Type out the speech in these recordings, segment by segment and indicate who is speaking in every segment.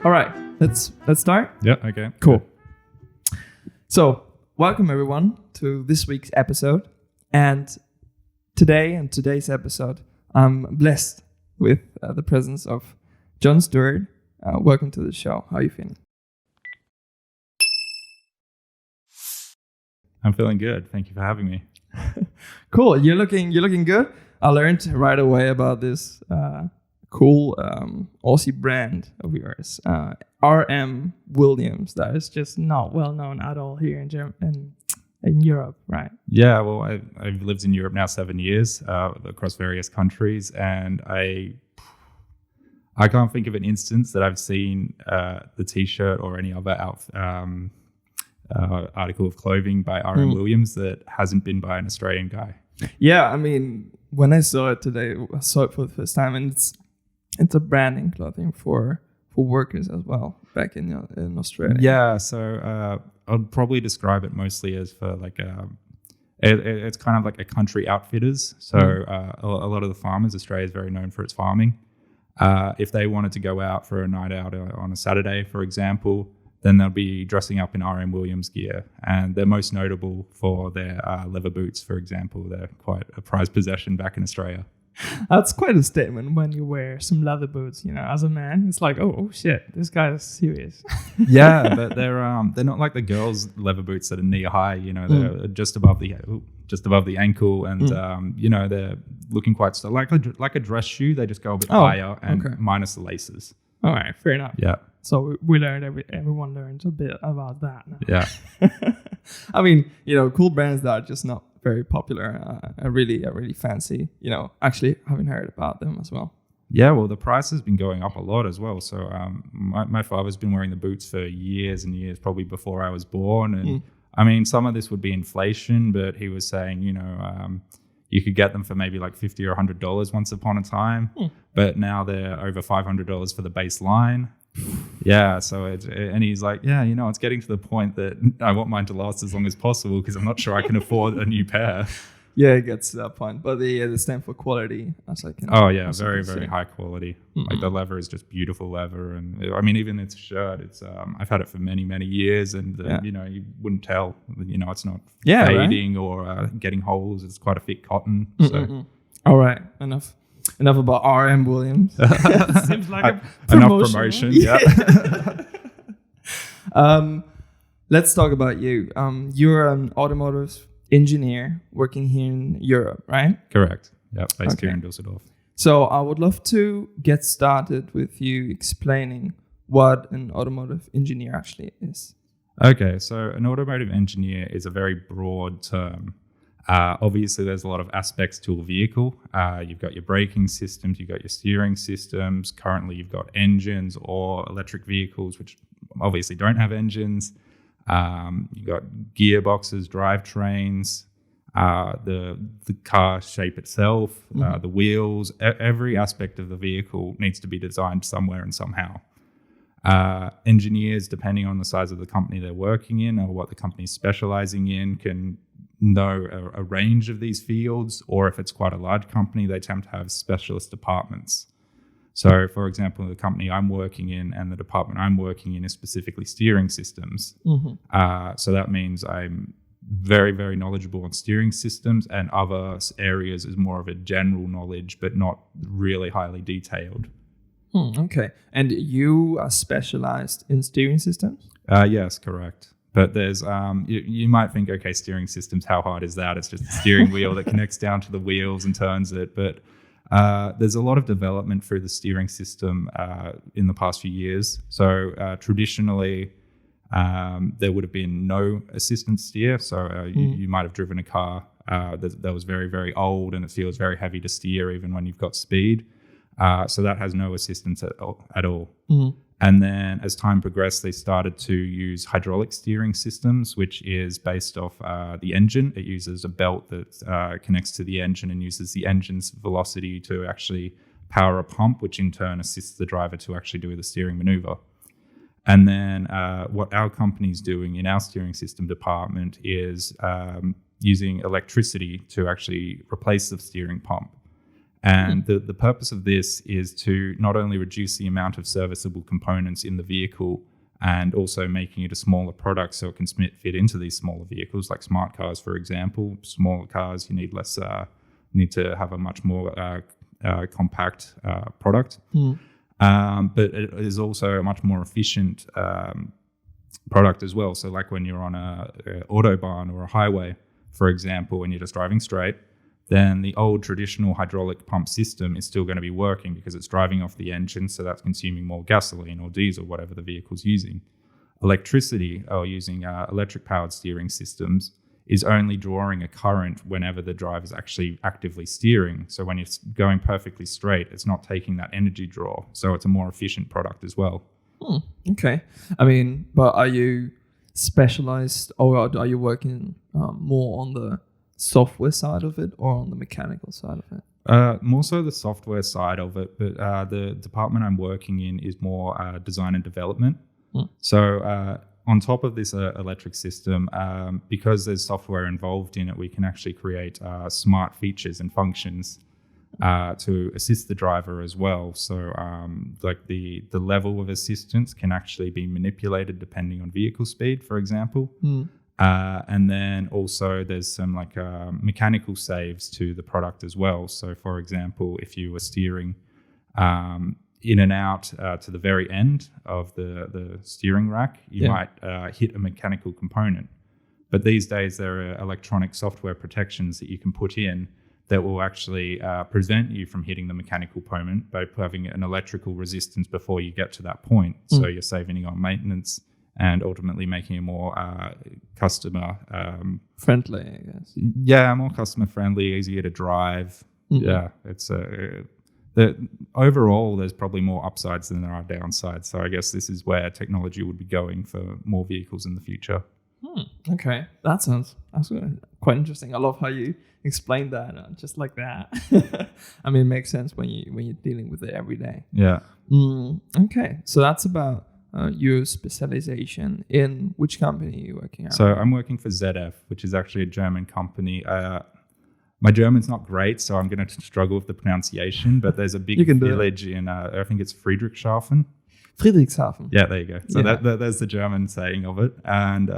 Speaker 1: All right, let's start.
Speaker 2: Yeah. Okay.
Speaker 1: Cool. So, welcome everyone to this week's episode. And today's episode, I'm blessed with the presence of John Stewart. Welcome to the show. How are you feeling?
Speaker 2: I'm feeling good. Thank you for having me.
Speaker 1: Cool. You're looking good. I learned right away about this cool Aussie brand of yours, RM Williams. That is just not well known at all here in Europe, right?
Speaker 2: Yeah. Well, I've lived in Europe now 7 years, across various countries, and I can't think of an instance that I've seen the T-shirt or any other article of clothing by RM Williams that hasn't been by an Australian guy.
Speaker 1: Yeah, I mean, when I saw it today, I saw it for the first time, and it's a branding clothing for workers as well back in Australia.
Speaker 2: Yeah, so I'd probably describe it mostly as for like it's kind of like a country outfitters. So a lot of the farmers, Australia is very known for its farming. If they wanted to go out for a night out on a Saturday, for example, then they'll be dressing up in RM Williams gear. And they're most notable for their leather boots, for example. They're quite a prized possession back in Australia.
Speaker 1: That's quite a statement when you wear some leather boots, as a man. It's like, oh shit, this guy is serious.
Speaker 2: Yeah, but they're not like the girls' leather boots that are knee high. They're just above the ankle, and they're looking quite like a dress shoe. They just go a bit higher and minus the laces.
Speaker 1: All right, fair enough.
Speaker 2: Yeah.
Speaker 1: So we learned everyone learns a bit about that now.
Speaker 2: Yeah.
Speaker 1: I mean, cool brands that are just not very popular. I really fancy. Actually haven't heard about them as well.
Speaker 2: Yeah, well, the price has been going up a lot as well. So my father's been wearing the boots for years and years, probably before I was born. And I mean, some of this would be inflation, but he was saying, you could get them for maybe like $50 or $100 once upon a time, but now they're over $500 for the baseline. Yeah, so and he's like, it's getting to the point that I want mine to last as long as possible because I'm not sure I can afford a new pair.
Speaker 1: Yeah, it gets to that point, but they stand for quality, as I can.
Speaker 2: Oh yeah, very very high quality. Like the leather is just beautiful leather, and I mean even its shirt. It's I've had it for many years, and you wouldn't tell. It's not fading or getting holes. It's quite a thick cotton. So.
Speaker 1: All right, enough about RM Williams. Seems like a
Speaker 2: enough promotion. Yeah.
Speaker 1: Let's talk about you. You're an automotive engineer working here in Europe, right?
Speaker 2: Correct. Yeah, based here in Düsseldorf.
Speaker 1: So I would love to get started with you explaining what an automotive engineer actually is.
Speaker 2: Okay, so an automotive engineer is a very broad term. Obviously, there's a lot of aspects to a vehicle. You've got your braking systems, you've got your steering systems. Currently, you've got engines or electric vehicles, which obviously don't have engines. You've got gearboxes, drivetrains, the car shape itself, the wheels. Every aspect of the vehicle needs to be designed somewhere and somehow. Engineers, depending on the size of the company they're working in or what the company's specializing in, can know a range of these fields, or if it's quite a large company, they tend to have specialist departments. So, for example, the company I'm working in and the department I'm working in is specifically steering systems. So that means I'm very, very knowledgeable on steering systems, and other areas is more of a general knowledge, but not really highly detailed.
Speaker 1: Okay. And you are specialized in steering systems?
Speaker 2: Yes, correct. But there's, you might think, okay, steering systems, how hard is that? It's just a steering wheel that connects down to the wheels and turns it. But there's a lot of development through the steering system in the past few years. So traditionally, there would have been no assistant steer. So you might have driven a car that was very, very old and it feels very heavy to steer even when you've got speed. So that has no assistance at all. And then as time progressed, they started to use hydraulic steering systems, which is based off the engine. It uses a belt that connects to the engine and uses the engine's velocity to actually power a pump, which in turn assists the driver to actually do the steering maneuver. And then what our company's doing in our steering system department is using electricity to actually replace the steering pump. And the purpose of this is to not only reduce the amount of serviceable components in the vehicle and also making it a smaller product so it can fit into these smaller vehicles, like smart cars, for example. Smaller cars, you need less, need to have a much more compact product. But it is also a much more efficient product as well. So like when you're on a autobahn or a highway, for example, when you're just driving straight, then the old traditional hydraulic pump system is still going to be working because it's driving off the engine, so that's consuming more gasoline or diesel, whatever the vehicle's using. Electricity, or using electric-powered steering systems, is only drawing a current whenever the driver is actually actively steering. So when you're going perfectly straight, it's not taking that energy draw. So it's a more efficient product as well.
Speaker 1: Okay. I mean, but are you specialized, or are you working more on the software side of it or on the mechanical side of it?
Speaker 2: More so the software side of it, but the department I'm working in is more design and development. So on top of this electric system, because there's software involved in it, we can actually create smart features and functions to assist the driver as well. So like the level of assistance can actually be manipulated depending on vehicle speed, for example. And then also there's some like mechanical saves to the product as well. So for example, if you were steering in and out to the very end of the steering rack, you might hit a mechanical component. But these days there are electronic software protections that you can put in that will actually prevent you from hitting the mechanical component by having an electrical resistance before you get to that point. So you're saving on maintenance and ultimately making it more customer
Speaker 1: friendly, I guess.
Speaker 2: Yeah, more customer friendly, easier to drive. Yeah, it's overall there's probably more upsides than there are downsides. So I guess this is where technology would be going for more vehicles in the future.
Speaker 1: Okay, that's quite interesting. I love how you explained that just like that. I mean, it makes sense when you're dealing with it every day.
Speaker 2: Yeah.
Speaker 1: Okay, so that's about your specialization. In which company are you working at?
Speaker 2: So I'm working for ZF, which is actually a German company. My German's not great, so I'm going to struggle with the pronunciation, but there's a big village in, I think it's Friedrichshafen.
Speaker 1: Friedrichshafen.
Speaker 2: Yeah, there you go. So there's the German saying of it. And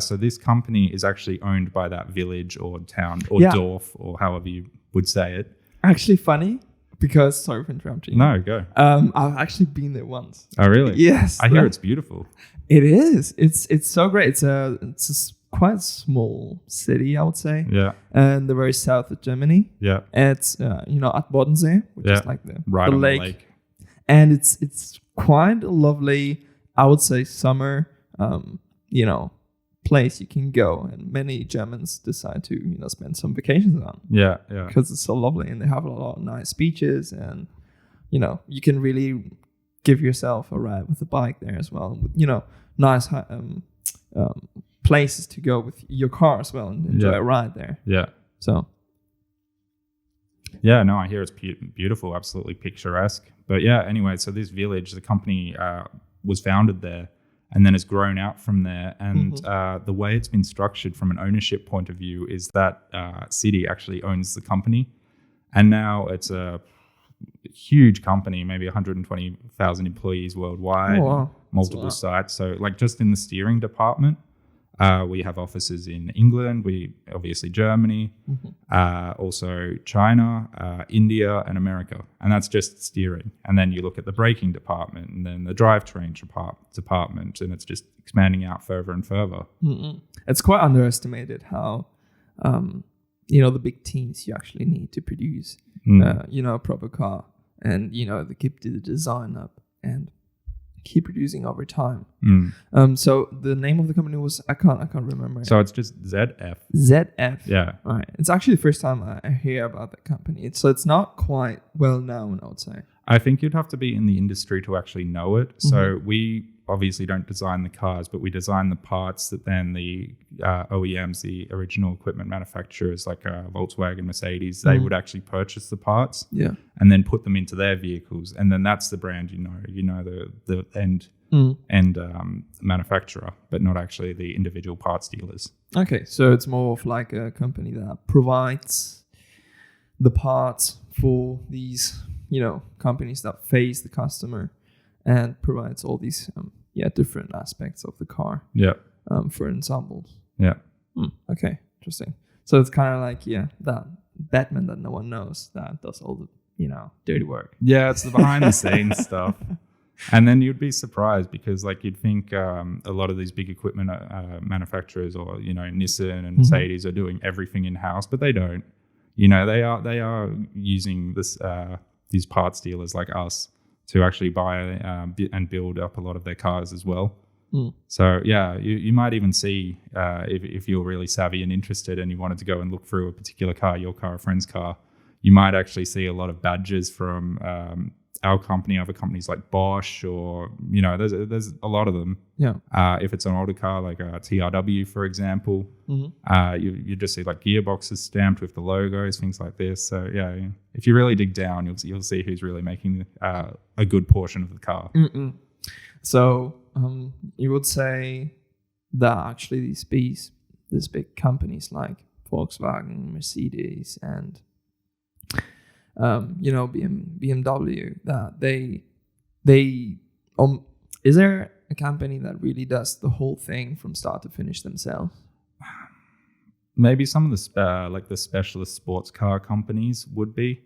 Speaker 2: so this company is actually owned by that village or town or Dorf or however you would say it.
Speaker 1: Actually funny. Because, sorry for interrupting.
Speaker 2: No, go.
Speaker 1: I've actually been there once.
Speaker 2: Oh, really?
Speaker 1: Yes.
Speaker 2: I hear it's beautiful.
Speaker 1: It is. It's so great. It's a quite small city, I would say.
Speaker 2: Yeah.
Speaker 1: And the very south of Germany.
Speaker 2: Yeah.
Speaker 1: It's at Bodensee, which is like the lake. And it's quite a lovely, I would say, summer place you can go, and many Germans decide to spend some vacations on. Yeah because it's so lovely, and they have a lot of nice beaches, and you can really give yourself a ride with a bike there as well. Nice places to go with your car as well and enjoy a ride there. So
Speaker 2: I hear it's beautiful, absolutely picturesque. But anyway, so this village, the company was founded there and then has grown out from there. And the way it's been structured from an ownership point of view is that city actually owns the company. And now it's a huge company, maybe 120,000 employees worldwide, multiple sites. So like just in the steering department, we have offices in England, obviously Germany, also China, India, and America. And that's just steering. And then you look at the braking department and then the drivetrain department, and it's just expanding out further and further.
Speaker 1: It's quite underestimated how, the big teams you actually need to produce, a proper car, and, they keep the design up and keep producing over time. So the name of the company was I can't remember.
Speaker 2: So it's just ZF.
Speaker 1: ZF.
Speaker 2: Yeah.
Speaker 1: Right. It's actually the first time I hear about that company. So it's not quite well known, I would say.
Speaker 2: I think you'd have to be in the industry to actually know it. So we obviously don't design the cars, but we design the parts that then the OEMs, the original equipment manufacturers like Volkswagen, Mercedes, they would actually purchase the parts and then put them into their vehicles. And then that's the brand, the end manufacturer, but not actually the individual parts dealers.
Speaker 1: Okay, so it's more of like a company that provides the parts for these, companies that face the customer and provides all these, different aspects of the car.
Speaker 2: Yeah.
Speaker 1: For ensembles.
Speaker 2: Yeah.
Speaker 1: Okay, interesting. So it's kind of like, that Batman that no one knows that does all the, dirty work.
Speaker 2: Yeah, it's the behind the scenes stuff. And then you'd be surprised because like you'd think a lot of these big equipment manufacturers or, Nissan and Mercedes are doing everything in-house, but they don't. They are using these parts dealers like us to actually buy and build up a lot of their cars as well. So yeah, you might even see if you're really savvy and interested and you wanted to go and look through a particular car, your car, a friend's car, you might actually see a lot of badges from our company, other companies like Bosch, or there's a lot of them.
Speaker 1: Yeah.
Speaker 2: If it's an older car like a TRW, for example, you just see like gearboxes stamped with the logos, things like this. So yeah, if you really dig down, you'll see who's really making a good portion of the car.
Speaker 1: So you would say that actually these big companies like Volkswagen, Mercedes, and BMW, that they is there a company that really does the whole thing from start to finish themselves?
Speaker 2: Maybe some of the like the specialist sports car companies would be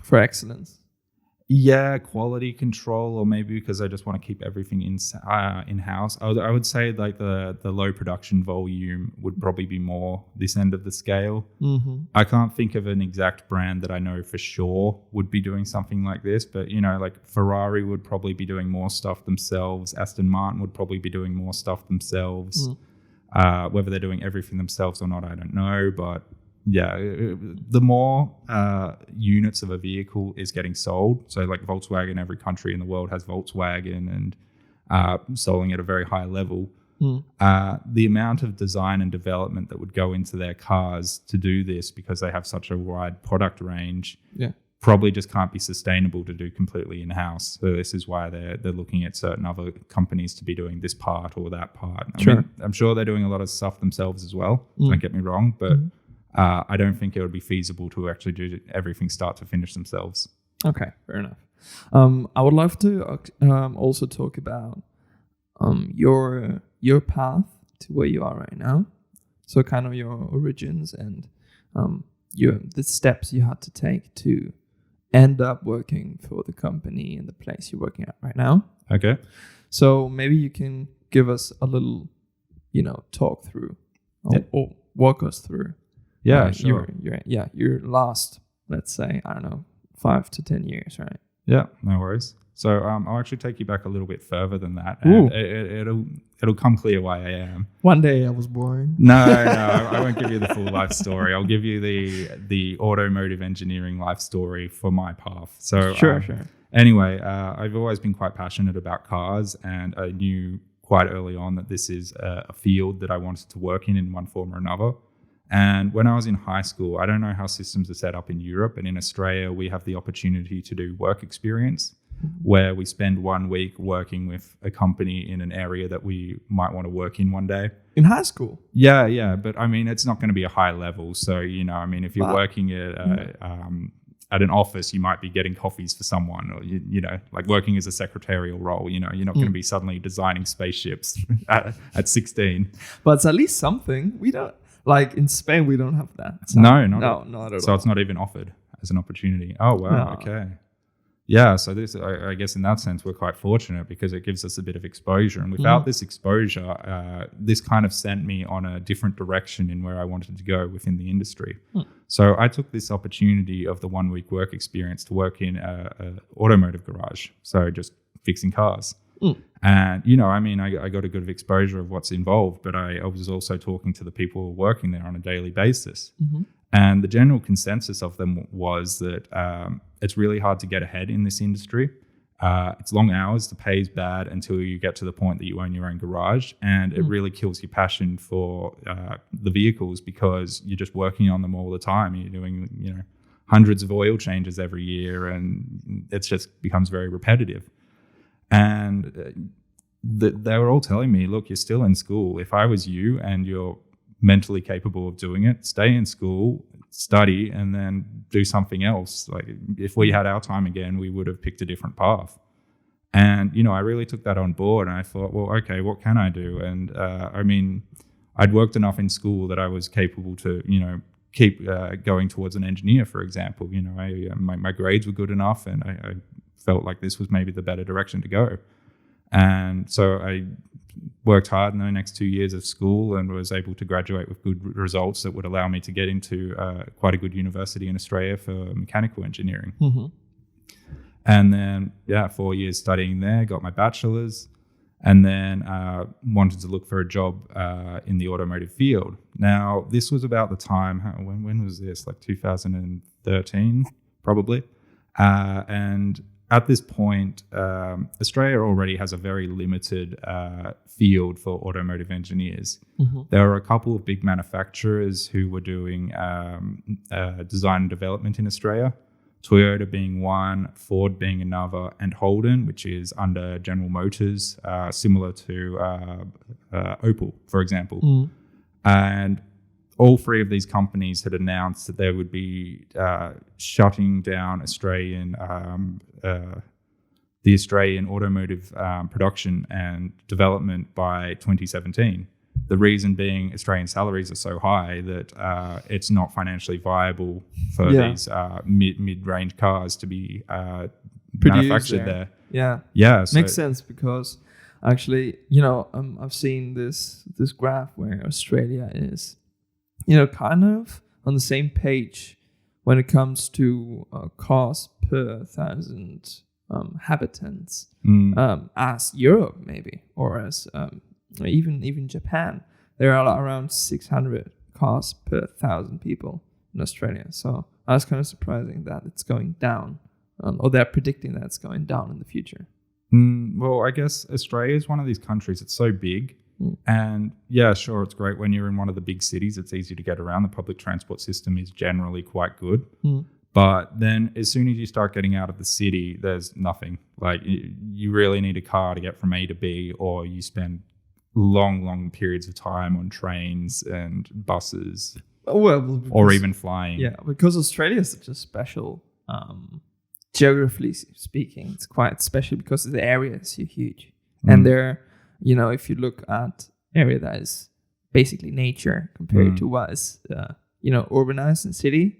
Speaker 1: for excellence.
Speaker 2: Yeah, quality control, or maybe because I just want to keep everything in-house. I would say like the low production volume would probably be more this end of the scale. I can't think of an exact brand that I know for sure would be doing something like this, but like Ferrari would probably be doing more stuff themselves. Aston Martin would probably be doing more stuff themselves. Whether they're doing everything themselves or not, I don't know, but yeah, the more units of a vehicle is getting sold, so like Volkswagen, every country in the world has Volkswagen and selling at a very high level. The amount of design and development that would go into their cars to do this, because they have such a wide product range, probably just can't be sustainable to do completely in-house. So this is why they're looking at certain other companies to be doing this part or that part. I mean, I'm sure they're doing a lot of stuff themselves as well, don't get me wrong, but I don't think it would be feasible to actually do everything start to finish themselves.
Speaker 1: Okay, fair enough. I would love to also talk about your path to where you are right now. So kind of your origins and the steps you had to take to end up working for the company and the place you're working at right now.
Speaker 2: Okay.
Speaker 1: So maybe you can give us a little, talk through or walk us through.
Speaker 2: Yeah, sure.
Speaker 1: Your last, let's say, I don't know, 5 to 10 years, right?
Speaker 2: Yeah, no worries. So I'll actually take you back a little bit further than that. And it'll come clear why I am.
Speaker 1: One day I was born.
Speaker 2: No, I won't give you the full life story. I'll give you the automotive engineering life story for my path. So
Speaker 1: sure.
Speaker 2: Anyway, I've always been quite passionate about cars, and I knew quite early on that this is a field that I wanted to work in one form or another. And when I was in high school, I don't know how systems are set up in Europe, but in Australia, we have the opportunity to do work experience, where we spend 1 week working with a company in an area that we might want to work in one day.
Speaker 1: In high school?
Speaker 2: Yeah. But I mean, it's not going to be a high level. So, if you're working at an office, you might be getting coffees for someone, or, like working as a secretarial role, you're not going to be suddenly designing spaceships at 16.
Speaker 1: But it's at least something. We don't. Like in Spain, we don't have that. So
Speaker 2: not at all.
Speaker 1: So
Speaker 2: it's not even offered as an opportunity. Oh, wow. No. Okay. Yeah. So this, I guess in that sense, we're quite fortunate because it gives us a bit of exposure. And without this exposure, this kind of sent me on a different direction in where I wanted to go within the industry. So I took this opportunity of the 1 week work experience to work in a automotive garage. So just fixing cars. And, I got a good exposure of what's involved, but I was also talking to the people working there on a daily basis. And the general consensus of them was that it's really hard to get ahead in this industry. It's long hours, the pay is bad until you get to the point that you own your own garage. And it really kills your passion for the vehicles because you're just working on them all the time. You're doing, hundreds of oil changes every year, and it just becomes very repetitive. And they were all telling me, look, you're still in school. If I was you and you're mentally capable of doing it, stay in school, study and then do something else. Like if we had our time again, we would have picked a different path. And, I really took that on board, and I thought, well, okay, what can I do? And I'd worked enough in school that I was capable to, keep going towards an engineer, for example. My grades were good enough, and I felt like this was maybe the better direction to go. And so I worked hard in the next 2 years of school and was able to graduate with good results that would allow me to get into quite a good university in Australia for mechanical engineering.
Speaker 1: Mm-hmm.
Speaker 2: And then, 4 years studying there, got my bachelor's, and then wanted to look for a job in the automotive field. Now, this was about the time, when was this? Like 2013, probably. And at this point, Australia already has a very limited field for automotive engineers.
Speaker 1: Mm-hmm.
Speaker 2: There are a couple of big manufacturers who were doing design and development in Australia. Toyota being one, Ford being another, and Holden, which is under General Motors, similar to Opel, for example.
Speaker 1: Mm.
Speaker 2: And all three of these companies had announced that they would be shutting down the Australian automotive production and development by 2017. The reason being Australian salaries are so high that it's not financially viable for these mid-range cars to be manufactured there. Yeah.
Speaker 1: So makes sense, because actually, I've seen this graph where Australia is, kind of on the same page when it comes to cost per 1,000 inhabitants as Europe, maybe, or as even Japan. There are around 600 cars per 1,000 people in Australia. So I was kind of surprising that it's going down, or they're predicting that it's going down in the future.
Speaker 2: Well, I guess Australia is one of these countries. It's so big. And sure, it's great when you're in one of the big cities. It's easy to get around. The public transport system is generally quite good. But then as soon as you start getting out of the city, there's nothing. Like you really need a car to get from A to B, or you spend long periods of time on trains and buses, or even flying. Yeah,
Speaker 1: because Australia is such a special, geographically speaking, it's quite special because the area is so huge. And there, if you look at area that is basically nature compared to what is, urbanized in city,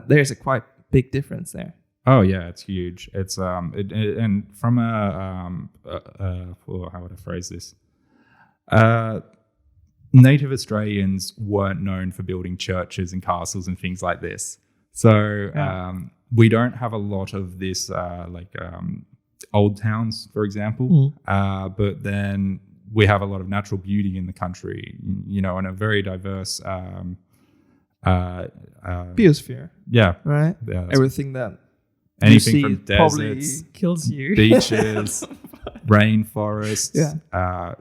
Speaker 1: there's a quite big difference there.
Speaker 2: Oh yeah, it's huge. It's and from how would I phrase this? Native Australians weren't known for building churches and castles and things like this. So we don't have a lot of this old towns, for example. But then we have a lot of natural beauty in the country, and a very diverse
Speaker 1: biosphere.
Speaker 2: Yeah.
Speaker 1: Right?
Speaker 2: Yeah,
Speaker 1: everything that
Speaker 2: anything
Speaker 1: you see
Speaker 2: from deserts,
Speaker 1: probably kills you.
Speaker 2: Beaches, rainforests,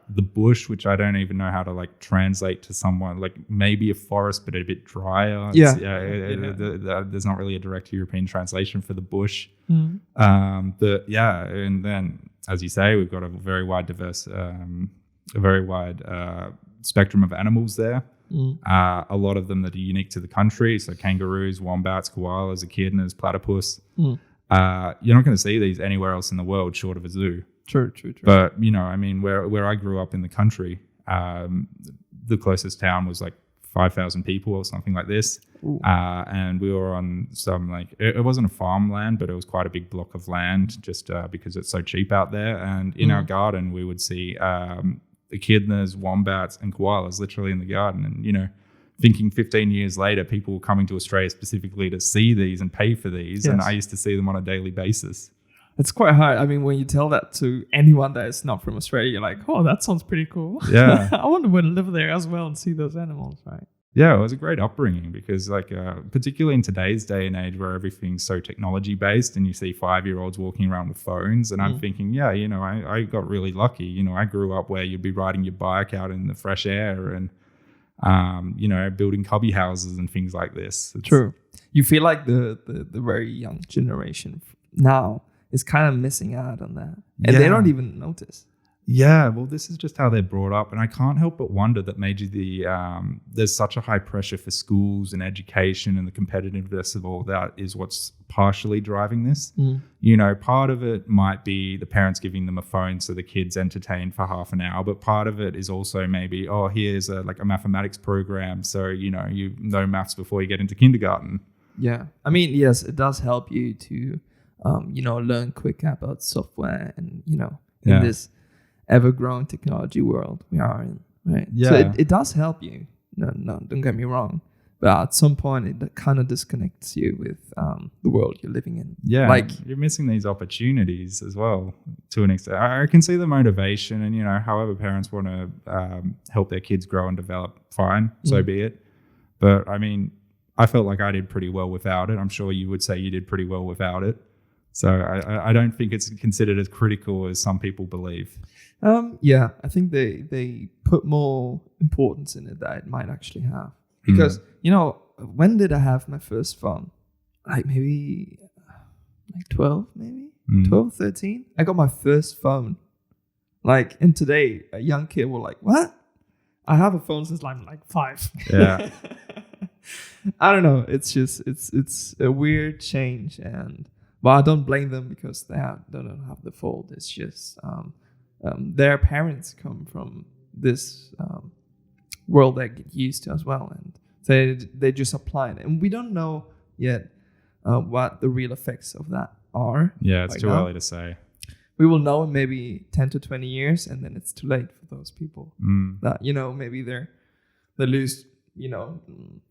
Speaker 2: the bush, which I don't even know how to translate to someone, like maybe a forest but a bit drier. There's not really a direct European translation for the bush. And then, as you say, we've got a very wide spectrum of animals there. A lot of them that are unique to the country, so kangaroos, wombats, koalas, echidnas, platypus. You're not going to see these anywhere else in the world short of a zoo.
Speaker 1: True.
Speaker 2: But where I grew up in the country, the closest town was 5,000 people or something like this. And we were on some it wasn't a farmland, but it was quite a big block of land, just because it's so cheap out there. And in our garden, we would see echidnas, wombats, and koalas literally in the garden. And thinking 15 years later, people were coming to Australia specifically to see these and pay for these, and I used to see them on a daily basis.
Speaker 1: It's quite hard. I mean, when you tell that to anyone that is not from Australia, you're like, oh, that sounds pretty cool.
Speaker 2: Yeah.
Speaker 1: I want to live there as well and see those animals, right?
Speaker 2: Yeah, it was a great upbringing because, particularly in today's day and age where everything's so technology-based and you see 5-year-olds walking around with phones, and I'm thinking, I got really lucky. I grew up where you'd be riding your bike out in the fresh air and, building cubby houses and things like this.
Speaker 1: True. You feel like the very young generation now is kind of missing out on that. And they don't even notice.
Speaker 2: Yeah, well, this is just how they're brought up, and I can't help but wonder that maybe there's such a high pressure for schools and education and the competitiveness of all that is what's partially driving this. You know, part of it might be the parents giving them a phone so the kids entertain for half an hour, but part of it is also maybe, oh, here's a mathematics program, so you know maths before you get into kindergarten.
Speaker 1: Yeah, I mean, yes, it does help you to, learn quick about software and in this ever-growing technology world we are in, right?
Speaker 2: Yeah.
Speaker 1: So it does help you. No, don't get me wrong. But at some point, it kind of disconnects you with the world you're living in.
Speaker 2: Yeah,
Speaker 1: like
Speaker 2: you're missing these opportunities as well to an extent. I can see the motivation, and however parents want to help their kids grow and develop, fine, so be it. But I mean, I felt like I did pretty well without it. I'm sure you would say you did pretty well without it. So I don't think it's considered as critical as some people believe.
Speaker 1: Yeah, I think they put more importance in it that it might actually have. Because, when did I have my first phone? Like maybe 12, maybe? 12, 13? I got my first phone. And today, a young kid will like, what? I have a phone since I'm like 5.
Speaker 2: Yeah.
Speaker 1: I don't know. It's just, it's a weird change. But I don't blame them because they don't have the fault. It's just their parents come from this world they get used to as well, and they just apply it, and we don't know yet what the real effects of that are.
Speaker 2: Yeah, it's too early to say.
Speaker 1: We will know in maybe 10 to 20 years, and then it's too late for those people. That maybe they lose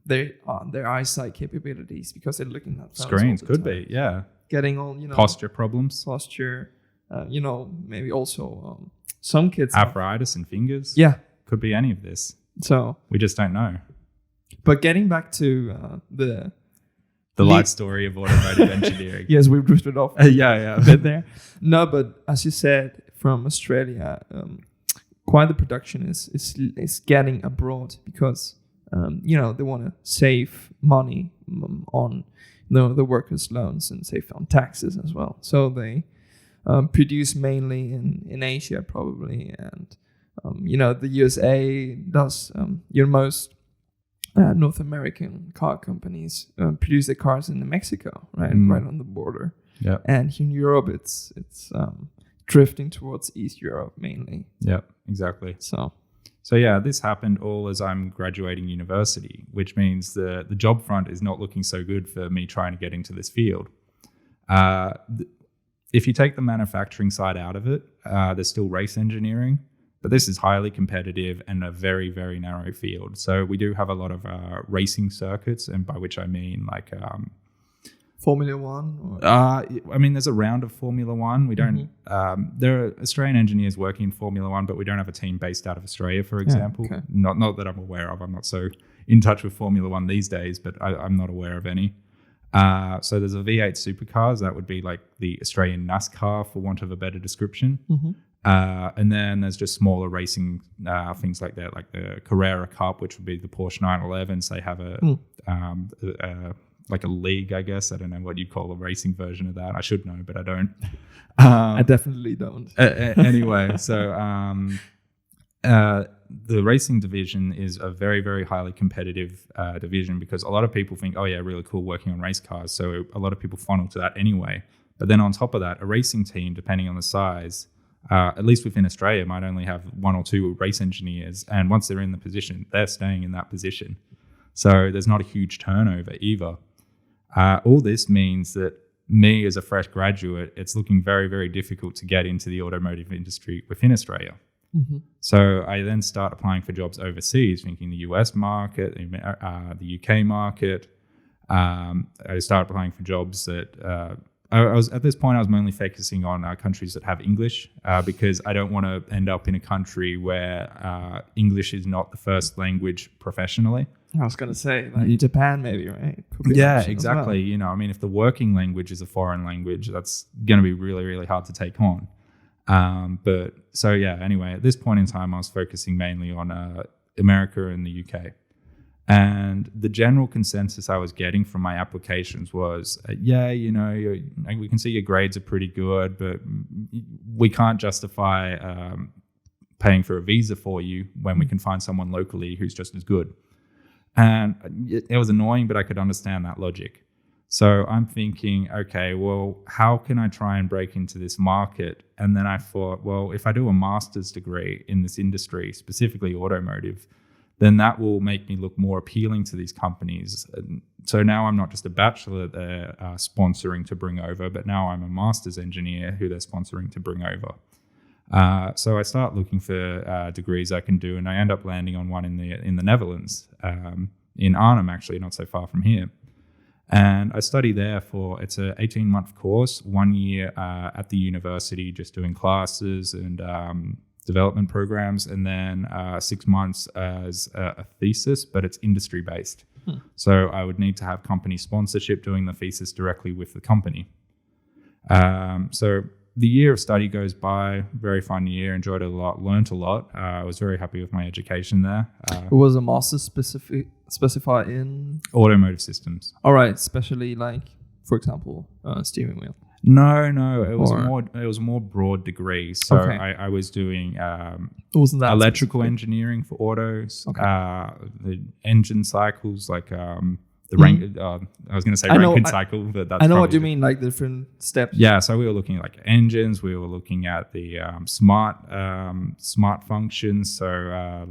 Speaker 1: their eyesight capabilities because they're looking at
Speaker 2: screens. Could be, yeah.
Speaker 1: Getting all
Speaker 2: posture problems.
Speaker 1: Maybe also some kids
Speaker 2: arthritis in fingers.
Speaker 1: Yeah,
Speaker 2: could be any of this.
Speaker 1: So
Speaker 2: we just don't know.
Speaker 1: But getting back to the
Speaker 2: life story of automotive engineering.
Speaker 1: Yes, we've drifted off.
Speaker 2: Yeah,
Speaker 1: a bit there. No, but as you said, from Australia, quite the production is getting abroad because they want to save money on the workers' loans and save on taxes as well. So they produce mainly in Asia probably, and the USA does most North American car companies produce their cars in Mexico, right on the border.
Speaker 2: Yeah,
Speaker 1: and in Europe it's drifting towards East Europe mainly.
Speaker 2: Yeah, exactly. So yeah, this happened all as I'm graduating university, which means the job front is not looking so good for me trying to get into this field. If you take the manufacturing side out of it, there's still race engineering, but this is highly competitive and a very, very narrow field. So we do have a lot of racing circuits, and by which I mean
Speaker 1: Formula One?
Speaker 2: I mean, there's a round of Formula One. We don't. There are Australian engineers working in Formula One, but we don't have a team based out of Australia, for example.
Speaker 1: Okay.
Speaker 2: Not that I'm aware of. I'm not so in touch with Formula One these days, but I'm not aware of any. So there's a V8 supercars. That would be like the Australian NASCAR, for want of a better description. And then there's just smaller racing things like that, like the Carrera Cup, which would be the Porsche 911s. They have like a league, I guess. I don't know what you'd call a racing version of that. I should know, but I don't.
Speaker 1: I definitely don't.
Speaker 2: Anyway, so the racing division is a very, very highly competitive division because a lot of people think, oh yeah, really cool working on race cars. So a lot of people funnel to that anyway. But then on top of that, a racing team, depending on the size, at least within Australia, might only have 1 or 2 race engineers. And once they're in the position, they're staying in that position. So there's not a huge turnover either. All this means that me as a fresh graduate, it's looking very, very difficult to get into the automotive industry within Australia. So I then start applying for jobs overseas, thinking the US market, the UK market. I start applying for jobs that I was at this point, I was mainly focusing on countries that have English because I don't want to end up in a country where English is not the first language professionally.
Speaker 1: I was going to say, like Japan maybe, right?
Speaker 2: Yeah, exactly. Well. I mean, if the working language is a foreign language, that's going to be really, really hard to take on. But so, yeah, anyway, at this point in time, I was focusing mainly on America and the UK. And the general consensus I was getting from my applications was, we can see your grades are pretty good, but we can't justify paying for a visa for you when we can find someone locally who's just as good. And it was annoying, but I could understand that logic. So I'm thinking, okay, well, how can I try and break into this market? And then I thought, well, if I do a master's degree in this industry, specifically automotive, then that will make me look more appealing to these companies. And so now I'm not just a bachelor they're sponsoring to bring over, but now I'm a master's engineer who they're sponsoring to bring over. So I start looking for degrees I can do, and I end up landing on one in the Netherlands, in Arnhem, actually, not so far from here. And I study there it's an 18-month course, 1 year at the university, just doing classes and development programs, and then 6 months as a thesis, but it's industry-based. So I would need to have company sponsorship doing the thesis directly with the company. So the year of study goes by, very fun year, enjoyed it a lot, learned a lot. I was very happy with my education there.
Speaker 1: Was a master's specified in?
Speaker 2: Automotive systems.
Speaker 1: All right, especially like, for example, steering wheel.
Speaker 2: No, it was more broad degree. So
Speaker 1: Okay.
Speaker 2: I was doing
Speaker 1: Wasn't that
Speaker 2: electrical
Speaker 1: specific?
Speaker 2: engineering for autos,
Speaker 1: Okay.
Speaker 2: the engine cycles, like the rank. I was going to say Rankine cycle, but that's
Speaker 1: I know what
Speaker 2: probably
Speaker 1: you mean, like different steps.
Speaker 2: Yeah, so we were looking at like engines. We were looking at the smart functions. So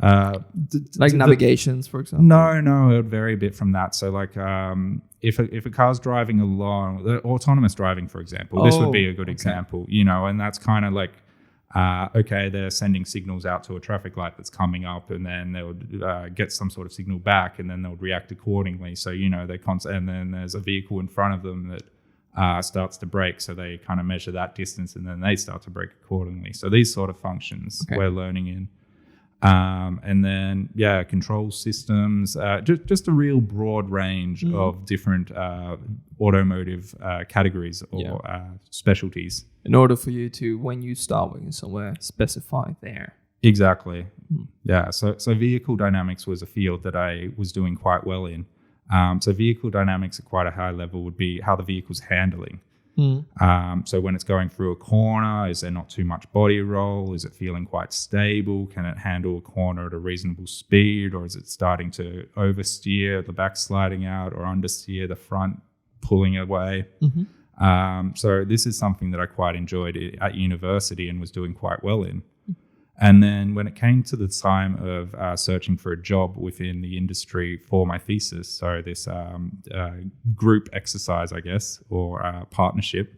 Speaker 1: Like navigations, for example.
Speaker 2: No, it would vary a bit from that. So like if a car's driving along, autonomous driving, for example, this would be a good example, and that's kind of like, okay, they're sending signals out to a traffic light that's coming up, and then they would get some sort of signal back, and then they would react accordingly. So, and then there's a vehicle in front of them that starts to brake, so they kind of measure that distance, and then they start to brake accordingly. So these sort of functions we're learning in. And then, control systems, just a real broad range of different automotive categories or specialties.
Speaker 1: In order for you to, when you start working somewhere, specify there.
Speaker 2: Exactly. Yeah. So vehicle dynamics was a field that I was doing quite well in. So vehicle dynamics at quite a high level would be how the vehicle's handling. So when it's going through a corner, is there not too much body roll? Is it feeling quite stable? Can it handle a corner at a reasonable speed? Or is it starting to oversteer, the back sliding out, or understeer, the front pulling away? So this is something that I quite enjoyed at university and was doing quite well in. And then when it came to the time of searching for a job within the industry for my thesis, so this group exercise, I guess, or partnership,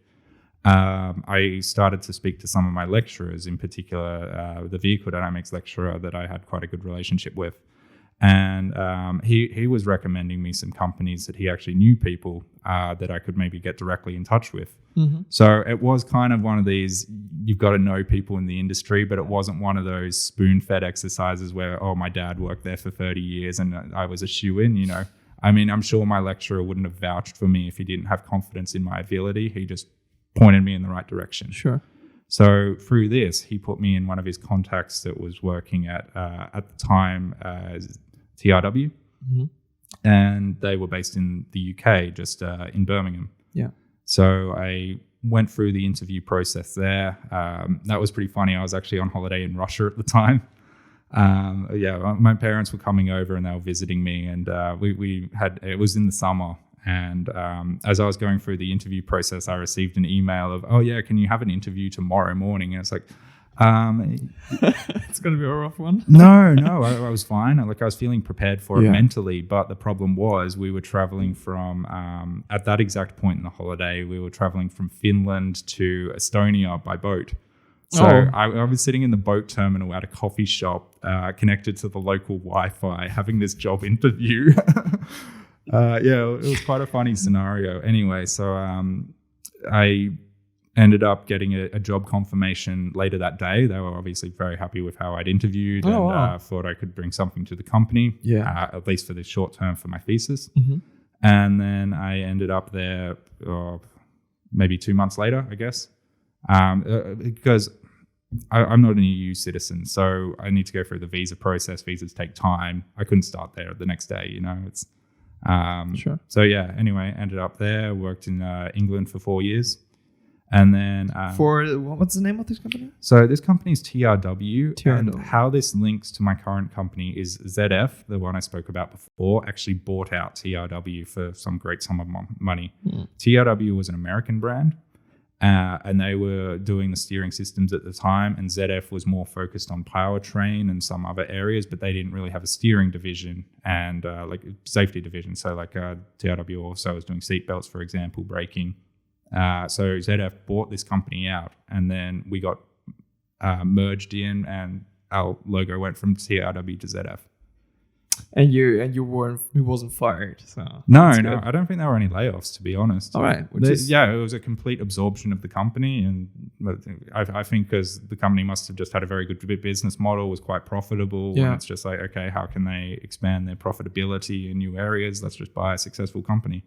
Speaker 2: I started to speak to some of my lecturers, in particular the vehicle dynamics lecturer that I had quite a good relationship with. And he was recommending me some companies that he actually knew people that I could maybe get directly in touch with. So it was kind of one of these, you've got to know people in the industry, but it wasn't one of those spoon-fed exercises where, oh, my dad worked there for 30 years and I was a shoo-in, I mean, I'm sure my lecturer wouldn't have vouched for me if he didn't have confidence in my ability. He just pointed me in the right direction.
Speaker 1: Sure.
Speaker 2: So through this, he put me in one of his contacts that was working at the time as TRW, and they were based in the UK, just in Birmingham. Yeah. So I went through the interview process there. That was pretty funny. I was actually on holiday in Russia at the time. My parents were coming over and they were visiting me, and it was in the summer. And as I was going through the interview process, I received an email of, can you have an interview tomorrow morning? And it's like,
Speaker 1: it's going to be a rough one.
Speaker 2: No, I was fine. I was feeling prepared for it mentally, but the problem was we were traveling from, at that exact point in the holiday, we were traveling from Finland to Estonia by boat. So I was sitting in the boat terminal at a coffee shop, connected to the local Wi-Fi, having this job interview. It was quite a funny scenario. Anyway, so I ended up getting a job confirmation later that day. They were obviously very happy with how I'd interviewed and thought I could bring something to the company, at least for the short term for my thesis. And then I ended up there maybe 2 months later, I guess, because I'm not an EU citizen, so I need to go through the visa process. Visas take time. I couldn't start there the next day, It's sure. So anyway, ended up there, worked in England for 4 years. And then
Speaker 1: For what's the name of this company?
Speaker 2: so this company is TRW,
Speaker 1: TRW.
Speaker 2: and how this links to my current company is ZF, the one I spoke about before, actually bought out TRW for some great sum of money. TRW was an American brand, and they were doing the steering systems at the time, and ZF was more focused on powertrain and some other areas, but they didn't really have a steering division and like safety division. So like TRW also was doing seatbelts, for example, braking. So ZF bought this company out, and then we got merged in, and our logo went from TRW to ZF.
Speaker 1: And you wasn't fired. So
Speaker 2: No, I don't think there were any layoffs, to be honest.
Speaker 1: All right.
Speaker 2: Yeah, it was a complete absorption of the company, and I think because the company must have just had a very good business model, was quite profitable.
Speaker 1: Yeah.
Speaker 2: And it's just like, okay, how can they expand their profitability in new areas? Let's just buy a successful company.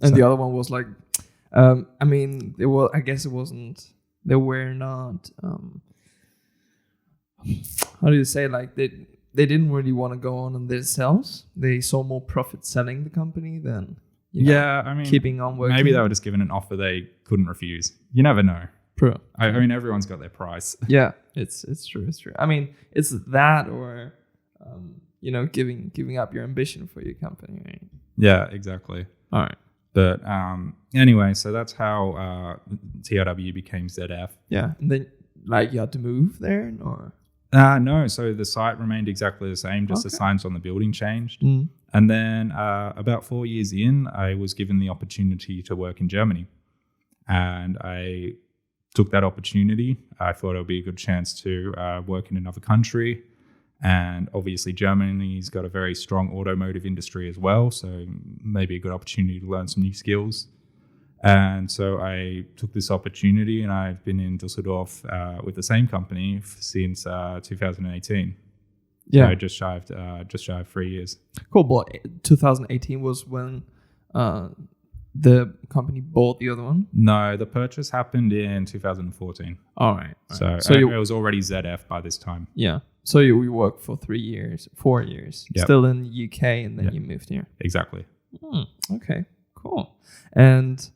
Speaker 1: And the other one was like, I mean, I guess it wasn't. They were not. How do you say? Like they didn't really want to go on themselves. They saw more profit selling the company than
Speaker 2: I mean,
Speaker 1: keeping on working.
Speaker 2: Maybe they were just given an offer they couldn't refuse. You never know.
Speaker 1: True.
Speaker 2: I mean, everyone's got their price.
Speaker 1: Yeah, it's true. It's true. I mean, it's that or giving up your ambition for your company. Right?
Speaker 2: Yeah, exactly.
Speaker 1: All right.
Speaker 2: But anyway, so that's how TRW became ZF.
Speaker 1: Yeah, and then like you had to move there, or
Speaker 2: no. So the site remained exactly the same, just the signs on the building changed. And then about 4 years in, I was given the opportunity to work in Germany, and I took that opportunity. I thought it would be a good chance to work in another country. And obviously Germany's got a very strong automotive industry as well, so maybe a good opportunity to learn some new skills. And so I took this opportunity, and I've been in Dusseldorf with the same company since 2018.
Speaker 1: yeah,
Speaker 2: So just shy of 3 years.
Speaker 1: cool. But 2018 was when the company bought the other one.
Speaker 2: No, the purchase happened in 2014.
Speaker 1: All right.
Speaker 2: So it was already ZF by this time.
Speaker 1: Yeah. So you worked for 4 years,
Speaker 2: Yep.
Speaker 1: still in the UK, and then
Speaker 2: Yep.
Speaker 1: you moved here.
Speaker 2: Exactly.
Speaker 1: Okay, cool. And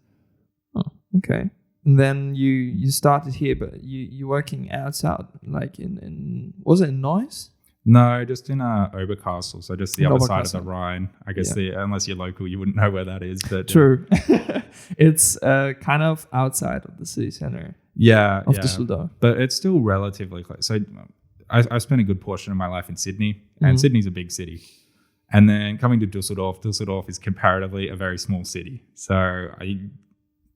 Speaker 1: okay, and then you started here, but you working outside, like in was it in Neuss?
Speaker 2: No, just in Oberkassel, so just the
Speaker 1: In
Speaker 2: other side of
Speaker 1: Oberkassel.
Speaker 2: the Rhine. I guess unless you're local, you wouldn't know where that is. But
Speaker 1: True. It's kind of outside of the city center of Düsseldorf.
Speaker 2: but it's still relatively close. So I spent a good portion of my life in Sydney, and Sydney's a big city. And then coming to Düsseldorf is comparatively a very small city. So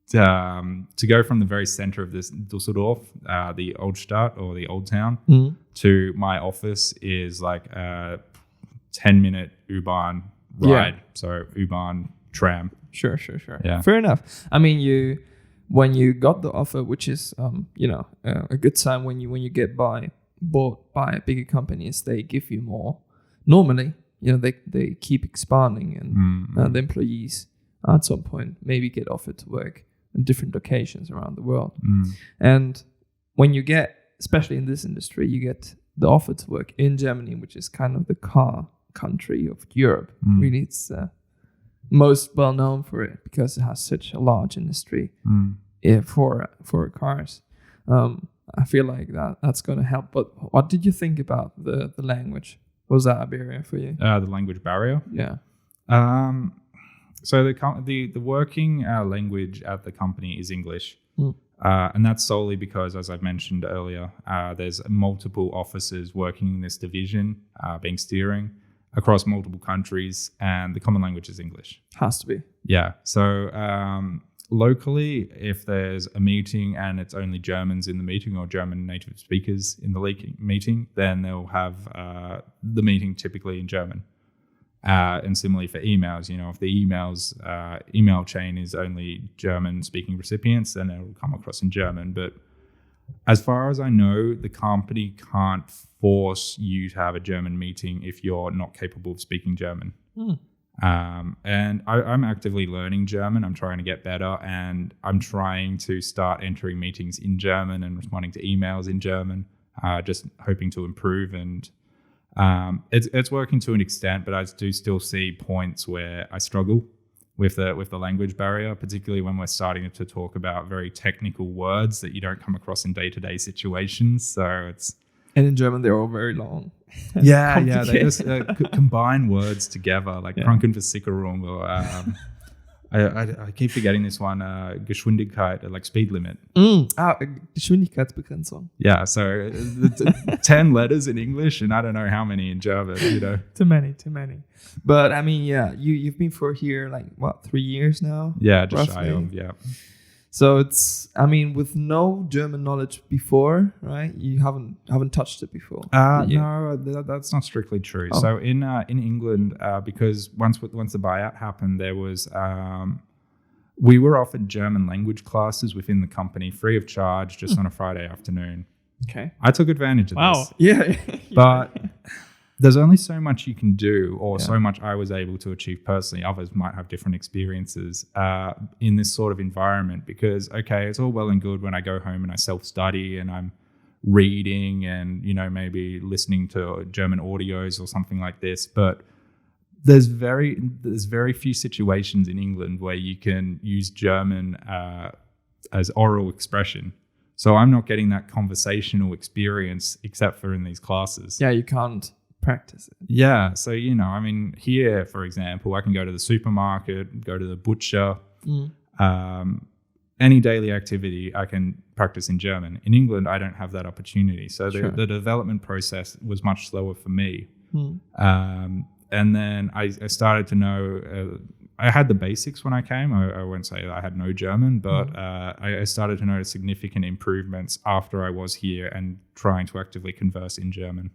Speaker 2: to go from the very center of this Düsseldorf, the old Stadt or the old town, to my office is like a 10-minute U-Bahn ride.
Speaker 1: Yeah.
Speaker 2: So U-Bahn tram.
Speaker 1: Sure.
Speaker 2: Yeah.
Speaker 1: Fair enough. I mean, when you got the offer, which is a good sign when you get bought by bigger companies, they give you more. Normally, they keep expanding, and the employees at some point maybe get offered to work in different locations around the world. And when you get, especially in this industry, you get the offer to work in Germany, which is kind of the car country of Europe. Really, it's most well known for it because it has such a large industry for cars. I feel like that's going to help. But what did you think about the language? Was that a barrier for you?
Speaker 2: The language barrier.
Speaker 1: Yeah.
Speaker 2: So the working language at the company is English, and that's solely because, as I've mentioned earlier, there's multiple officers working in this division, being steering across multiple countries, and the common language is English.
Speaker 1: Has to be.
Speaker 2: Yeah. So locally, if there's a meeting and it's only Germans in the meeting or German native speakers in the meeting, then they'll have the meeting typically in German. And similarly for emails, if the email chain is only German-speaking recipients, then it'll come across in German. But as far as I know, the company can't force you to have a German meeting if you're not capable of speaking German. And I'm actively learning German. I'm trying to get better, and I'm trying to start entering meetings in German and responding to emails in German, just hoping to improve. And it's working to an extent, but I do still see points where I struggle. with the language barrier, particularly when we're starting to talk about very technical words that you don't come across in day-to-day situations. So it's
Speaker 1: And in German, they're all very long.
Speaker 2: yeah, they just combine words together, like
Speaker 1: Yeah.
Speaker 2: Krankenversicherung or I keep forgetting this one, Geschwindigkeit, like speed limit.
Speaker 1: Geschwindigkeitsbegrenzung.
Speaker 2: Yeah, so 10 letters in English and I don't know how many in German, you know.
Speaker 1: Too many. But I mean, yeah, you've been for here like what, 3 years now?
Speaker 2: Yeah, just shy
Speaker 1: roughly?
Speaker 2: of, yeah.
Speaker 1: So it's, I mean, with no German knowledge before, right? You haven't touched it before. did you?
Speaker 2: No, that's not strictly true.
Speaker 1: Oh.
Speaker 2: So in England, because once the buyout happened, there was we were offered German language classes within the company free of charge, just on a Friday afternoon.
Speaker 1: Okay.
Speaker 2: I took advantage of this.
Speaker 1: Yeah.
Speaker 2: But there's only so much you can do, or
Speaker 1: Yeah.
Speaker 2: so much I was able to achieve personally. Others might have different experiences in this sort of environment because, okay, it's all well and good when I go home and I self-study and I'm reading and, you know, maybe listening to German audios or something like this. But there's very few situations in England where you can use German as oral expression. So I'm not getting that conversational experience except for in these classes.
Speaker 1: Yeah, you can't practice it.
Speaker 2: Yeah. So, you know, I mean, here, for example, I can go to the supermarket, go to the butcher, any daily activity I can practice in German. In England, I don't have that opportunity. So
Speaker 1: Sure.
Speaker 2: the development process was much slower for me. And then I started to know, I had the basics when I came. I won't say I had no German, but I started to notice significant improvements after I was here and trying to actively converse in German.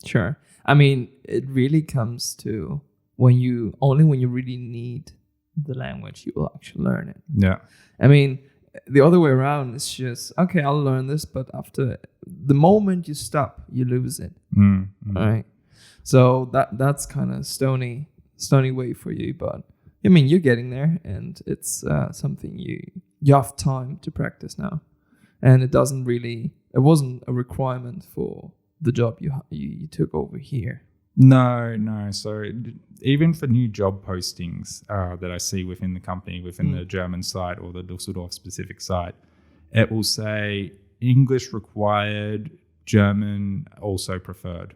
Speaker 1: Sure. I mean, it really comes to when you really need the language, you will actually learn it.
Speaker 2: Yeah.
Speaker 1: I mean, the other way around is just, okay, I'll learn this, but after the moment you stop, you lose it. Right? So that's kind of stony way for you, but I mean, you're getting there, and it's something you have time to practice now, and it wasn't a requirement for the job you took over here.
Speaker 2: No. So even for new job postings that I see within the company, within the German site or the Dusseldorf specific site, it will say English required, German also preferred.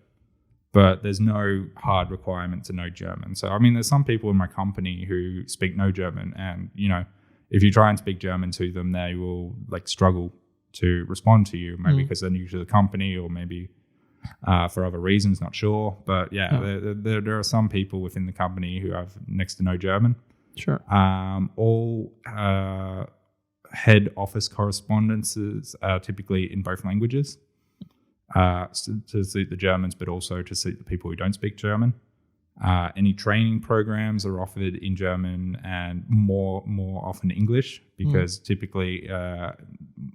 Speaker 2: But there's no hard requirement to know German. So, I mean, there's some people in my company who speak no German, and, you know, if you try and speak German to them, they will like struggle to respond to you, maybe because they're new to the company or maybe for other reasons, not sure. But there are some people within the company who have next to no German.
Speaker 1: Sure.
Speaker 2: All head office correspondences are typically in both languages. To suit the Germans, but also to suit the people who don't speak German. Any training programs are offered in German and more often English, because typically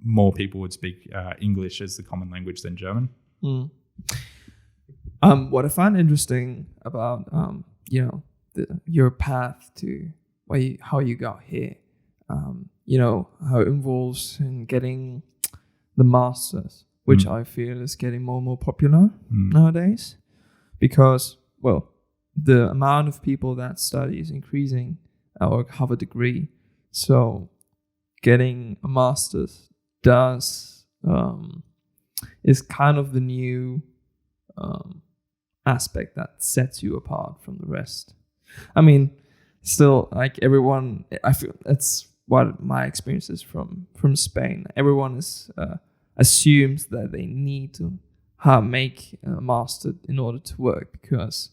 Speaker 2: more people would speak English as the common language than German.
Speaker 1: What I find interesting about your path to how you got here, how it involves in getting the masters, which I feel is getting more and more popular nowadays, because, well, the amount of people that study is increasing or have a degree. So getting a master's is kind of the new aspect that sets you apart from the rest. I mean, still, like everyone, I feel that's what my experience is from Spain. Everyone is assumes that they need to make a master in order to work, because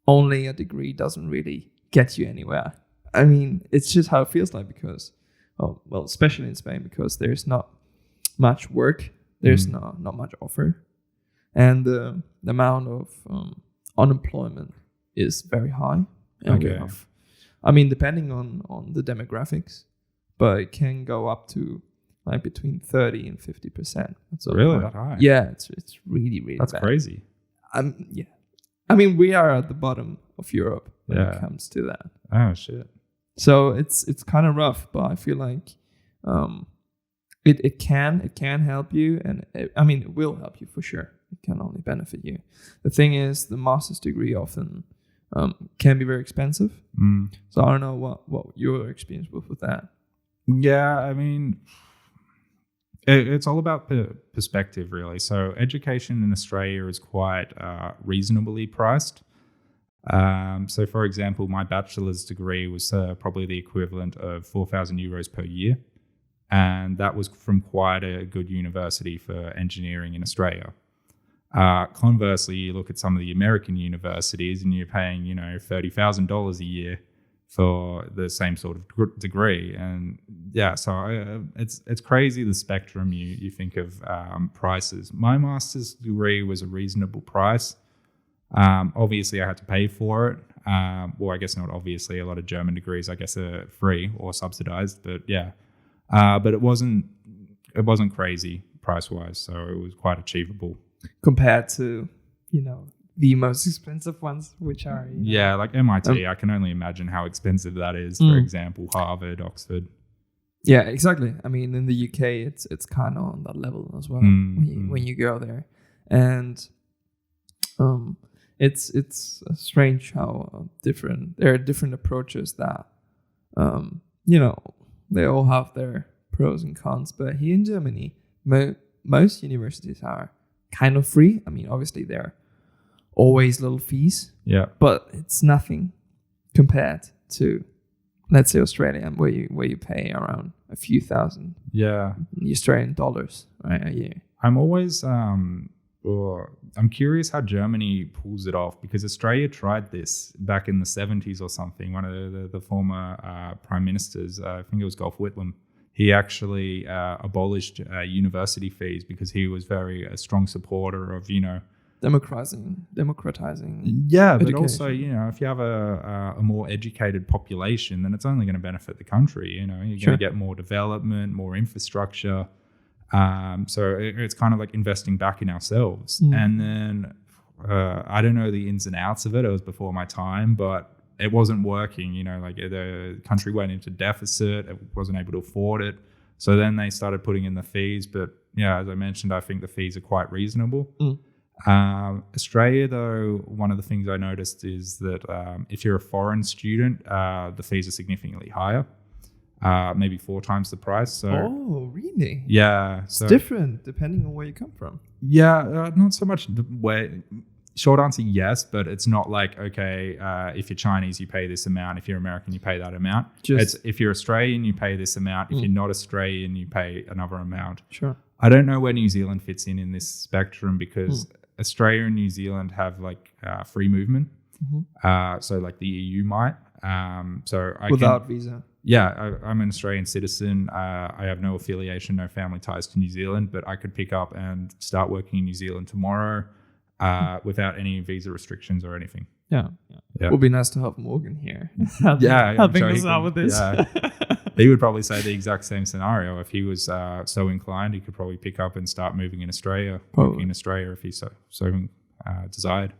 Speaker 1: only a degree doesn't really get you anywhere. I mean, it's just how it feels like, because, well, especially in Spain, because there's not much work, there's not much offer, and the amount of unemployment is very high. And
Speaker 2: Okay.
Speaker 1: I mean, depending on the demographics, but it can go up to like between 30 and 50%.
Speaker 2: Really, that high?
Speaker 1: Yeah, it's really, really
Speaker 2: That's
Speaker 1: bad.
Speaker 2: crazy.
Speaker 1: Yeah. I mean, we are at the bottom of Europe when
Speaker 2: Yeah.
Speaker 1: it comes to that.
Speaker 2: Oh shit.
Speaker 1: So it's kind of rough, but I feel like it can help you, and it will help you for sure. It can only benefit you. The thing is, the master's degree often can be very expensive.
Speaker 2: Mm.
Speaker 1: So I don't know what your experience was with that.
Speaker 2: Yeah, I mean, it's all about perspective, really. So education in Australia is quite reasonably priced. So, for example, my bachelor's degree was probably the equivalent of 4,000 euros per year. And that was from quite a good university for engineering in Australia. Conversely, you look at some of the American universities and you're paying, $30,000 a year for the same sort of degree. And yeah, so it's crazy the spectrum you think of prices. My master's degree was a reasonable price. Obviously, I had to pay for it. Well, I guess not obviously. A lot of German degrees, I guess, are free or subsidized. But yeah, but it wasn't crazy price-wise, so it was quite achievable.
Speaker 1: Compared to, the most expensive ones, which are...
Speaker 2: Yeah, like MIT, I can only imagine how expensive that is, for example, Harvard, Oxford.
Speaker 1: Yeah, exactly. I mean, in the UK, it's kind of on that level as well when you go there. And it's strange how there are different approaches that, they all have their pros and cons. But here in Germany, most universities are kind of free. I mean, obviously there are always little fees.
Speaker 2: Yeah.
Speaker 1: But it's nothing compared to, let's say, Australia, where you pay around a few thousand.
Speaker 2: Yeah.
Speaker 1: Australian dollars, right, a year.
Speaker 2: I'm always I'm curious how Germany pulls it off, because Australia tried this back in the 70s or something. One of the former prime ministers, I think it was Gough Whitlam, he actually abolished university fees because he was a strong supporter of,
Speaker 1: democratizing.
Speaker 2: Yeah, but
Speaker 1: education.
Speaker 2: also, if you have a more educated population, then it's only going to benefit the country. You're going to get more development, more infrastructure. So it's kind of like investing back in ourselves. And then I don't know the ins and outs of it. It was before my time, but it wasn't working. Like the country went into deficit. It wasn't able to afford it. So then they started putting in the fees. But yeah, as I mentioned, I think the fees are quite reasonable. Australia, though, one of the things I noticed is that if you're a foreign student, the fees are significantly higher. Maybe 4 times the price. So,
Speaker 1: oh, really?
Speaker 2: Yeah.
Speaker 1: It's different depending on where you come from.
Speaker 2: Yeah, not so much where. Short answer, yes, but it's not like, okay, if you're Chinese, you pay this amount. If you're American, you pay that amount. It's if you're Australian, you pay this amount. If you're not Australian, you pay another amount.
Speaker 1: Sure.
Speaker 2: I don't know where New Zealand fits in this spectrum, because Australia and New Zealand have like free movement. So like the EU might. So
Speaker 1: without visa.
Speaker 2: Yeah, I'm an Australian citizen. I have no affiliation, no family ties to New Zealand, but I could pick up and start working in New Zealand tomorrow without any visa restrictions or anything.
Speaker 1: Yeah. It would be nice to have Morgan here.
Speaker 2: helping
Speaker 1: us out with this.
Speaker 2: Yeah. He would probably say the exact same scenario. If he was so inclined, he could probably pick up and start moving in Australia, working in Australia if he so desired.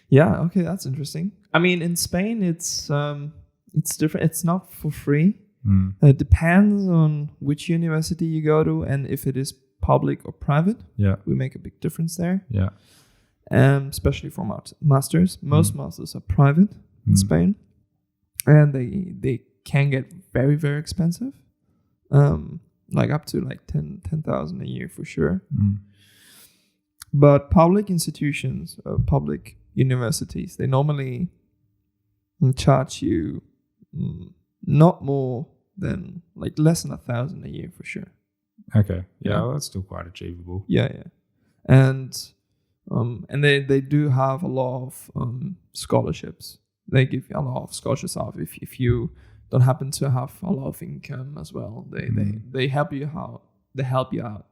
Speaker 1: Yeah, okay, that's interesting. I mean, in Spain, it's different. It's not for free. It depends on which university you go to and if it is public or private.
Speaker 2: Yeah,
Speaker 1: we make a big difference there.
Speaker 2: Yeah,
Speaker 1: especially for masters. Most masters are private in Spain, and they can get very, very expensive. Like up to like 10,000 a year for sure. But public institutions, public universities, they normally charge you not more than like less than 1,000 a year for sure.
Speaker 2: Okay. Yeah, well, that's still quite achievable.
Speaker 1: Yeah. And they do have a lot of scholarships. They give you a lot of scholarships out if you don't happen to have a lot of income as well. They help you out. They help you out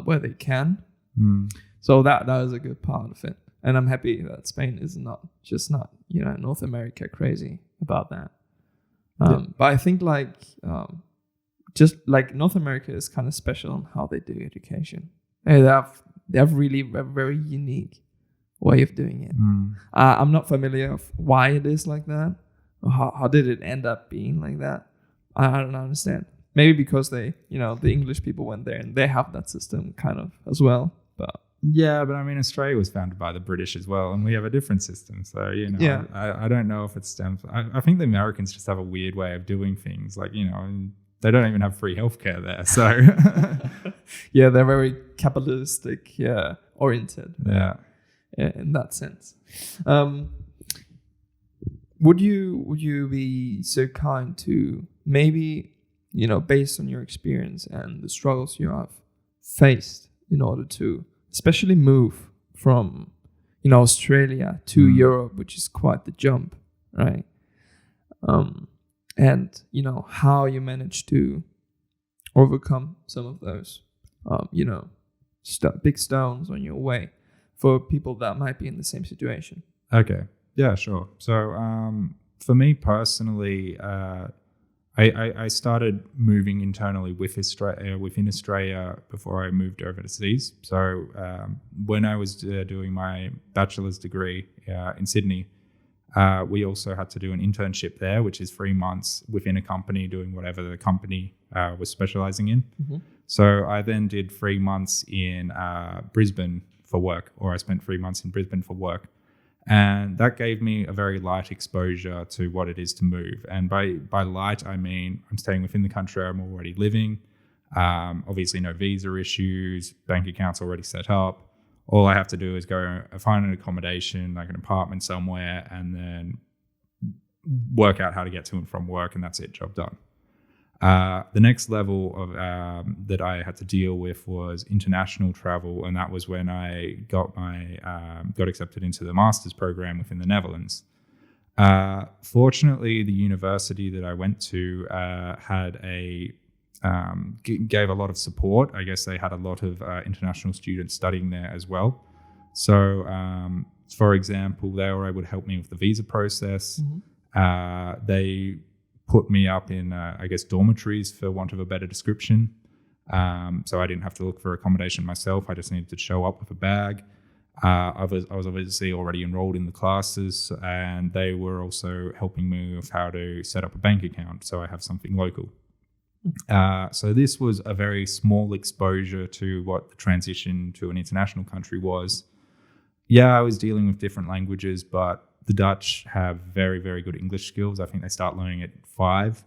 Speaker 1: where they can. So that is a good part of it. And I'm happy that Spain is not North America crazy about that. But I think just like North America is kind of special on how they do education. They have really a very unique way of doing it. I'm not familiar of why it is like that. Or how did it end up being like that? I don't understand. Maybe because the English people went there and they have that system kind of as well. But
Speaker 2: Yeah, but I mean, Australia was founded by the British as well, and we have a different system. So,
Speaker 1: Yeah.
Speaker 2: I don't know if it stems. I think the Americans just have a weird way of doing things. Like, and they don't even have free healthcare there. So,
Speaker 1: Yeah, they're very capitalistic, oriented.
Speaker 2: yeah.
Speaker 1: In that sense. Would you be so kind to maybe, based on your experience and the struggles you have faced in order to especially move from, Australia to Europe, which is quite the jump, right? And, how you managed to overcome some of those, big stones on your way for people that might be in the same situation.
Speaker 2: Okay. Yeah, sure. So for me personally, I started moving internally within Australia before I moved overseas. So when I was doing my bachelor's degree in Sydney, we also had to do an internship there, which is 3 months within a company doing whatever the company was specializing in. Mm-hmm. So I then did 3 months in Brisbane for work, or I spent 3 months in Brisbane for work. And that gave me a very light exposure to what it is to move. And by light, I mean I'm staying within the country I'm already living. Obviously, no visa issues, bank accounts already set up. All I have to do is go find an accommodation, like an apartment somewhere, and then work out how to get to and from work, and that's it, job done. The next level of that I had to deal with was international travel, and that was when I got accepted into the master's program within the Netherlands. Fortunately, the university that I went to gave a lot of support. I guess they had a lot of international students studying there as well. So, for example, they were able to help me with the visa process. Mm-hmm. They put me up in, dormitories, for want of a better description. So I didn't have to look for accommodation myself. I just needed to show up with a bag. I was obviously already enrolled in the classes, and they were also helping me with how to set up a bank account so I have something local. So this was a very small exposure to what the transition to an international country was. Yeah, I was dealing with different languages, but the Dutch have very, very good English skills. I think they start learning at 5.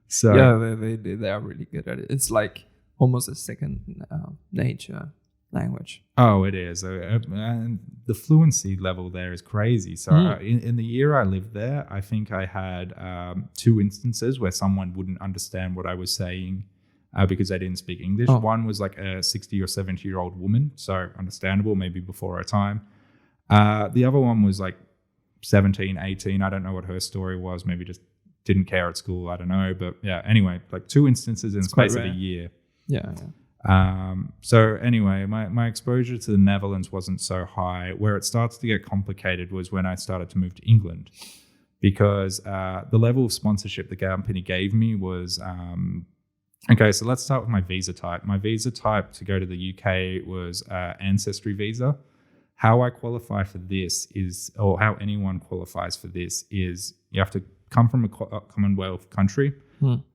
Speaker 2: So
Speaker 1: yeah, they are really good at it. It's like almost a second nature language.
Speaker 2: Oh, it is. And the fluency level there is crazy. So in the year I lived there, I think I had 2 instances where someone wouldn't understand what I was saying because they didn't speak English. Oh. One was like a 60 or 70-year-old woman, so understandable, maybe before her time. The other one was like 17, 18. I don't know what her story was. Maybe just didn't care at school. I don't know. But yeah, anyway, like 2 instances in the space of a year.
Speaker 1: Yeah.
Speaker 2: So anyway, my exposure to the Netherlands wasn't so high. Where it starts to get complicated was when I started to move to England, because the level of sponsorship the company gave me was okay. So let's start with my visa type. My visa type to go to the UK was ancestry visa. How I qualify for this is, or how anyone qualifies for this is, you have to come from a Commonwealth country,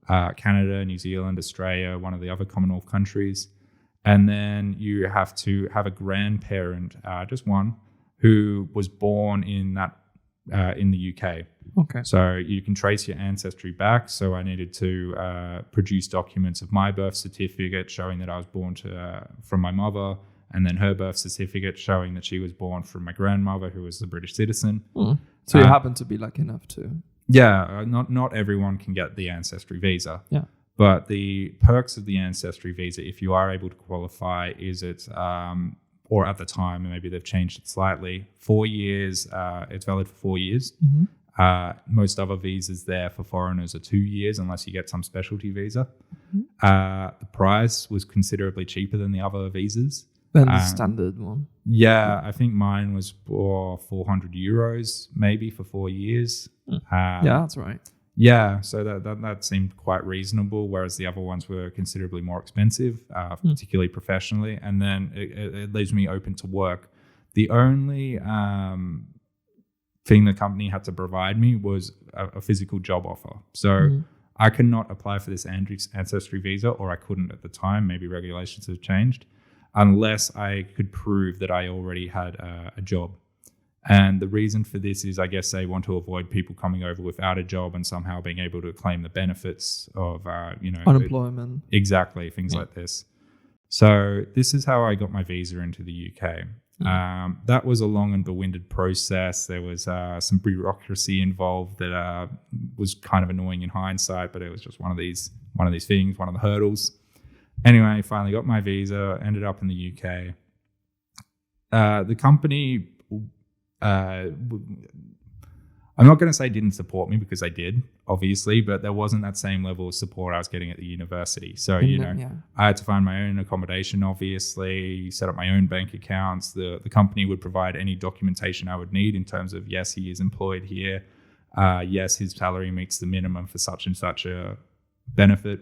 Speaker 2: Canada, New Zealand, Australia, one of the other Commonwealth countries. And then you have to have a grandparent, just one, who was born in the UK.
Speaker 1: Okay.
Speaker 2: So you can trace your ancestry back. So I needed to produce documents of my birth certificate showing that I was born from my mother, and then her birth certificate showing that she was born from my grandmother, who was a British citizen.
Speaker 1: So you happen to be lucky enough to...
Speaker 2: Yeah, not everyone can get the ancestry visa.
Speaker 1: Yeah.
Speaker 2: But the perks of the ancestry visa, if you are able to qualify, is it, or at the time, maybe they've changed it slightly, 4 years, it's valid for 4 years. Mm-hmm. Most other visas there for foreigners are 2 years, unless you get some specialty visa. Mm-hmm. The price was considerably cheaper than the other visas.
Speaker 1: Than the standard one.
Speaker 2: Yeah, I think mine was for 400 euros, maybe for 4 years.
Speaker 1: Yeah, that's right.
Speaker 2: Yeah, so that seemed quite reasonable, whereas the other ones were considerably more expensive, particularly professionally. And then it leaves me open to work. The only thing the company had to provide me was a physical job offer. So I could not apply for this ancestry visa, or I couldn't at the time. Maybe regulations have changed. unless I could prove that I already had a job. And the reason for this is, I guess, they want to avoid people coming over without a job and somehow being able to claim the benefits of,
Speaker 1: unemployment.
Speaker 2: Exactly, things like this. So this is how I got my visa into the UK. That was a long and bewinded process. There was some bureaucracy involved that was kind of annoying in hindsight, but it was just one of these things, one of the hurdles. Anyway, I finally got my visa, ended up in the UK. The company, I'm not going to say didn't support me, because they did, obviously, but there wasn't that same level of support I was getting at the university. So, I had to find my own accommodation, obviously, set up my own bank accounts. The company would provide any documentation I would need in terms of, yes, he is employed here. Yes, his salary meets the minimum for such and such a benefit.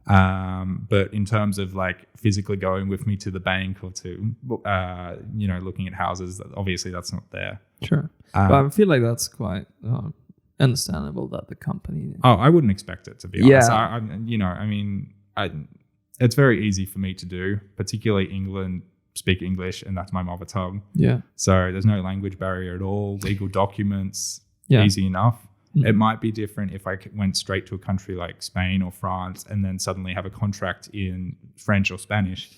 Speaker 2: But in terms of like physically going with me to the bank or to, looking at houses, obviously that's not there.
Speaker 1: Sure. But I feel like that's quite understandable that the company...
Speaker 2: Oh, I wouldn't expect it, to be honest. It's very easy for me to do, particularly England, speak English, and that's my mother tongue.
Speaker 1: Yeah.
Speaker 2: So there's no language barrier at all. Legal documents, easy enough. It might be different if I went straight to a country like Spain or France and then suddenly have a contract in French or Spanish,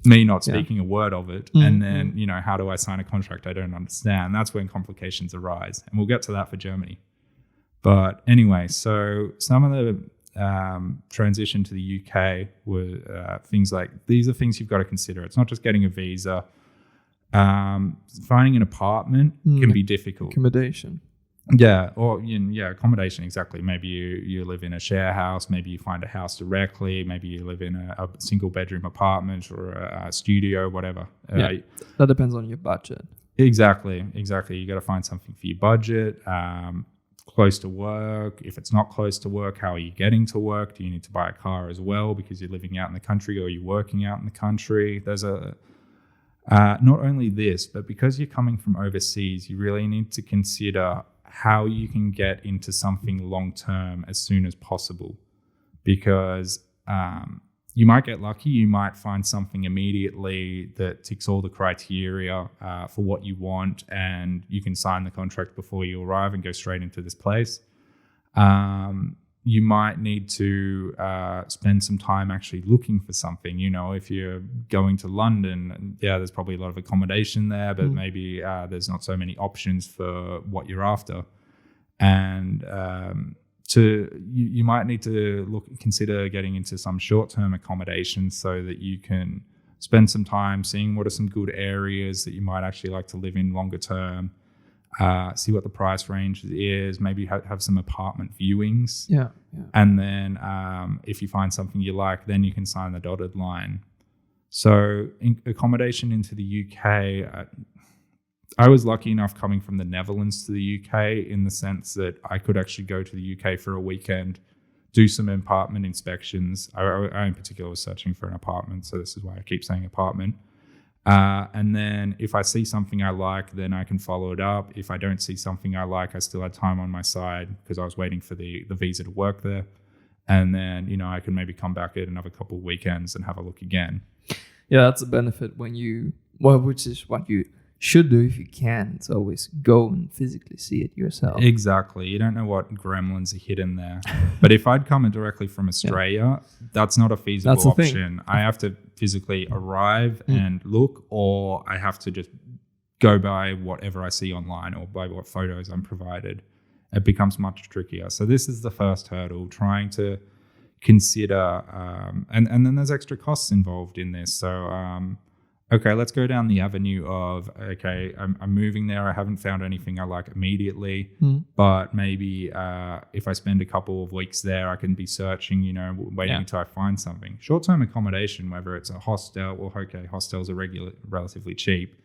Speaker 2: me not speaking a word of it. And then, how do I sign a contract I don't understand? That's when complications arise. And we'll get to that for Germany. But anyway, so some of the transition to the UK were things like, these are things you've got to consider. It's not just getting a visa. Finding an apartment can be difficult.
Speaker 1: Accommodation.
Speaker 2: Yeah, or accommodation, exactly. Maybe you live in a share house, maybe you find a house directly, maybe you live in a single bedroom apartment or a studio, whatever.
Speaker 1: That depends on your budget.
Speaker 2: Exactly. You got to find something for your budget, close to work. If it's not close to work, how are you getting to work? Do you need to buy a car as well because you're living out in the country, or you're working out in the country? There's not only this, but because you're coming from overseas, you really need to consider how you can get into something long-term as soon as possible, because you might get lucky. You might find something immediately that ticks all the criteria for what you want, and you can sign the contract before you arrive and go straight into this place. You might need to spend some time actually looking for something. If you're going to London, there's probably a lot of accommodation there, but maybe there's not so many options for what you're after. And you might need to consider getting into some short-term accommodation so that you can spend some time seeing what are some good areas that you might actually like to live in longer term. See what the price range is, maybe have some apartment viewings.
Speaker 1: Yeah.
Speaker 2: And then if you find something you like, then you can sign the dotted line. So accommodation into the UK, I was lucky enough coming from the Netherlands to the UK in the sense that I could actually go to the UK for a weekend, do some apartment inspections. I in particular was searching for an apartment, so this is why I keep saying apartment. And then if I see something I like, then I can follow it up. If I don't see something I like, I still had time on my side because I was waiting for the visa to work there. And then, I can maybe come back at another couple of weekends and have a look again.
Speaker 1: Yeah, that's a benefit which is what you should do if you can. It's always go and physically see it yourself.
Speaker 2: Exactly. You don't know what gremlins are hidden there. But if I'd come directly from Australia, that's not a feasible option. I have to physically arrive and look, or I have to just go by whatever I see online or by what photos I'm provided. It becomes much trickier. So this is the first hurdle, trying to consider, and then there's extra costs involved in this. So, okay, let's go down the avenue of, okay, I'm moving there. I haven't found anything I like immediately, but maybe if I spend a couple of weeks there, I can be searching, waiting until I find something. Short-term accommodation, whether it's a hostel, hostels are relatively cheap.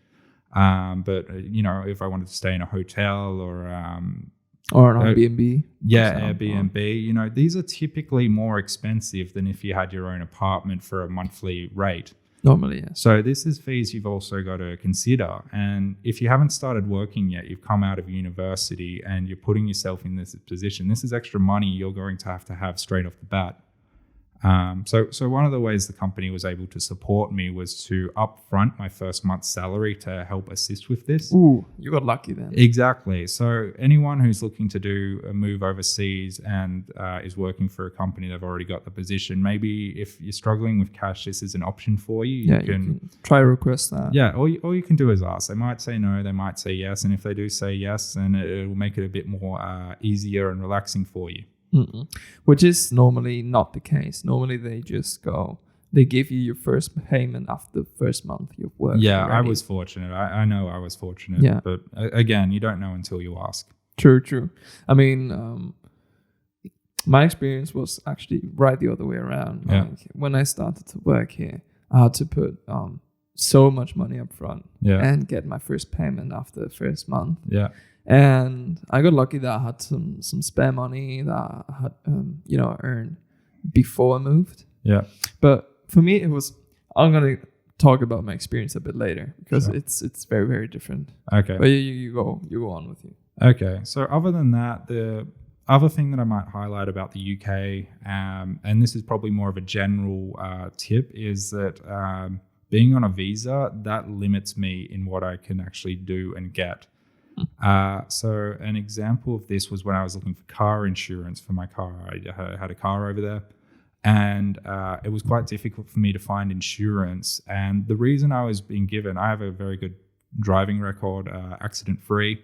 Speaker 2: But, if I wanted to stay in a hotel or an
Speaker 1: Airbnb.
Speaker 2: Airbnb. These are typically more expensive than if you had your own apartment for a monthly rate.
Speaker 1: Normally, yeah.
Speaker 2: So this is fees you've also got to consider. And if you haven't started working yet, you've come out of university and you're putting yourself in this position. This is extra money you're going to have straight off the bat. So one of the ways the company was able to support me was to upfront my first month's salary to help assist with this.
Speaker 1: Ooh, you got lucky then.
Speaker 2: Exactly. So anyone who's looking to do a move overseas and is working for a company, they've already got the position. Maybe if you're struggling with cash, this is an option for you.
Speaker 1: You can try to request that.
Speaker 2: Yeah, all you can do is ask. They might say no, they might say yes. And if they do say yes, then it will make it a bit more easier and relaxing for you.
Speaker 1: Which is normally not the case. Normally they give you your first payment after the first month you've worked.
Speaker 2: Yeah,
Speaker 1: already.
Speaker 2: I was fortunate. I know I was fortunate.
Speaker 1: Yeah.
Speaker 2: But again, you don't know until you ask.
Speaker 1: True. I mean, my experience was actually right the other way around.
Speaker 2: Yeah.
Speaker 1: Like when I started to work here, I had to put so much money up front and get my first payment after the first month.
Speaker 2: Yeah.
Speaker 1: And I got lucky that I had some spare money that I had earned before I moved.
Speaker 2: Yeah.
Speaker 1: But for me, I'm gonna talk about my experience a bit later because it's very, very different.
Speaker 2: Okay.
Speaker 1: But you go on with you.
Speaker 2: Okay. So other than that, the other thing that I might highlight about the UK, and this is probably more of a general tip, is that being on a visa, that limits me in what I can actually do and get. So an example of this was when I was looking for car insurance for my car. I had a car over there, and it was quite difficult for me to find insurance. And the reason I was being given, I have a very good driving record, accident free,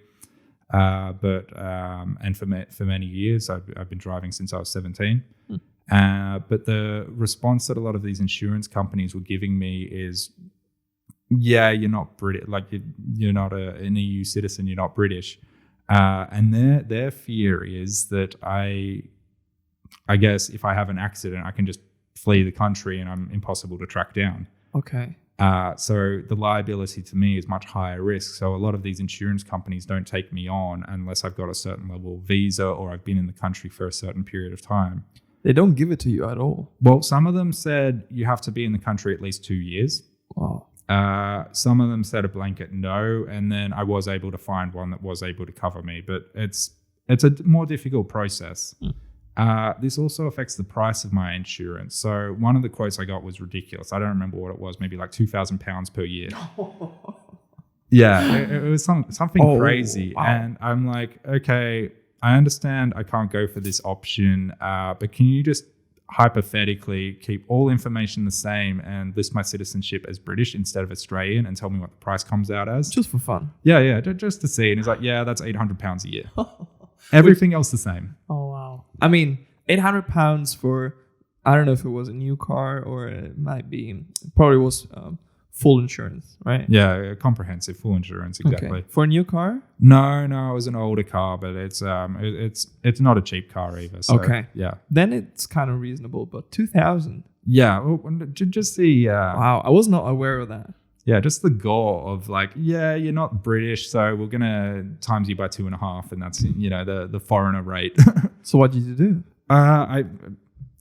Speaker 2: but for many years I've been driving since I was 17. But the response that a lot of these insurance companies were giving me is, yeah, you're not British, like you're not an EU citizen, you're not British. And their fear is that I guess if I have an accident, I can just flee the country and I'm impossible to track down.
Speaker 1: Okay.
Speaker 2: So the liability to me is much higher risk. So a lot of these insurance companies don't take me on unless I've got a certain level of visa or I've been in the country for a certain period of time.
Speaker 1: They don't give it to you at all.
Speaker 2: Well, some of them said you have to be in the country at least 2 years.
Speaker 1: Wow.
Speaker 2: Some of them said a blanket no, and then I was able to find one that was able to cover me, but it's a more difficult process. This also affects the price of my insurance. So one of the quotes I got was ridiculous. I don't remember what it was, maybe like £2,000 per year. Yeah, it was something crazy.
Speaker 1: Wow.
Speaker 2: And I'm like, okay, I understand I can't go for this option, but can you just hypothetically keep all information the same and list my citizenship as British instead of Australian and tell me what the price comes out as?
Speaker 1: Just for fun.
Speaker 2: Yeah, just to see. And he's like, yeah, that's £800 a year. Everything else the same.
Speaker 1: Oh, wow. I mean, £800 for, I don't know if it was a new car or it probably was full insurance, right?
Speaker 2: Yeah, comprehensive, full insurance, exactly.
Speaker 1: Okay. For a new car?
Speaker 2: No, it was an older car, but it's not a cheap car either. So,
Speaker 1: okay.
Speaker 2: Yeah.
Speaker 1: Then it's kind of reasonable, but 2,000.
Speaker 2: Yeah, well, just the
Speaker 1: wow, I was not aware of that.
Speaker 2: Yeah, just the gore of like, yeah, you're not British, so we're gonna times you by 2.5, and that's the foreigner rate.
Speaker 1: So what did you do?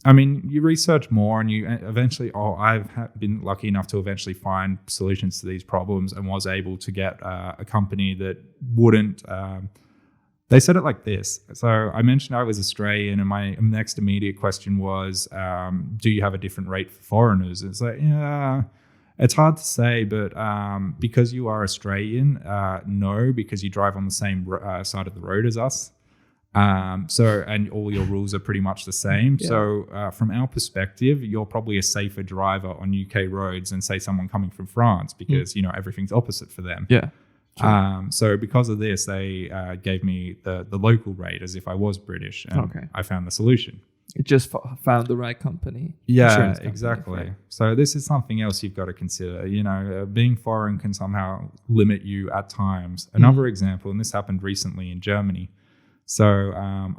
Speaker 2: I mean, you research more, and you eventually. I've been lucky enough to eventually find solutions to these problems, and was able to get a company that wouldn't. They said it like this. So I mentioned I was Australian, and my next immediate question was, "Do you have a different rate for foreigners?" And it's like, yeah. It's hard to say, but because you are Australian, no, because you drive on the same side of the road as us. And all your rules are pretty much the same. Yeah. So from our perspective, you're probably a safer driver on UK roads than say someone coming from France because, everything's opposite for them.
Speaker 1: Yeah. Sure.
Speaker 2: So because of this, they gave me the local rate as if I was British, and I found the solution.
Speaker 1: It just found the right company.
Speaker 2: Yeah, exactly. Right? So this is something else you've got to consider. Being foreign can somehow limit you at times. Another example, and this happened recently in Germany. So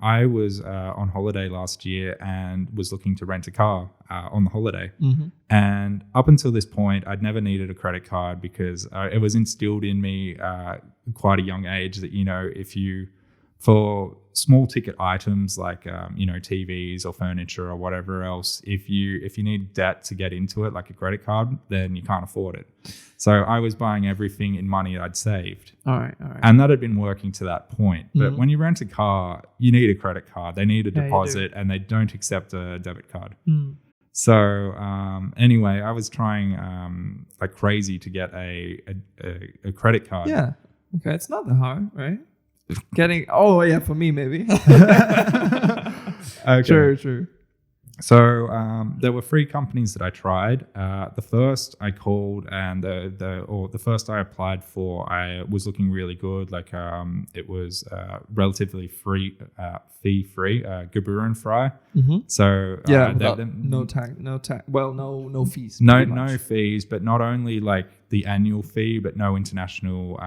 Speaker 2: I was on holiday last year and was looking to rent a car on the holiday. Mm-hmm. And up until this point, I'd never needed a credit card because it was instilled in me quite a young age that, if you, for small ticket items like, TVs or furniture or whatever else, if you need debt to get into it, like a credit card, then you can't afford it. So I was buying everything in money I'd saved.
Speaker 1: All right.
Speaker 2: And that had been working to that point. But when you rent a car, you need a credit card. They need a deposit and they don't accept a debit card. So anyway, I was trying like crazy to get a credit card.
Speaker 1: Yeah. Okay, it's not that hard, right? Getting for me maybe.
Speaker 2: Okay.
Speaker 1: True.
Speaker 2: So there were 3 companies that I tried. The first I called, and the first I applied for, I was looking really good. Like it was relatively fee free, Gebührenfrei.
Speaker 1: Mm-hmm.
Speaker 2: So
Speaker 1: no tax. Well, no fees.
Speaker 2: No fees, but not only like the annual fee, but no international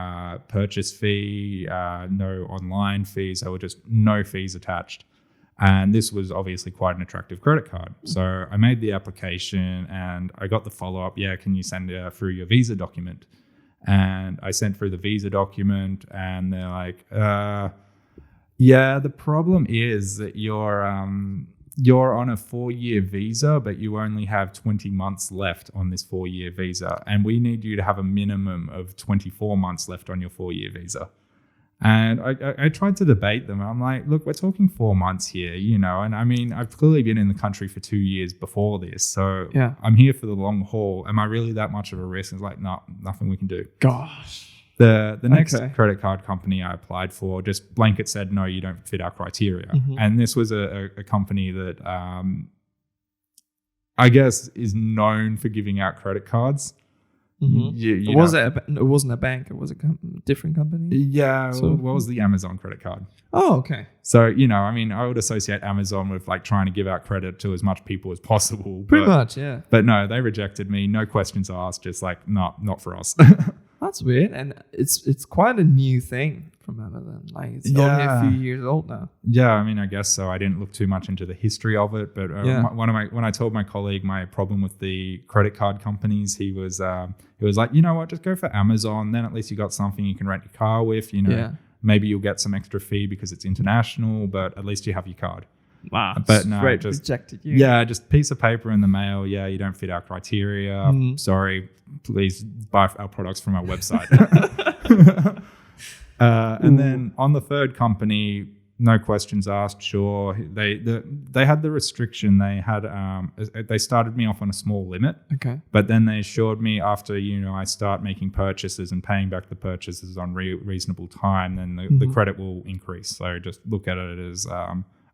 Speaker 2: purchase fee, no online fees. There were just no fees attached. And this was obviously quite an attractive credit card. So I made the application and I got the follow-up. Yeah, can you send through your visa document? And I sent through the visa document and they're like, yeah, the problem is that you're on a 4-year visa, but you only have 20 months left on this 4-year visa. And we need you to have a minimum of 24 months left on your 4-year visa. And I tried to debate them. I'm like, look, we're talking 4 months here, and I mean, I've clearly been in the country for 2 years before this. So I'm here for the long haul. Am I really that much of a risk? It's like, no, nothing we can do.
Speaker 1: Gosh.
Speaker 2: The next credit card company I applied for just blanket said, no, you don't fit our criteria. Mm-hmm. And this was a company that I guess is known for giving out credit cards.
Speaker 1: Mm-hmm. It wasn't a bank. It was a different company.
Speaker 2: Yeah. So, what was the Amazon credit card?
Speaker 1: Oh, okay.
Speaker 2: So, I mean, I would associate Amazon with like trying to give out credit to as much people as possible.
Speaker 1: Pretty much, yeah.
Speaker 2: But no, they rejected me. No questions asked. Just like, no, not for us.
Speaker 1: That's weird. And it's quite a new thing from Amazon. Like it's only a few years old now.
Speaker 2: Yeah, I mean, I guess so. I didn't look too much into the history of it, but when I told my colleague my problem with the credit card companies, he was like, you know what, just go for Amazon. Then at least you got something you can rent your car with. Maybe you'll get some extra fee because it's international, but at least you have your card.
Speaker 1: Wow.
Speaker 2: But no,
Speaker 1: just rejected you.
Speaker 2: Yeah, just piece of paper in the mail. Yeah, you don't fit our criteria. Sorry, please buy our products from our website. And then on the third company, no questions asked. Sure, they had the restriction. They started me off on a small limit.
Speaker 1: Okay.
Speaker 2: But then they assured me after I start making purchases and paying back the purchases on reasonable time, then the credit will increase. So just look at it as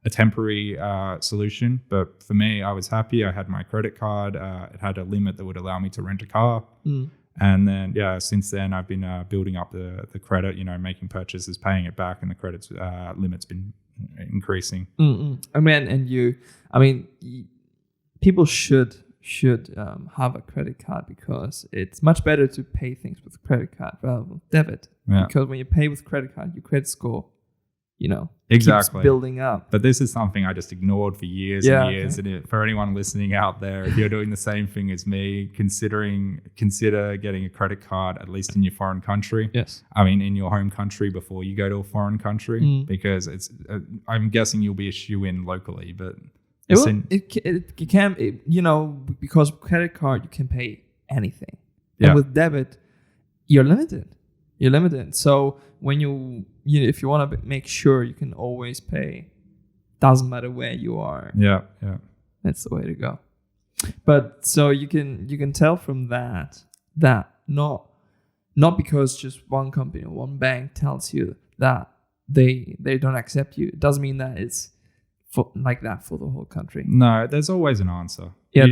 Speaker 2: a temporary solution. But for me, I was happy. I had my credit card. It had a limit that would allow me to rent a car. And then, since then, I've been building up the credit, making purchases, paying it back, and the credit limit's been increasing.
Speaker 1: People should have a credit card because it's much better to pay things with credit card rather than debit. Yeah. Because when you pay with credit card, your credit score,
Speaker 2: exactly
Speaker 1: keeps building up.
Speaker 2: But this is something I just ignored for years and years. Okay. And for anyone listening out there, if you're doing the same thing as me, consider getting a credit card, at least in your foreign country.
Speaker 1: Yes.
Speaker 2: I mean, in your home country before you go to a foreign country, because it's. I'm guessing you'll be a shoe-in locally, but
Speaker 1: it can, because credit card you can pay anything, and with debit, you're limited. So when if you want to make sure you can always pay, doesn't matter where you are.
Speaker 2: Yeah.
Speaker 1: That's the way to go. But so you can tell from that not because just one company or one bank tells you that they don't accept you, it doesn't mean that it's like that for the whole country.
Speaker 2: No, there's always an answer.
Speaker 1: Yeah,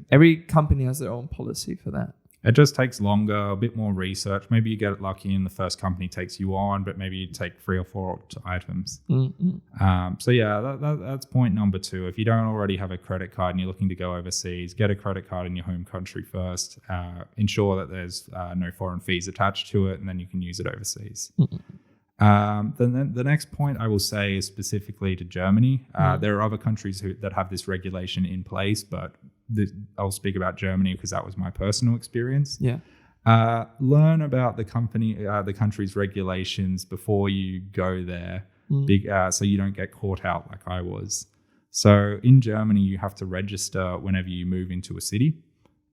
Speaker 1: every company has their own policy for that.
Speaker 2: It just takes longer, a bit more research. Maybe you get lucky and the first company takes you on, but maybe you take 3 or 4 items.
Speaker 1: Mm-hmm.
Speaker 2: So that's point number 2. If you don't already have a credit card and you're looking to go overseas, get a credit card in your home country first. Ensure that there's no foreign fees attached to it, and then you can use it overseas.
Speaker 1: Mm-hmm.
Speaker 2: Then the next point I will say is specifically to Germany. There are other countries that have this regulation in place, but I'll speak about Germany because that was my personal experience.
Speaker 1: Yeah.
Speaker 2: Learn about the country's regulations before you go there, so you don't get caught out like I was. So in Germany, you have to register whenever you move into a city.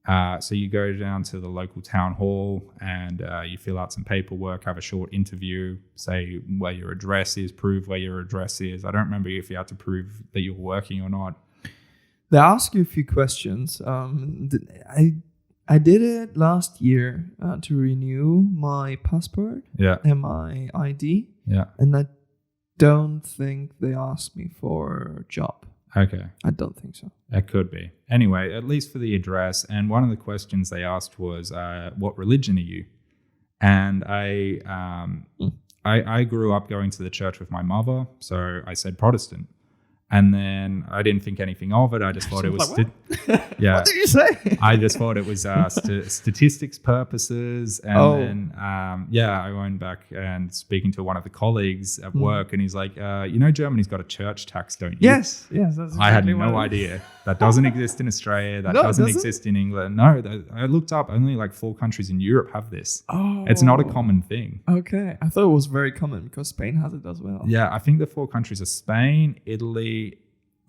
Speaker 2: So you go down to the local town hall and you fill out some paperwork, have a short interview, say where your address is, prove where your address is. I don't remember if you had to prove that you're working or not.
Speaker 1: They ask you a few questions. I did it last year to renew my passport
Speaker 2: Yeah.
Speaker 1: and my ID,
Speaker 2: Yeah.
Speaker 1: and I don't think they asked me for a job.
Speaker 2: Okay.
Speaker 1: I don't think so.
Speaker 2: It could be. Anyway, at least for the address. And one of the questions they asked was, what religion are you? And I grew up going to the church with my mother, so I said Protestant. And then I didn't think anything of it. I just thought it was... yeah.
Speaker 1: What did you say?
Speaker 2: I just thought it was statistics purposes. And then, I went back and speaking to one of the colleagues at work, and he's like, Germany's got a church tax, don't you?
Speaker 1: Yes. That's exactly
Speaker 2: I had no idea. That doesn't exist in Australia. That doesn't exist in England. No, I looked up. Only like 4 countries in Europe have this.
Speaker 1: Oh.
Speaker 2: It's not a common thing.
Speaker 1: Okay. I thought it was very common because Spain has it as well.
Speaker 2: Yeah, I think the 4 countries are Spain, Italy,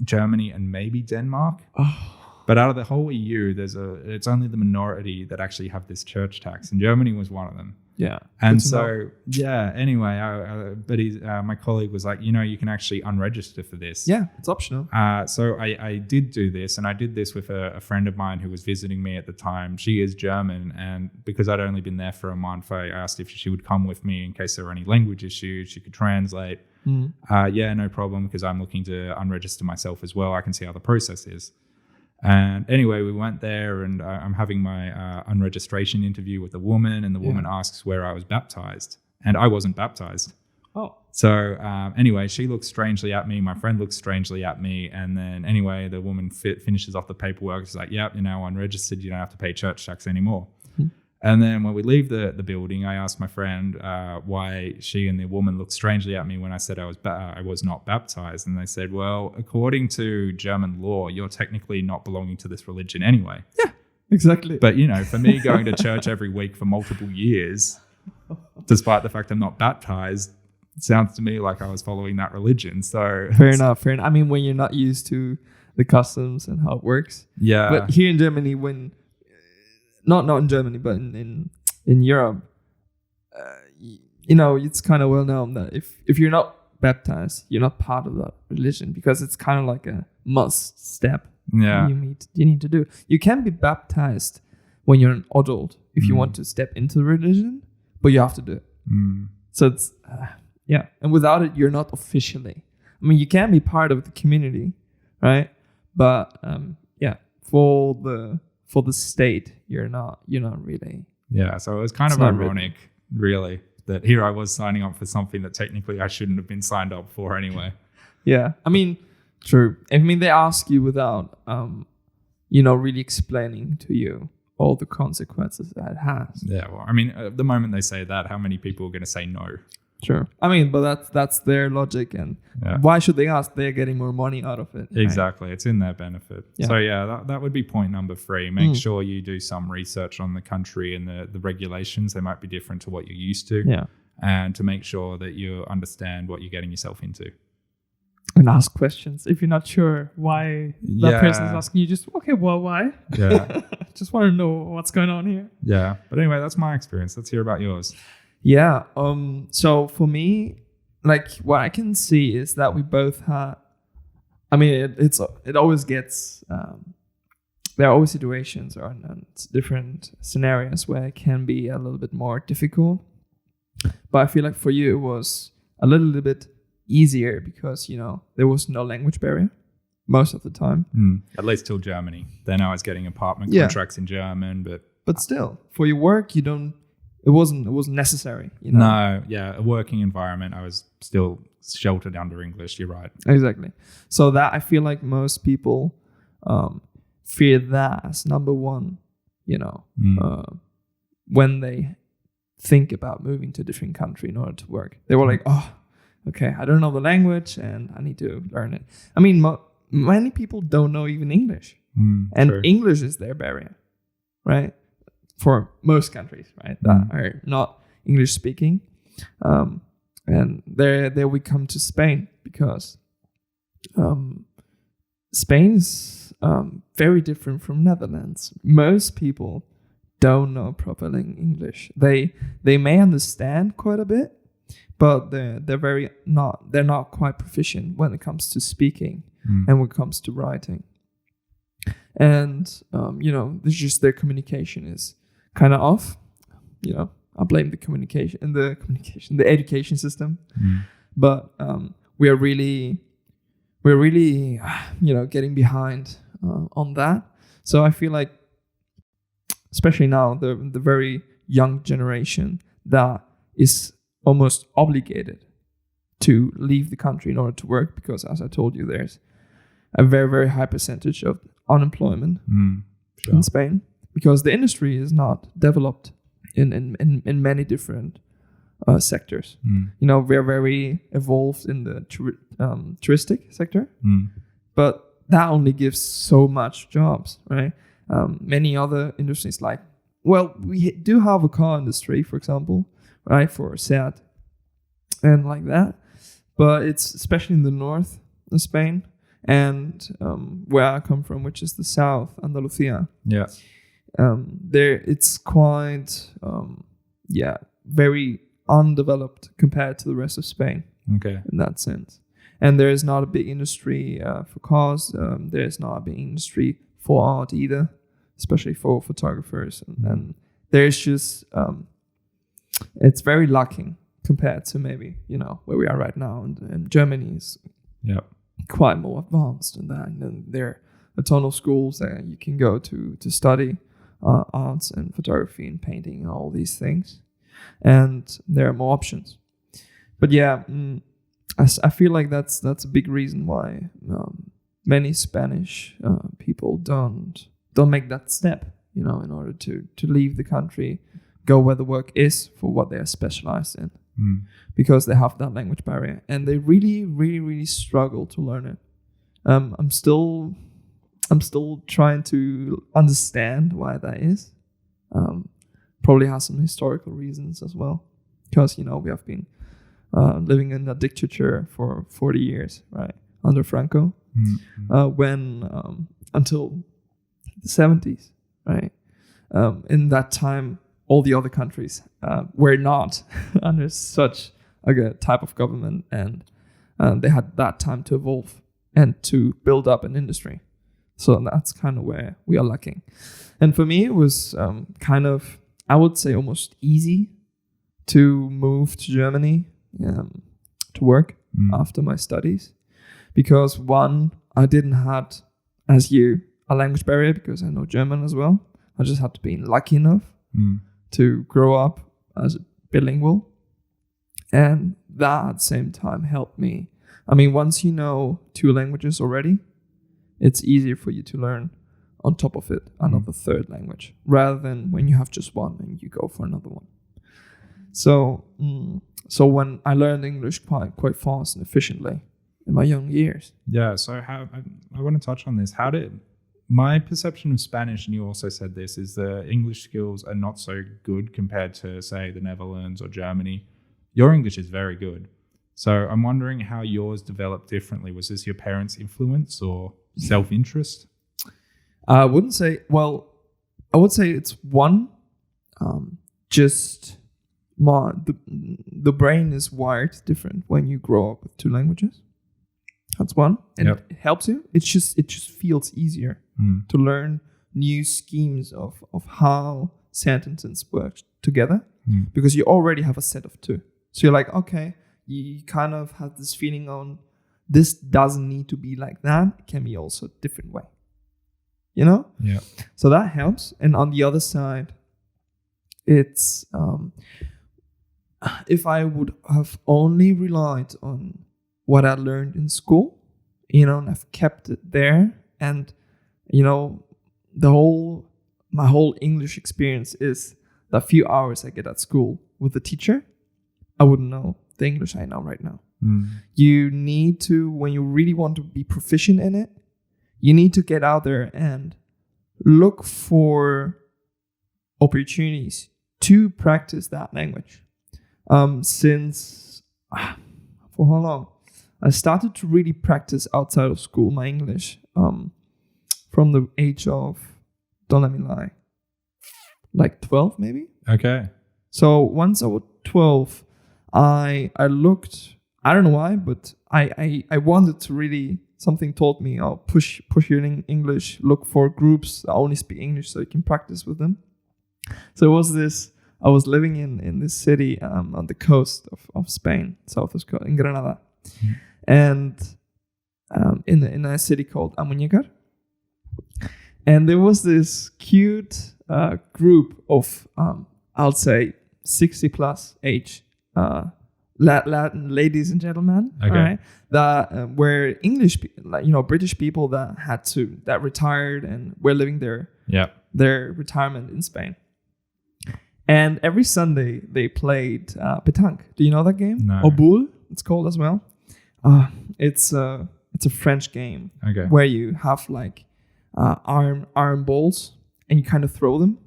Speaker 2: Germany, and maybe Denmark.
Speaker 1: Oh.
Speaker 2: But out of the whole EU, it's only the minority that actually have this church tax, and Germany was one of them.
Speaker 1: Yeah.
Speaker 2: And so, anyway, my colleague was like, you can actually unregister for this.
Speaker 1: Yeah, it's optional.
Speaker 2: So I did do this, and I did this with a friend of mine who was visiting me at the time. She is German, and because I'd only been there for a month, I asked if she would come with me in case there were any language issues. She could translate. No problem, because I'm looking to unregister myself as well. I can see how the process is. And anyway, we went there, and I'm having my unregistration interview with the woman, and the woman asks where I was baptized, and I wasn't baptized.
Speaker 1: Oh.
Speaker 2: So anyway, she looks strangely at me. My friend looks strangely at me. And then anyway, the woman finishes off the paperwork. She's like, yep, you're now unregistered. You don't have to pay church tax anymore. And then when we leave the building, I asked my friend why she and the woman looked strangely at me when I said I was not baptized. And they said, well, according to German law, you're technically not belonging to this religion anyway.
Speaker 1: Yeah, exactly.
Speaker 2: But, for me going to church every week for multiple years, despite the fact I'm not baptized, it sounds to me like I was following that religion. So
Speaker 1: fair enough. I mean, when you're not used to the customs and how it works.
Speaker 2: Yeah.
Speaker 1: But here in Germany, when... Not in Germany, but in Europe, it's kind of well known that if you're not baptized, you're not part of that religion, because it's kind of like a must step.
Speaker 2: Yeah,
Speaker 1: you need to do. You can be baptized when you're an adult if you want to step into the religion, but you have to do it. So it's and without it, you're not officially. I mean, you can be part of the community, right? But for the state, you're not really.
Speaker 2: Yeah, so it was kind of ironic, really, that here I was signing up for something that technically I shouldn't have been signed up for anyway.
Speaker 1: Yeah, I mean, true. I mean, they ask you without, really explaining to you all the consequences that it has.
Speaker 2: Yeah, well, I mean, at the moment they say that, how many people are going to say no?
Speaker 1: Sure. I mean, but that's their logic, and why should they ask? They're getting more money out of it.
Speaker 2: Exactly.
Speaker 1: Right?
Speaker 2: It's in their benefit. Yeah. So that would be point number 3. Make sure you do some research on the country and the regulations. They might be different to what you're used to.
Speaker 1: Yeah.
Speaker 2: And to make sure that you understand what you're getting yourself into.
Speaker 1: And ask questions. If you're not sure why that person's asking you, just, okay, well, why?
Speaker 2: Yeah.
Speaker 1: Just want to know what's going on here.
Speaker 2: Yeah. But anyway, that's my experience. Let's hear about yours.
Speaker 1: Yeah. So for me, like what I can see is that we both had. I mean, it always gets. There are always situations or different scenarios where it can be a little bit more difficult. But I feel like for you it was a little bit easier because there was no language barrier most of the time.
Speaker 2: At least till Germany. Then I was getting apartment contracts in German, but
Speaker 1: still for your work you don't. It wasn't necessary.
Speaker 2: No, yeah, a working environment. I was still sheltered under English. You're right.
Speaker 1: Exactly. So that I feel like most people fear that as number one. When they think about moving to a different country in order to work, they were like, "Oh, okay, I don't know the language and I need to learn it." I mean, many people don't know even English, and
Speaker 2: true.
Speaker 1: English is their barrier, right? For most countries, right, that are not English speaking, and there we come to Spain because Spain is very different from Netherlands. Most people don't know properly English. They may understand quite a bit, but they're not quite proficient when it comes to speaking and when it comes to writing. And it's just their communication is kind of off. I blame the education system. But we're really getting behind on that. So I feel like, especially now, the very young generation that is almost obligated to leave the country in order to work, because, as I told you, there's a very, very high percentage of unemployment in Spain, because the industry is not developed in many different sectors. We're very evolved in the touristic sector, but that only gives so much jobs, right? Many other industries, we do have a car industry, for example, right, for Seat and like that, but it's especially in the north of Spain and where I come from, which is the south, Andalusia.
Speaker 2: Yeah.
Speaker 1: There it's quite very undeveloped compared to the rest of Spain.
Speaker 2: Okay.
Speaker 1: In that sense. And there is not a big industry for cars. There is not a big industry for art either, especially for photographers. And there's just it's very lacking compared to maybe where we are right now. And Germany is quite more advanced in that. And then there are a ton of schools that you can go to study arts and photography and painting and all these things. And there are more options. But I feel like that's a big reason why many Spanish people don't make that step, in order to leave the country, go where the work is for what they are specialized in, because they have that language barrier and they really, really, really struggle to learn it. I'm still trying to understand why that is. Probably has some historical reasons as well, because we have been living in a dictator for 40 years, right, under Franco, when until the 70s, right. In that time, all the other countries were not under such a type of government, and they had that time to evolve and to build up an industry. So that's kind of where we are lacking. And for me, it was I would say almost easy to move to Germany to work after my studies, because one, I didn't have, as you, a language barrier, because I know German as well. I just had to be lucky enough to grow up as bilingual, and that at the same time helped me. I mean, once you know 2 languages already, it's easier for you to learn on top of it another third language, rather than when you have just one and you go for another one. So when I learned English quite fast and efficiently in my young years.
Speaker 2: Yeah, so I want to touch on this. My perception of Spanish, and you also said this, is the English skills are not so good compared to, say, the Netherlands or Germany. Your English is very good. So I'm wondering how yours developed differently. Was this your parents' influence or self-interest?
Speaker 1: I would say it's one, just the brain is wired different when you grow up with 2 languages. That's one, and it helps you. It just feels easier to learn new schemes of how sentences work together, because you already have a set of 2. So you're like, okay, you kind of have this feeling on this doesn't need to be like that. It can be also a different way. Yeah. So that helps. And on the other side, it's if I would have only relied on what I learned in school, and I've kept it there, and my whole English experience is the few hours I get at school with the teacher, I wouldn't know the English I know right now. You need to, when you really want to be proficient in it, you need to get out there and look for opportunities to practice that language. Since, for how long? I started to really practice outside of school my English from the age of, don't let me lie, like 12 maybe?
Speaker 2: Okay.
Speaker 1: So once I was 12, I looked, I don't know why, but I wanted to really something told me, oh, push your English, look for groups that only speak English so you can practice with them. So it was this, I was living in this city on the coast of Spain, south of Spain, in Granada. And in a city called Amuñécar. And there was this cute group of, I'll say, 60 plus age Latin ladies and gentlemen,
Speaker 2: Okay.
Speaker 1: right? That were English, British people that retired and were living their retirement in Spain. And every Sunday they played pétanque. Do you know that game?
Speaker 2: No.
Speaker 1: Or boule, it's called as well. It's a French game where you have like iron balls and you kind of throw them.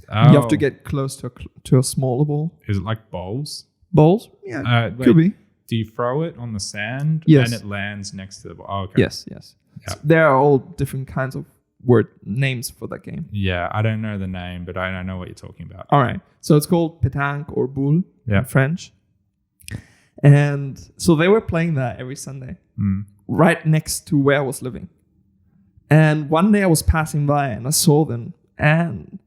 Speaker 2: Oh.
Speaker 1: You have to get close to a smaller ball.
Speaker 2: Is it like bowls?
Speaker 1: Bowls? Yeah, could be.
Speaker 2: Do you throw it on the sand?
Speaker 1: Yes.
Speaker 2: And it lands next to the ball? Oh, okay.
Speaker 1: Yes.
Speaker 2: Yeah.
Speaker 1: So there are all different kinds of word names for that game.
Speaker 2: Yeah, I don't know the name, but I know what you're talking about.
Speaker 1: All right. So it's called pétanque or boule in French. And so they were playing that every Sunday right next to where I was living. And one day I was passing by and I saw them. And,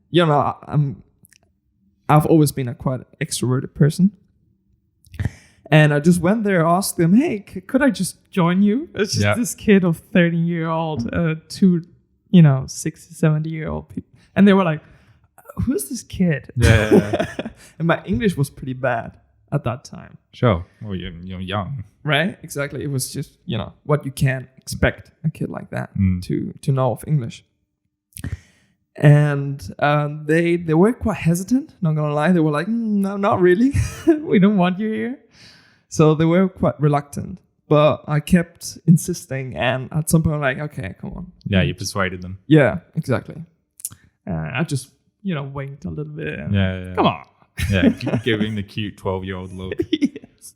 Speaker 1: I've always been a quite extroverted person. And I just went there, asked them, hey, could I just join you? It's just this kid of 30-year-old, 60, 70-year-old people. And they were like, who's this kid?
Speaker 2: Yeah.
Speaker 1: And my English was pretty bad at that time.
Speaker 2: Sure. Well, you're young.
Speaker 1: Right? Exactly. It was just, what you can expect a kid like that to know of English. And they were quite hesitant, not going to lie. They were like, no, not really. We don't want you here. So they were quite reluctant. But I kept insisting. And at some point, I'm like, okay, come on.
Speaker 2: Yeah, you persuaded them.
Speaker 1: Yeah, exactly. I just, winked a little bit. And,
Speaker 2: yeah.
Speaker 1: Come on.
Speaker 2: Yeah, giving the cute 12-year-old look.
Speaker 1: Yes.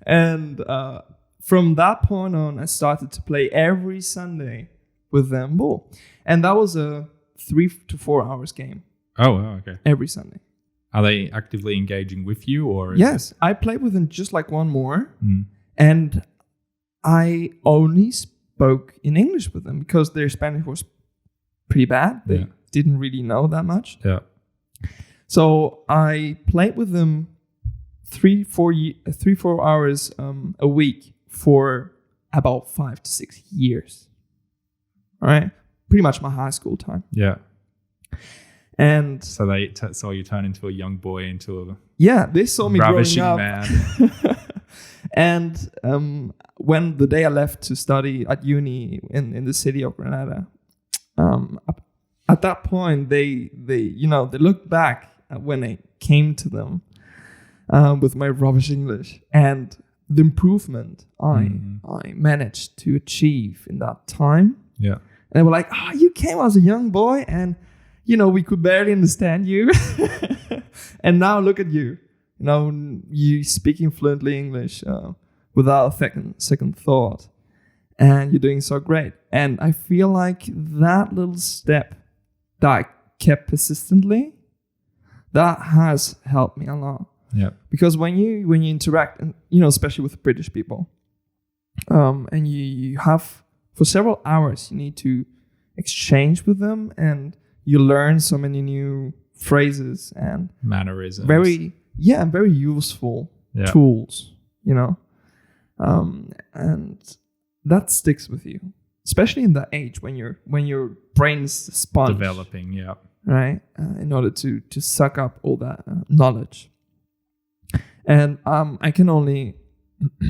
Speaker 1: And from that point on, I started to play every Sunday with them ball. And that was a 3 to 4 hours game.
Speaker 2: Oh, wow, okay.
Speaker 1: Every Sunday.
Speaker 2: Are they actively engaging with you? Or
Speaker 1: yes, I played with them just like one more. And I only spoke in English with them because their Spanish was pretty bad. They didn't really know that much.
Speaker 2: Yeah.
Speaker 1: So I played with them 3-4 hours a week for about 5 to 6 years. All right, pretty much my high school time.
Speaker 2: Yeah.
Speaker 1: And
Speaker 2: so they saw you turn into a young boy into
Speaker 1: they saw me
Speaker 2: ravishing
Speaker 1: growing up.
Speaker 2: Man.
Speaker 1: And when the day I left to study at uni in the city of Granada, at that point they looked back at when I came to them with my rubbish English and the improvement I managed to achieve in that time.
Speaker 2: Yeah.
Speaker 1: And they were like, you came as a young boy and, we could barely understand you. And now look at you. You speaking fluently English without a second thought. And you're doing so great. And I feel like that little step that I kept persistently, that has helped me a lot.
Speaker 2: Yeah.
Speaker 1: Because when you interact, and especially with British people, and you have for several hours, you need to exchange with them, and you learn so many new phrases and
Speaker 2: mannerisms.
Speaker 1: Very useful tools, and that sticks with you, especially in that age when your brain's a sponge
Speaker 2: developing. Yeah.
Speaker 1: Right, in order to suck up all that knowledge. And I can only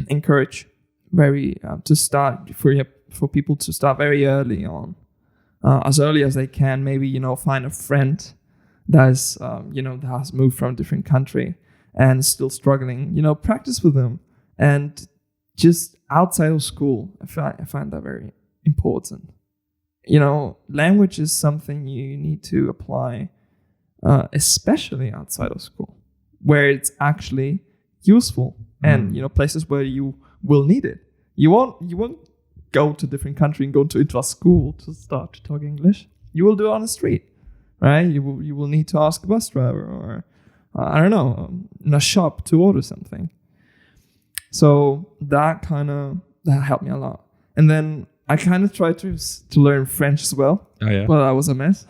Speaker 1: encourage to start for people to start very early on, as early as they can. Maybe find a friend that has moved from a different country and is still struggling. Practice with them, and just outside of school, I find that very important. Language is something you need to apply, especially outside of school, where it's actually useful, and places where you will need it. You won't go to a different country and go to a school to start to talk English. You will do it on the street, right? You will need to ask a bus driver or I don't know, in a shop to order something. So that helped me a lot. And then I kind of tried to learn French as well.
Speaker 2: Oh yeah.
Speaker 1: Well, I was a mess.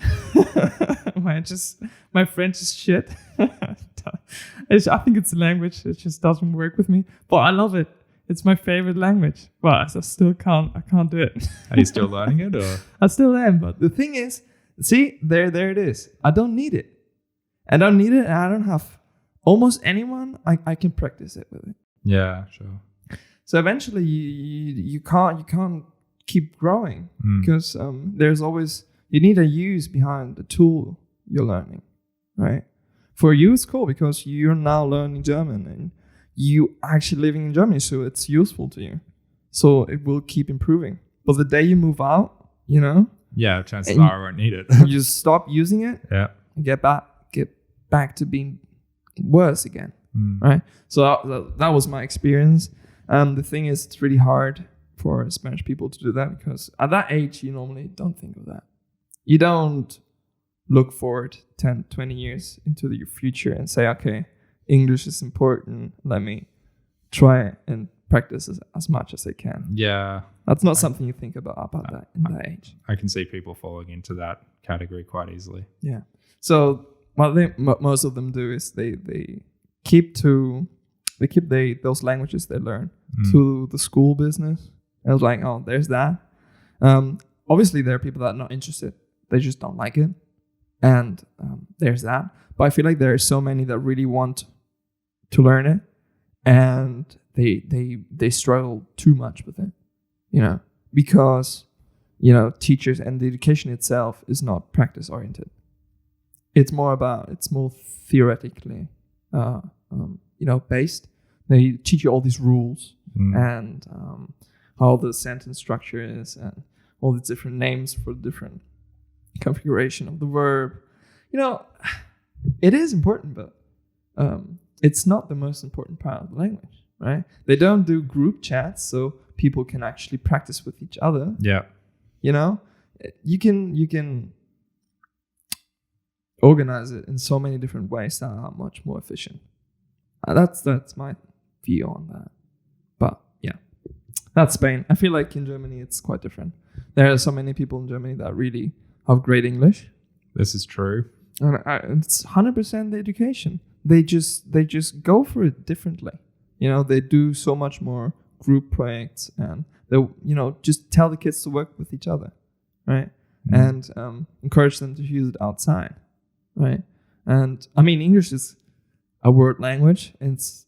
Speaker 1: My French is shit. I think it's a language. It just doesn't work with me. But I love it. It's my favorite language. Well, I still can't. I can't do it.
Speaker 2: Are you still learning it, or?
Speaker 1: I still am. But the thing is, see, there it is. I don't need it. I don't need it. And I don't have almost anyone I can practice it with it.
Speaker 2: Yeah, sure.
Speaker 1: So eventually, you can't keep growing because there's always, you need a use behind the tool you're learning, right? For you, it's cool because you're now learning German and you actually living in Germany, so it's useful to you. So it will keep improving. But the day you move out,
Speaker 2: Yeah, chances are I won't need it.
Speaker 1: you just stop using it.
Speaker 2: Yeah.
Speaker 1: And get back to being worse again, right? So that was my experience. The thing is, it's really hard for Spanish people to do that because at that age, you normally don't think of that. You don't look forward 10, 20 years into your future and say, okay, English is important. Let me try and practice as much as I can.
Speaker 2: Yeah.
Speaker 1: That's not something you think about that in that age.
Speaker 2: I can see people falling into that category quite easily.
Speaker 1: Yeah. So what most of them do is they keep those languages they learn to the school business. And I was like, oh, there's that. Obviously, there are people that are not interested. They just don't like it. And there's that. But I feel like there are so many that really want to learn it. And they struggle too much with it, because, teachers and the education itself is not practice oriented. It's more theoretically, based. They teach you all these rules and how the sentence structure is and all the different names for the different configuration of the verb. It is important, but it's not the most important part of the language, right? They don't do group chats so people can actually practice with each other.
Speaker 2: Yeah.
Speaker 1: You can organize it in so many different ways that are much more efficient. That's my view on that. But yeah, that's Spain. I feel like in Germany it's quite different. There are so many people in Germany that really have great English.
Speaker 2: This is true.
Speaker 1: And it's 100% the education. They just go for it differently. They do so much more group projects and they just tell the kids to work with each other, right? And encourage them to use it outside, right? And I mean, English is a word language and it's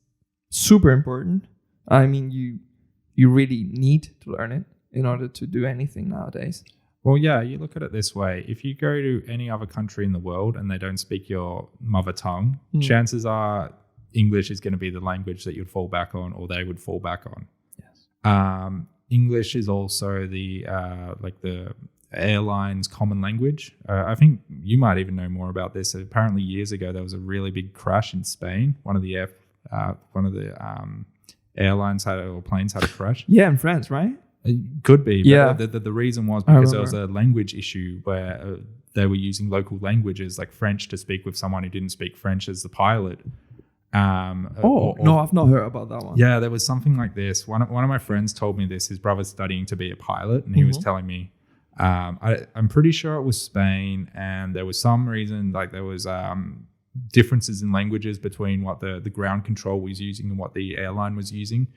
Speaker 1: super important. I mean, you really need to learn it in order to do anything nowadays.
Speaker 2: Well, yeah, you look at it this way. If you go to any other country in the world and they don't speak your mother tongue, chances are English is going to be the language that you'd fall back on or they would fall back on. Yes. English is also the airline's common language. I think you might even know more about this. Apparently years ago, there was a really big crash in Spain. One of the airlines planes had a crash.
Speaker 1: Yeah, in France, right?
Speaker 2: It could be.
Speaker 1: Yeah.
Speaker 2: But the reason was because there was a language issue where they were using local languages like French to speak with someone who didn't speak French as the pilot.
Speaker 1: No, I've not heard about that one.
Speaker 2: Yeah, there was something like this. One of my friends told me this. His brother's studying to be a pilot, and he was telling me, I'm pretty sure it was Spain, and there was some reason, like there was differences in languages between what the ground control was using and what the airline was using,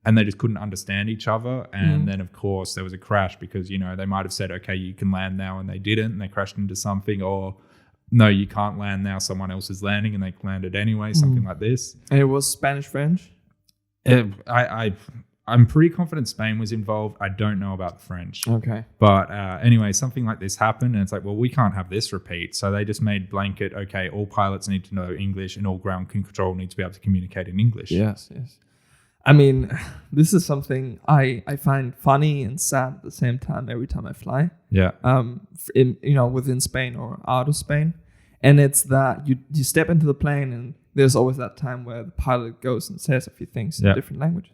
Speaker 2: and they just couldn't understand each other. And then, of course, there was a crash because, they might have said, okay, you can land now, and they didn't, and they crashed into something, or no, you can't land now, someone else is landing, and they landed anyway, something like this.
Speaker 1: And it was Spanish-French?
Speaker 2: I'm pretty confident Spain was involved. I don't know about the French.
Speaker 1: Okay.
Speaker 2: But anyway, something like this happened, and it's like, well, we can't have this repeat. So they just made blanket, okay, all pilots need to know English and all ground control need to be able to communicate in English.
Speaker 1: Yes. I mean, this is something I find funny and sad at the same time every time I fly.
Speaker 2: Yeah.
Speaker 1: Within Spain or out of Spain. And it's that you step into the plane and there's always that time where the pilot goes and says a few things in different languages.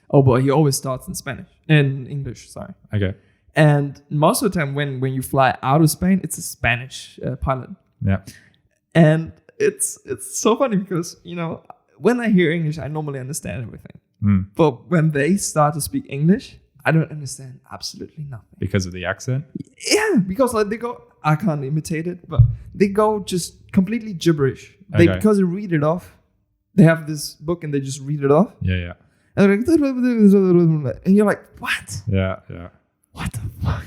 Speaker 1: Oh, but he always starts in English, sorry.
Speaker 2: Okay.
Speaker 1: And most of the time when you fly out of Spain, it's a Spanish pilot.
Speaker 2: Yeah.
Speaker 1: And it's so funny because, when I hear English, I normally understand everything. But when they start to speak English, I don't understand absolutely nothing.
Speaker 2: Because of the accent?
Speaker 1: Yeah, because like they go, I can't imitate it, but they go just completely gibberish. They
Speaker 2: Okay.
Speaker 1: because they read it off. They have this book and they just read it off.
Speaker 2: Yeah.
Speaker 1: And they're like, and you're like, what?
Speaker 2: Yeah.
Speaker 1: What the fuck?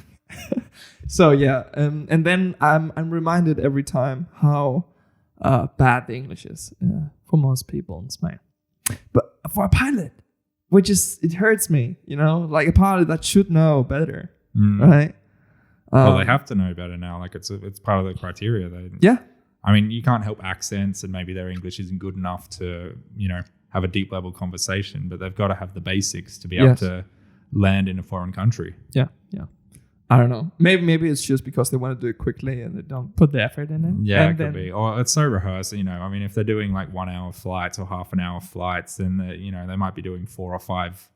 Speaker 1: So yeah, and then I'm reminded every time how bad the English is for most people in Spain. But for a pilot, it hurts me, like a pilot that should know better, right?
Speaker 2: Well, they have to know better now. Like it's part of the criteria.
Speaker 1: Yeah.
Speaker 2: I mean, you can't help accents, and maybe their English isn't good enough to, have a deep level conversation. But they've got to have the basics to be able to land in a foreign country.
Speaker 1: Yeah. I don't know. Maybe it's just because they want to do it quickly and they don't put the effort in it.
Speaker 2: Yeah, it could be. Or it's so rehearsed. I mean, if they're doing like 1 hour flights or half an hour flights, then they might be doing 4 or 5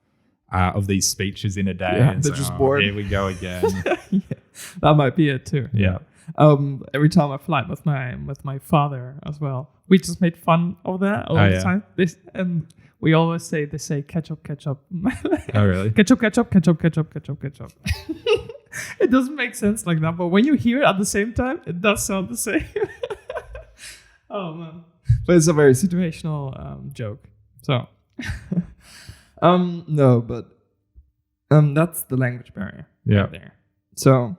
Speaker 2: of these speeches in a day.
Speaker 1: Yeah,
Speaker 2: and
Speaker 1: they're just bored.
Speaker 2: Here we go again.
Speaker 1: Yeah, that might be it too.
Speaker 2: Yeah.
Speaker 1: Every time I fly with my father as well, we just made fun of that all the time. And we always say ketchup.
Speaker 2: Oh, really?
Speaker 1: Ketchup. It doesn't make sense like that, but when you hear it at the same time, it does sound the same. Oh man! But it's a very situational joke. So, no, but that's the language barrier.
Speaker 2: Yeah.
Speaker 1: Right there. So,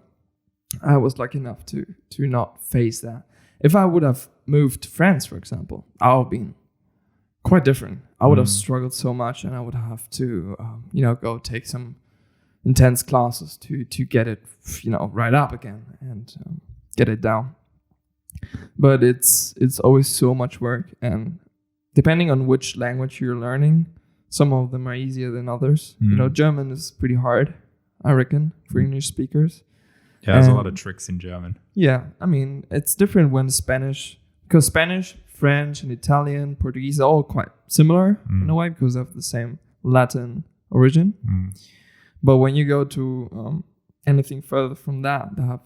Speaker 1: I was lucky enough to not face that. If I would have moved to France, for example, I would have been quite different. I would have struggled so much, and I would have to, go take some intense classes to get it, right up again and get it down. But it's always so much work, and depending on which language you're learning, some of them are easier than others. German is pretty hard, I reckon, for English speakers.
Speaker 2: Yeah, there's a lot of tricks in German.
Speaker 1: Yeah, I mean, it's different when because Spanish, French, and Italian, Portuguese are all quite similar in a way because they have the same Latin origin. But when you go to anything further from that, they have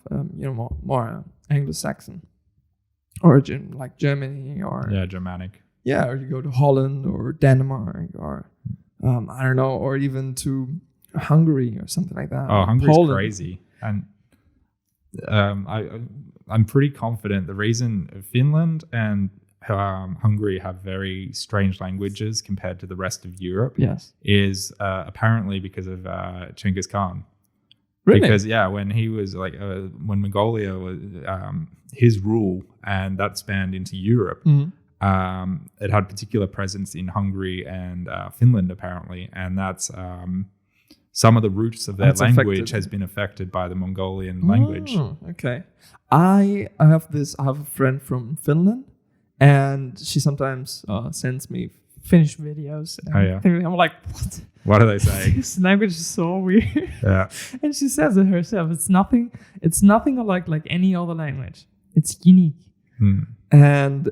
Speaker 1: more Anglo-Saxon origin, like Germany or
Speaker 2: Germanic.
Speaker 1: Yeah, or you go to Holland or Denmark or I don't know, or even to Hungary or something like that.
Speaker 2: Oh, Hungary's crazy, and I'm pretty confident the reason Finland and Hungary have very strange languages compared to the rest of Europe is apparently because of Genghis Khan.
Speaker 1: Really?
Speaker 2: Because when he was when Mongolia was his rule, and that spanned into Europe, it had particular presence in Hungary and Finland apparently, and that's some of the roots of their language has been affected by the Mongolian language.
Speaker 1: Okay. I have a friend from Finland, and she sometimes sends me Finnish videos. And I'm like, what?
Speaker 2: What are they saying?
Speaker 1: This language is so weird.
Speaker 2: Yeah.
Speaker 1: And she says it herself. It's nothing like any other language. It's unique. And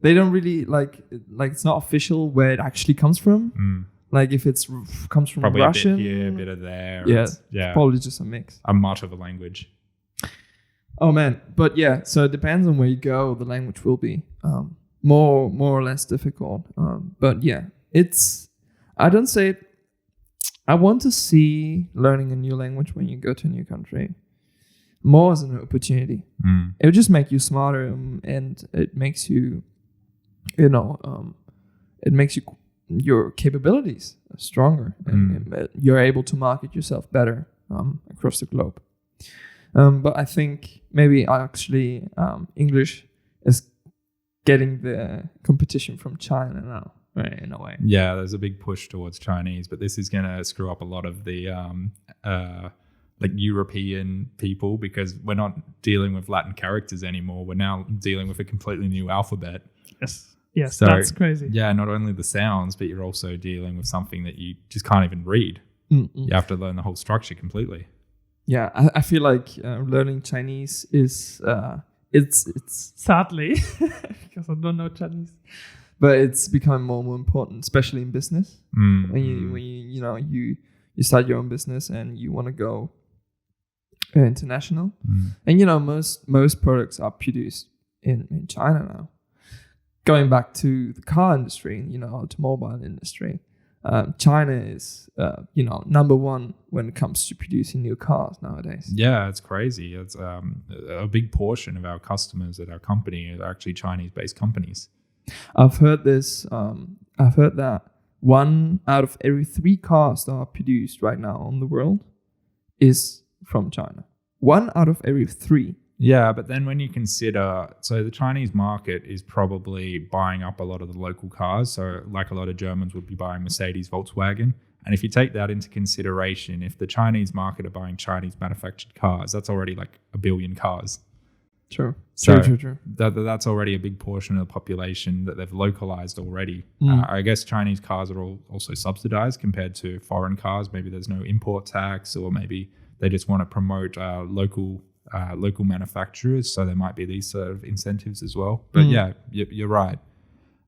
Speaker 1: they don't really like it's not official where it actually comes from. Like if it comes from
Speaker 2: probably
Speaker 1: Russian,
Speaker 2: a bit here, a bit of there.
Speaker 1: Yeah, probably just a mix.
Speaker 2: A much of a language.
Speaker 1: Oh man, but yeah, so it depends on where you go. The language will be more or less difficult. But yeah, I don't say it. I want to see learning a new language when you go to a new country more as an opportunity. It will just make you smarter, and it makes you, it makes your capabilities stronger, and you're able to market yourself better across the globe. But I think maybe actually English is getting the competition from China now, right, in a way.
Speaker 2: Yeah, there's a big push towards Chinese, but this is going to screw up a lot of the European people, because we're not dealing with Latin characters anymore. We're now dealing with a completely new alphabet.
Speaker 1: Yes,
Speaker 2: so,
Speaker 1: that's crazy.
Speaker 2: Yeah, not only the sounds, but you're also dealing with something that you just can't even read. You have to learn the whole structure completely.
Speaker 1: Yeah, I feel like learning Chinese is it's sadly because I don't know Chinese, but it's becoming more and more important, especially in business. When you start your own business and you want to go international, and most products are produced in China now. Going back to the car industry, automobile industry, China is, number one when it comes to producing new cars nowadays.
Speaker 2: Yeah, it's crazy. It's a big portion of our customers at our company are actually Chinese-based companies.
Speaker 1: I've heard this. I've heard that 1 out of every 3 cars that are produced right now in the world is from China. 1 out of every 3.
Speaker 2: Yeah, but then when you consider, so the Chinese market is probably buying up a lot of the local cars. So like a lot of Germans would be buying Mercedes, Volkswagen. And if you take that into consideration, if the Chinese market are buying Chinese manufactured cars, that's already like 1 billion cars.
Speaker 1: True.
Speaker 2: So
Speaker 1: True.
Speaker 2: That's already a big portion of the population that they've localized already. I guess Chinese cars are also subsidized compared to foreign cars. Maybe there's no import tax, or maybe they just want to promote local manufacturers. So there might be these sort of incentives as well. But yeah, you're right.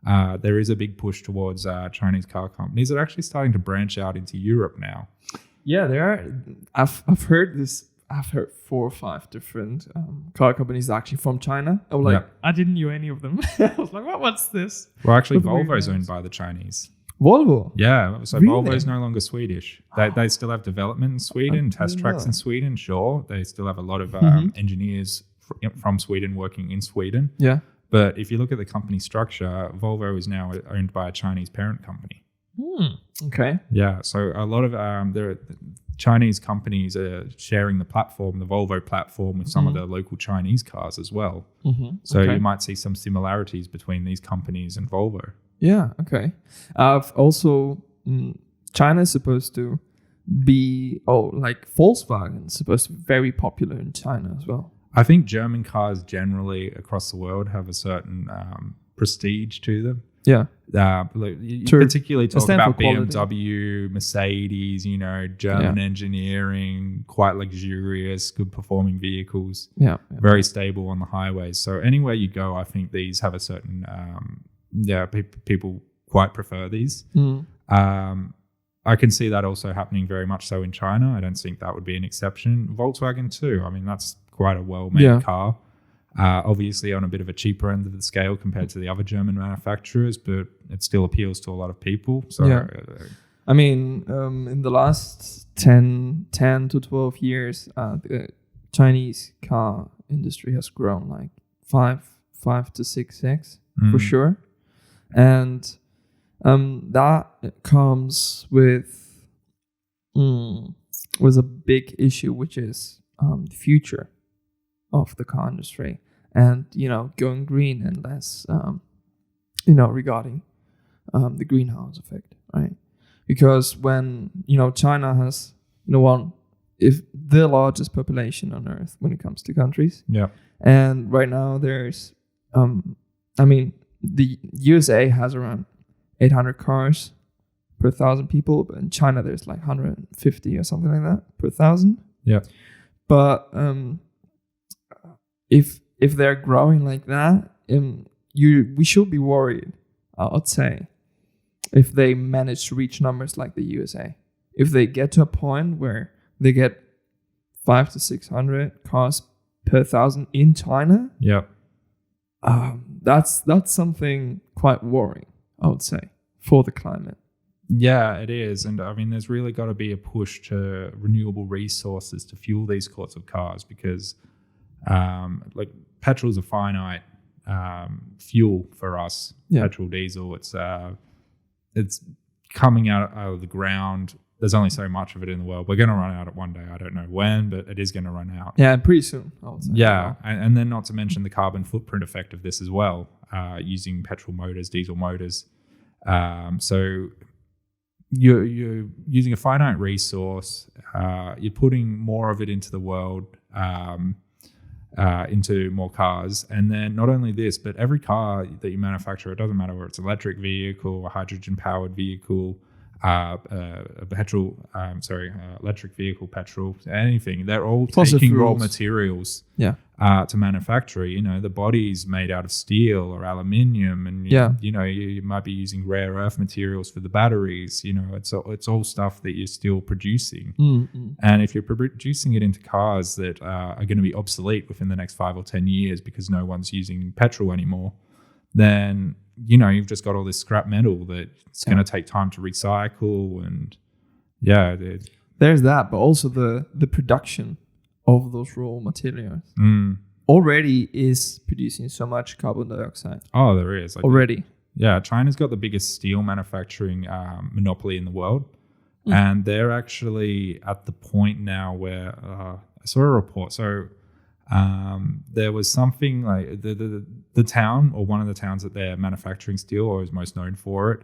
Speaker 2: There is a big push towards Chinese car companies that are actually starting to branch out into Europe now.
Speaker 1: Yeah, there are. I've heard this. I've heard 4 or 5 different car companies actually from China. I was like, I didn't know any of them. I was like, what's this?
Speaker 2: Well, actually, Volvo's owned by the Chinese.
Speaker 1: Volvo?
Speaker 2: Yeah, so
Speaker 1: really?
Speaker 2: Volvo's no longer Swedish. They still have development in Sweden, test tracks in Sweden, sure. They still have a lot of engineers from Sweden working in Sweden.
Speaker 1: Yeah.
Speaker 2: But if you look at the company structure, Volvo is now owned by a Chinese parent company.
Speaker 1: Okay.
Speaker 2: Yeah, so a lot of there are Chinese companies are sharing the platform, the Volvo platform, with some of the local Chinese cars as well. So you might see some similarities between these companies and Volvo.
Speaker 1: Yeah, okay. I've also, China is supposed to be, like Volkswagen is supposed to be very popular in China as well.
Speaker 2: I think German cars generally across the world have a certain prestige to them.
Speaker 1: Yeah.
Speaker 2: You particularly talk about BMW, Mercedes, German engineering, quite luxurious, good performing vehicles, very stable on the highways. So anywhere you go, I think these have a certain, people quite prefer these. I can see that also happening very much so in China. I don't think that would be an exception. Volkswagen too. I mean, that's quite a well-made car. Obviously on a bit of a cheaper end of the scale compared to the other German manufacturers, but it still appeals to a lot of people. So,
Speaker 1: I mean, in the last 10 to 12 years, the Chinese car industry has grown like 5 to 6x for sure. And that comes with a big issue, which is the future of the car industry, and going green and less regarding the greenhouse effect, right? Because when China has if the largest population on earth when it comes to countries, and right now there's the USA has around 800 cars per 1,000 people, but in China there's like 150 or something like that per 1,000. But if they're growing like that, we should be worried, I would say, if they manage to reach numbers like the USA. If they get to a point where they get 500 to 600 cars per 1,000 in China, that's something quite worrying, I would say, for the climate.
Speaker 2: Yeah, it is. And I mean, there's really got to be a push to renewable resources to fuel these sorts of cars, because like petrol is a finite fuel for us. Petrol, diesel, it's coming out of the ground. There's only so much of it in the world. We're going to run out at one day. I don't know when, but it is going to run out.
Speaker 1: Yeah, pretty soon, I would say.
Speaker 2: Yeah, and then not to mention the carbon footprint effect of this as well, using petrol motors, diesel motors. So you're using a finite resource. You're putting more of it into the world, into more cars. And then not only this, but every car that you manufacture, it doesn't matter whether it's an electric vehicle, a hydrogen-powered vehicle, electric vehicle, petrol, anything. They're all taking raw materials to manufacture. The body's made out of steel or aluminium, and you might be using rare earth materials for the batteries. It's all stuff that you're still producing. And if you're producing it into cars that are going to be obsolete within the next 5 or 10 years because no one's using petrol anymore, then you've just got all this scrap metal that it's going to take time to recycle, and
Speaker 1: there's that, but also the production of those raw materials already is producing so much carbon dioxide.
Speaker 2: Oh, there is
Speaker 1: already.
Speaker 2: Yeah, China's got the biggest steel manufacturing monopoly in the world, and they're actually at the point now where I saw a report. So there was something like the town, or one of the towns that they're manufacturing steel or is most known for it,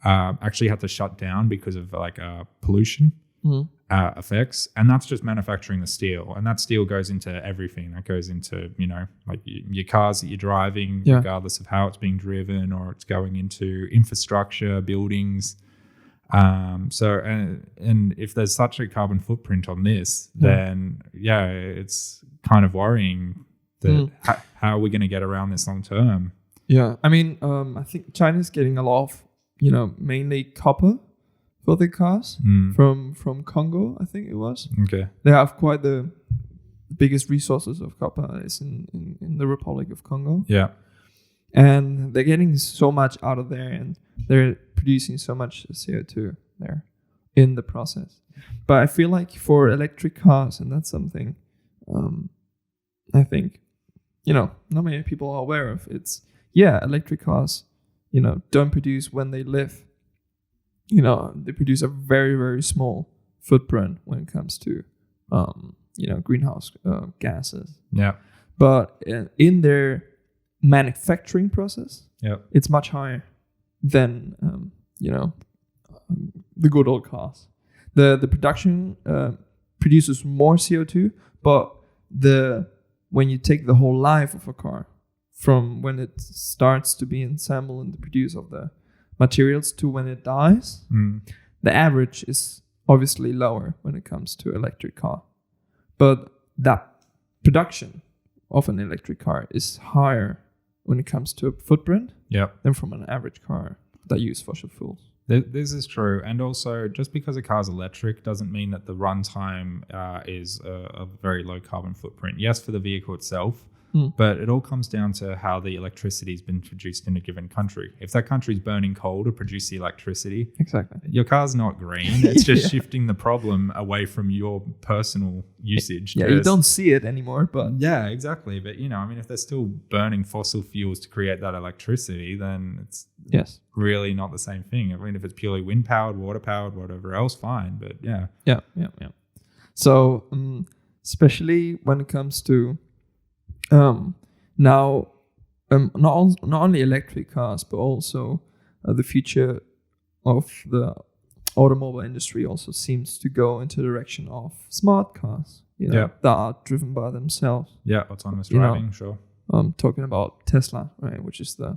Speaker 2: actually had to shut down because of pollution effects, and that's just manufacturing the steel, and that steel goes into everything. That goes into your cars that you're driving, regardless of how it's being driven, or it's going into infrastructure, buildings. So if there's such a carbon footprint on this, then it's kind of worrying that how are we going to get around this long term?
Speaker 1: Yeah, I mean, I think China's getting a lot of mainly copper for the cars from Congo, I think it was.
Speaker 2: Okay.
Speaker 1: They have quite the biggest resources of copper is in the Republic of Congo.
Speaker 2: Yeah.
Speaker 1: And they're getting so much out of there, and they're producing so much CO2 there in the process. But I feel like for electric cars, and that's something I think, not many people are aware of. It's, electric cars, don't produce when they live. They produce a very, very small footprint when it comes to, greenhouse gases.
Speaker 2: Yeah.
Speaker 1: But in their manufacturing process, it's much higher than, the good old cars. The production produces more CO2, but when you take the whole life of a car, from when it starts to be assembled and the produce of the materials to when it dies, the average is obviously lower when it comes to electric car. But that production of an electric car is higher when it comes to a footprint than from an average car that use fossil fuels.
Speaker 2: This is true. And also, just because a car's electric doesn't mean that the runtime is a very low carbon footprint. Yes, for the vehicle itself, but it all comes down to how the electricity has been produced in a given country. If that country's burning coal to produce the electricity,
Speaker 1: exactly,
Speaker 2: your car's not green. It's just shifting the problem away from your personal usage.
Speaker 1: Yeah, you don't see it anymore, but...
Speaker 2: Yeah, exactly. But, if they're still burning fossil fuels to create that electricity, then it's really not the same thing. I mean, if it's purely wind-powered, water-powered, whatever else, fine. But, yeah.
Speaker 1: Yeah. So, especially when it comes to... now, not only electric cars, but also the future of the automobile industry also seems to go into the direction of smart cars, that are driven by themselves.
Speaker 2: Yeah, autonomous driving, sure.
Speaker 1: Talking about Tesla, right, which is the,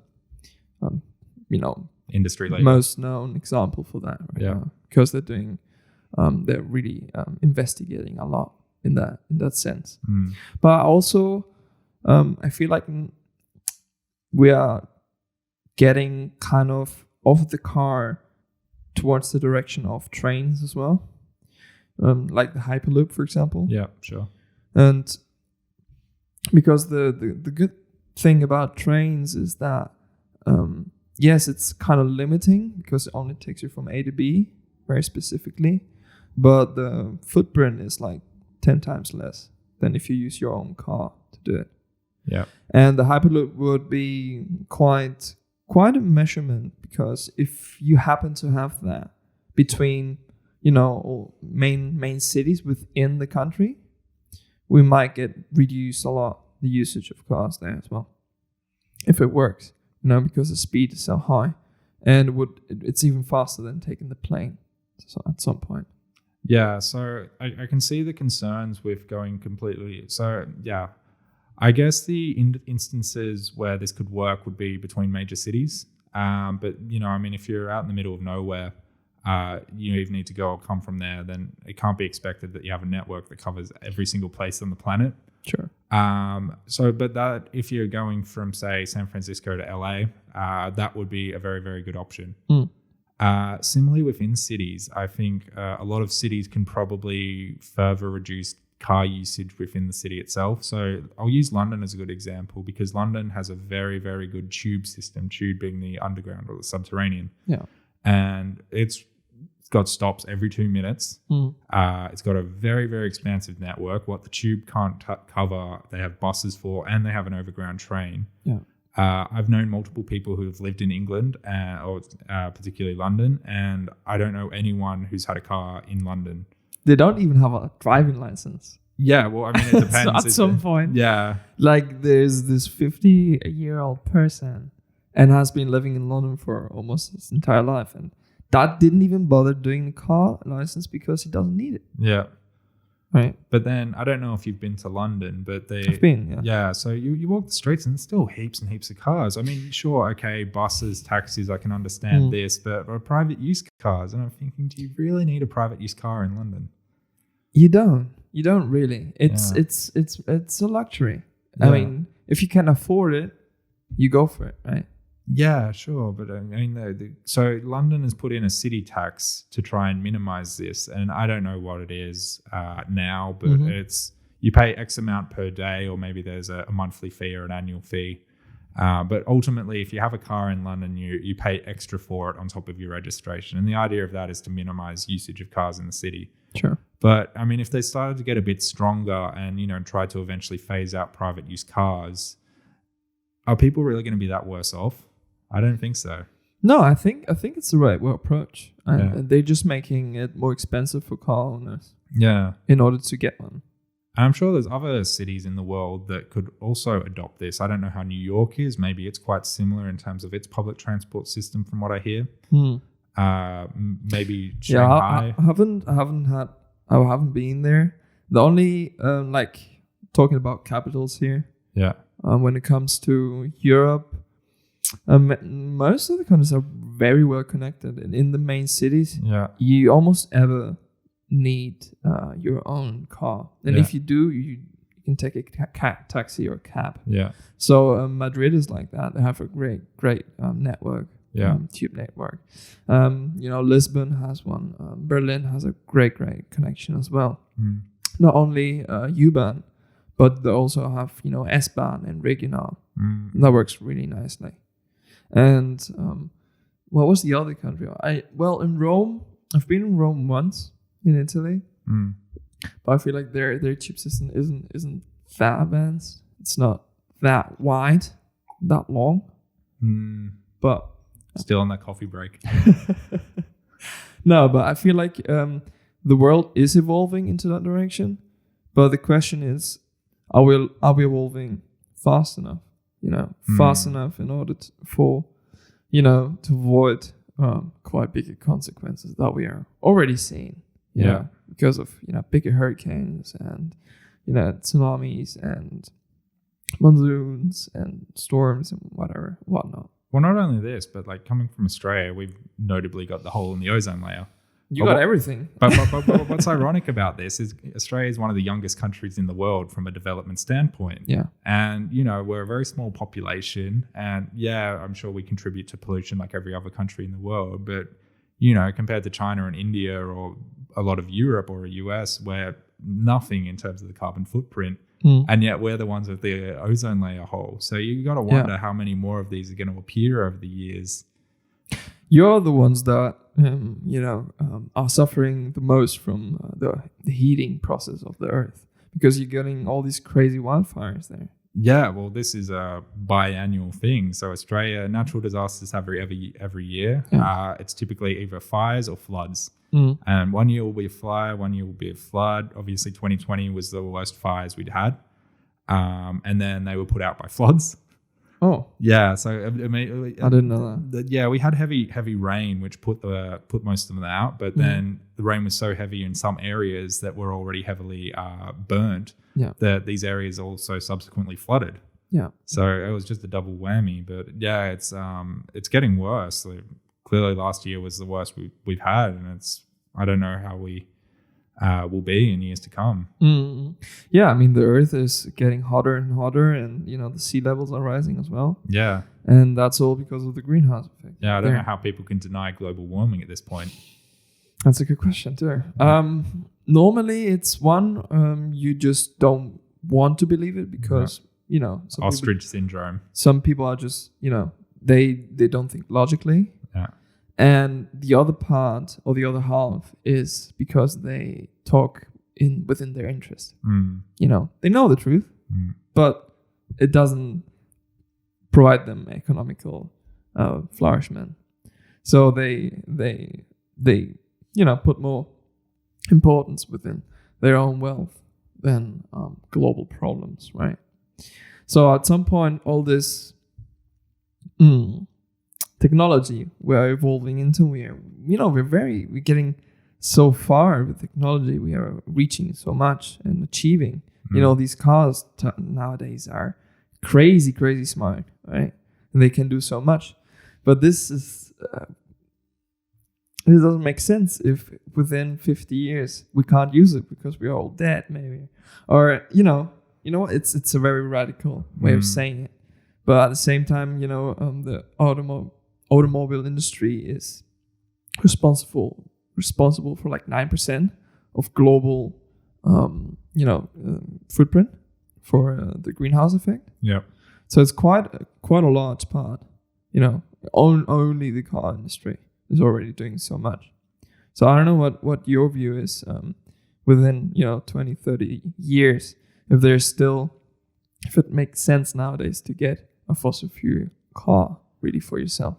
Speaker 2: industry leader.
Speaker 1: Most known example for that right now, because they're really investigating a lot in that sense. But also, I feel like we are getting kind of off the car towards the direction of trains as well, like the Hyperloop, for example.
Speaker 2: Yeah, sure.
Speaker 1: And because the good thing about trains is that, yes, it's kind of limiting because it only takes you from A to B very specifically, but the footprint is like 10 times less than if you use your own car to do it.
Speaker 2: Yeah.
Speaker 1: And the Hyperloop would be quite a measurement, because if you happen to have that between, main cities within the country, we might get reduced a lot the usage of cars there as well, if it works, because the speed is so high, and it's even faster than taking the plane. So at some point.
Speaker 2: Yeah. So I can see the concerns with going completely. So yeah. I guess the instances where this could work would be between major cities. But, if you're out in the middle of nowhere, you even need to go or come from there, then it can't be expected that you have a network that covers every single place on the planet.
Speaker 1: Sure.
Speaker 2: But that if you're going from, say, San Francisco to LA, that would be a very, very good option. Similarly, within cities, I think a lot of cities can probably further reduce car usage within the city itself. So I'll use London as a good example because London has a very, very good tube system, tube being the underground or the subterranean.
Speaker 1: Yeah.
Speaker 2: And it's got stops every 2 minutes. It's got a very, very expansive network. What the tube can't cover, they have buses for, and they have an overground train.
Speaker 1: Yeah.
Speaker 2: I've known multiple people who have lived in England, or particularly London, and I don't know anyone who's had a car in London.
Speaker 1: They don't even have a driving license.
Speaker 2: Yeah, well, I mean, it depends.
Speaker 1: So at some point.
Speaker 2: Yeah.
Speaker 1: Like there's this 50-year-old person and has been living in London for almost his entire life. And that didn't even bother doing the car license because he doesn't need it.
Speaker 2: Yeah.
Speaker 1: Right.
Speaker 2: But then I don't know if you've been to London, but
Speaker 1: I've been, yeah.
Speaker 2: Yeah, so you walk the streets and there's still heaps and heaps of cars. I mean, sure, okay, buses, taxis, I can understand this, but private use cars, and I'm thinking, do you really need a private use car in London?
Speaker 1: You don't really. It's a luxury.
Speaker 2: Yeah.
Speaker 1: I mean, if you can afford it, you go for it, right?
Speaker 2: Yeah, sure. But I mean, so London has put in a city tax to try and minimize this. And I don't know what it is now, but it's you pay X amount per day, or maybe there's a monthly fee or an annual fee. But ultimately, if you have a car in London, you pay extra for it on top of your registration. And the idea of that is to minimize usage of cars in the city.
Speaker 1: Sure.
Speaker 2: But I mean, if they started to get a bit stronger and, try to eventually phase out private use cars, are people really going to be that worse off? I don't think so.
Speaker 1: No, I think it's the right approach. And they're just making it more expensive for car owners.
Speaker 2: Yeah.
Speaker 1: In order to get one.
Speaker 2: And I'm sure there's other cities in the world that could also adopt this. I don't know how New York is. Maybe it's quite similar in terms of its public transport system from what I hear. Maybe Shanghai.
Speaker 1: Yeah, I haven't been there. The only talking about capitals here.
Speaker 2: Yeah.
Speaker 1: When it comes to Europe, most of the countries are very well connected, and in the main cities, you almost ever need your own car. And if you do, you can take a taxi or a cab.
Speaker 2: Yeah.
Speaker 1: So Madrid is like that. They have a great network. Tube network. Lisbon has one. Berlin has a great connection as well. Not only U-Bahn, but they also have S-Bahn and Regional. That works really nicely. And what was the other country? In Rome, I've been in Rome once in Italy, but I feel like their tube system isn't that advanced. It's not that wide, that long, but
Speaker 2: still on that coffee break.
Speaker 1: No, but I feel like the world is evolving into that direction. But the question is, are we evolving fast enough? Fast enough in order to avoid quite big consequences that we are already seeing. Because of bigger hurricanes and tsunamis and monsoons and storms and whatnot.
Speaker 2: Well, not only this, but coming from Australia, we've notably got the hole in the ozone layer.
Speaker 1: You got everything.
Speaker 2: But what's ironic about this is Australia is one of the youngest countries in the world from a development standpoint.
Speaker 1: Yeah.
Speaker 2: And, we're a very small population. And, I'm sure we contribute to pollution like every other country in the world. But, compared to China and India or a lot of Europe or the US, we're nothing in terms of the carbon footprint. And yet we're the ones with the ozone layer hole. So you got to wonder how many more of these are going to appear over the years.
Speaker 1: You're the ones that are suffering the most from the heating process of the earth, because you're getting all these crazy wildfires there.
Speaker 2: Yeah, well, this is a biannual thing. So Australia, natural disasters have every year. It's typically either fires or floods. And 1 year will be a fire, 1 year will be a flood. Obviously, 2020 was the worst fires we'd had. And then they were put out by floods.
Speaker 1: Oh.
Speaker 2: Yeah, so I
Speaker 1: didn't know that.
Speaker 2: Yeah, we had heavy rain, which put most of them out. But then the rain was so heavy in some areas that were already heavily burnt that these areas also subsequently flooded.
Speaker 1: Yeah.
Speaker 2: So it was just a double whammy. But it's getting worse. Clearly, last year was the worst we've had, and I don't know how we will be in years to come.
Speaker 1: Yeah, I mean, the Earth is getting hotter and hotter, and the sea levels are rising as well.
Speaker 2: Yeah,
Speaker 1: and that's all because of the greenhouse effect.
Speaker 2: Yeah, I don't know how people can deny global warming at this point.
Speaker 1: That's a good question too. Normally, it's one you just don't want to believe it because
Speaker 2: Ostrich syndrome.
Speaker 1: some people are just they don't think logically.
Speaker 2: Yeah.
Speaker 1: And the other part or the other half is because they talk within their interest. They know the truth, but it doesn't provide them economical flourishment. So they put more importance within their own wealth than global problems, right? So at some point, all this technology we're evolving into, we're getting so far with technology. We are reaching so much and achieving. These cars nowadays are crazy smart, right? And they can do so much. But this doesn't make sense if within 50 years we can't use it because we're all dead, maybe. Or what? It's a very radical way of saying it. But at the same time, the automobile industry is responsible for like 9% of global footprint for the greenhouse effect.
Speaker 2: Yeah.
Speaker 1: So it's quite a large part. Only the car industry is already doing so much. So I don't know what your view is within 20, 30 years, if it makes sense nowadays to get a fossil fuel car really for yourself.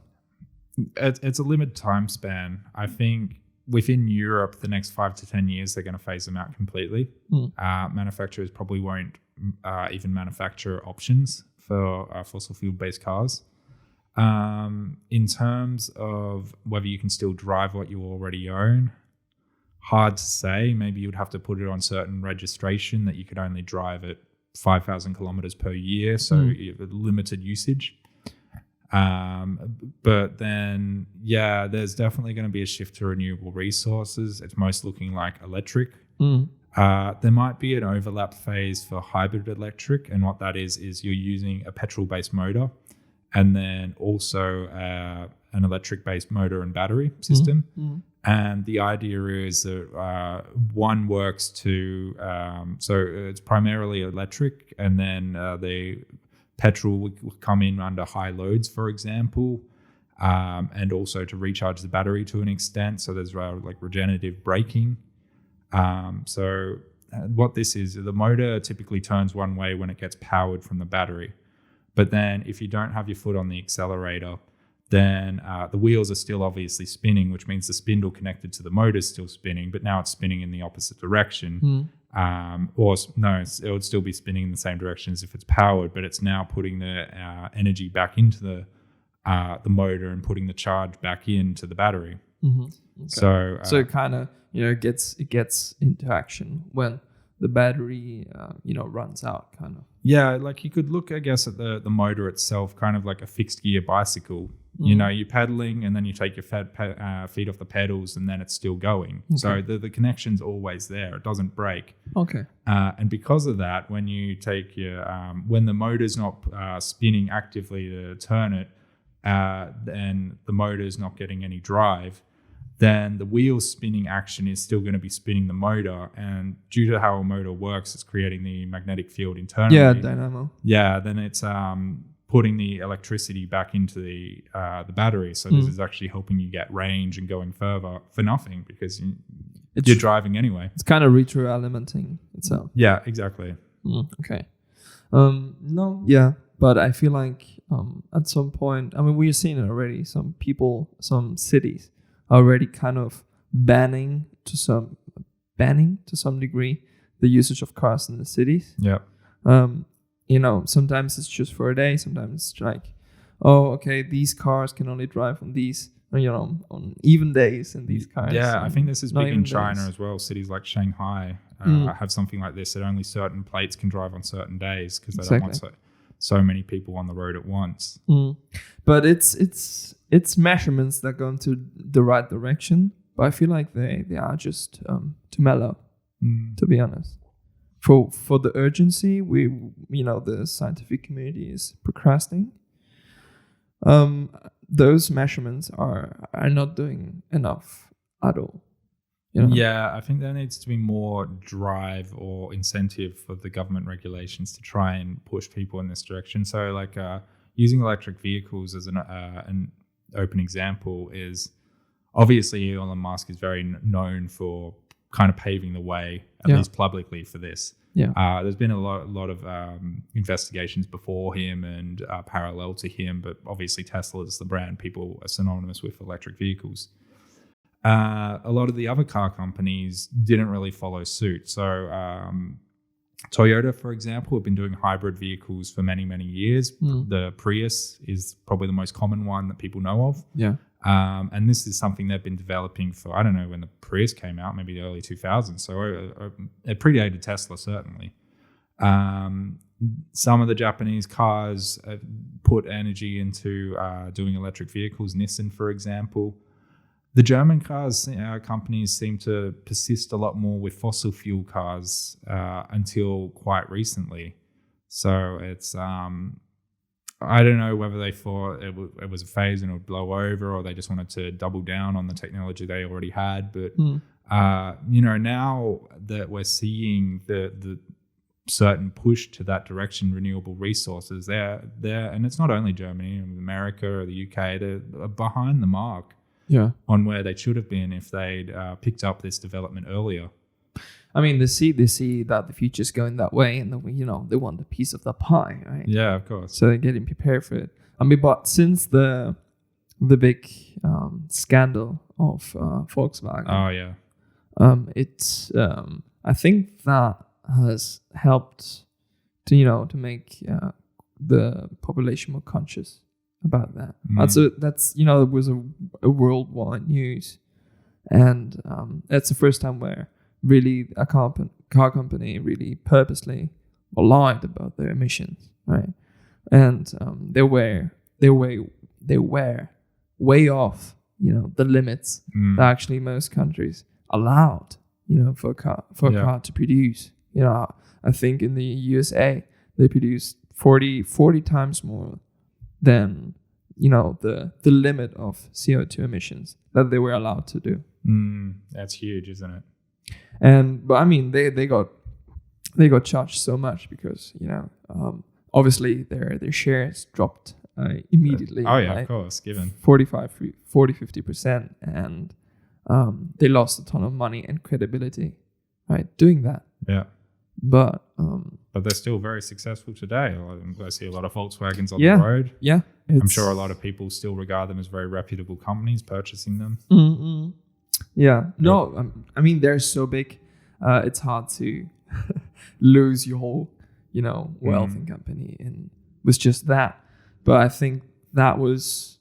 Speaker 2: It's a limited time span. I think within Europe, the next 5 to 10 years, they're going to phase them out completely. Manufacturers probably won't even manufacture options for fossil fuel-based cars. In terms of whether you can still drive what you already own, hard to say. Maybe you'd have to put it on certain registration that you could only drive at 5,000 kilometers per year, so you have limited usage. But then, there's definitely going to be a shift to renewable resources. It's most looking like electric. There might be an overlap phase for hybrid electric, and what that is you're using a petrol-based motor and then also an electric-based motor and battery system. And the idea is that one works to, so it's primarily electric, and then the petrol will come in under high loads, for example, and also to recharge the battery to an extent. So there's like regenerative braking. So what this is, the motor typically turns one way when it gets powered from the battery. But then if you don't have your foot on the accelerator, then the wheels are still obviously spinning, which means the spindle connected to the motor is still spinning, but now it's spinning in the opposite direction. It would still be spinning in the same direction as if it's powered, but it's now putting the energy back into the motor and putting the charge back into the battery. Okay. So
Speaker 1: it kind of gets into action when the battery runs out, kind of.
Speaker 2: Yeah, like you could look, I guess, at the motor itself, kind of like a fixed gear bicycle. You're pedaling and then you take your feet off the pedals and then it's still going. Okay. So the connection's always there. It doesn't break.
Speaker 1: Okay.
Speaker 2: And because of that, when you take your, when the motor's not spinning actively to turn it, and the motor's not getting any drive, then the wheel spinning action is still going to be spinning the motor. And due to how a motor works, it's creating the magnetic field internally.
Speaker 1: Yeah, dynamo.
Speaker 2: Yeah, then it's putting the electricity back into the battery. So this is actually helping you get range and going further for nothing because you're driving anyway.
Speaker 1: It's kind of retroalimenting itself.
Speaker 2: Yeah, exactly.
Speaker 1: Okay. No, yeah, but I feel like at some point, I mean, we're seeing it already. Some people, some cities are already kind of banning to some degree the usage of cars in the cities.
Speaker 2: Yeah.
Speaker 1: Sometimes it's just for a day. Sometimes it's like, oh, okay, these cars can only drive on these, on even days in these cars.
Speaker 2: Yeah, I think this is big in China as well. Cities like Shanghai have something like this, that only certain plates can drive on certain days because they don't want so many people on the road at once.
Speaker 1: But it's measurements that go into the right direction. But I feel like they are just too mellow, to be honest. For the urgency, the scientific community is procrastinating. Those measurements are not doing enough at all. You know?
Speaker 2: Yeah, I think there needs to be more drive or incentive for the government regulations to try and push people in this direction. So, like using electric vehicles as an open example is obviously Elon Musk is very known for kind of paving the way, at least publicly, for this.
Speaker 1: Yeah.
Speaker 2: There's been a lot of investigations before him and parallel to him, but obviously Tesla is the brand people are synonymous with electric vehicles. A lot of the other car companies didn't really follow suit. So Toyota, for example, have been doing hybrid vehicles for many, many years. The Prius is probably the most common one that people know of.
Speaker 1: Yeah.
Speaker 2: And this is something they've been developing for, I don't know when the Prius came out, maybe the early 2000s. So it predated Tesla, certainly. Some of the Japanese cars put energy into doing electric vehicles. Nissan, for example. The German companies seem to persist a lot more with fossil fuel cars until quite recently. So it's I don't know whether they thought it was a phase and it would blow over, or they just wanted to double down on the technology they already had. But now that we're seeing the certain push to that direction, renewable resources, they're and it's not only Germany, America or the UK, they're behind the mark.
Speaker 1: Yeah.
Speaker 2: On where they should have been if they'd picked up this development earlier.
Speaker 1: I mean, they see that the future's going that way, and they want a piece of the pie, right?
Speaker 2: Yeah, of course.
Speaker 1: So they're getting prepared for it. I mean, but since the big scandal of Volkswagen, it's I think that has helped to make the population more conscious about that. That's it was a worldwide news, and that's the first time where really a car company really purposely lied about their emissions, right? And they were way off the limits that actually most countries allowed for a car to produce. I think in the USA they produce 40 times more than the limit of CO2 emissions that they were allowed to do.
Speaker 2: That's huge, isn't it?
Speaker 1: But I mean they got charged so much because obviously their shares dropped immediately.
Speaker 2: Of course, given
Speaker 1: 40-50%, and they lost a ton of money and credibility, right, doing that.
Speaker 2: Yeah.
Speaker 1: But
Speaker 2: they're still very successful today. I see a lot of Volkswagens on the road.
Speaker 1: Yeah.
Speaker 2: I'm sure a lot of people still regard them as very reputable companies purchasing them.
Speaker 1: Mm-hmm. Yeah. No, I mean, they're so big. It's hard to lose your whole, wealth and company and was just that. But I think it was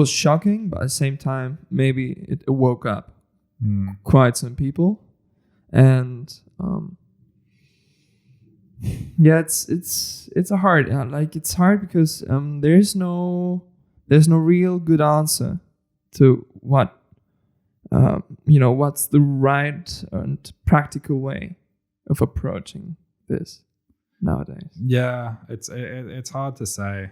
Speaker 1: shocking, but at the same time, maybe it woke up quite some people. And it's a hard it's hard because there's no real good answer to what what's the right and practical way of approaching this nowadays.
Speaker 2: Yeah, it's hard to say.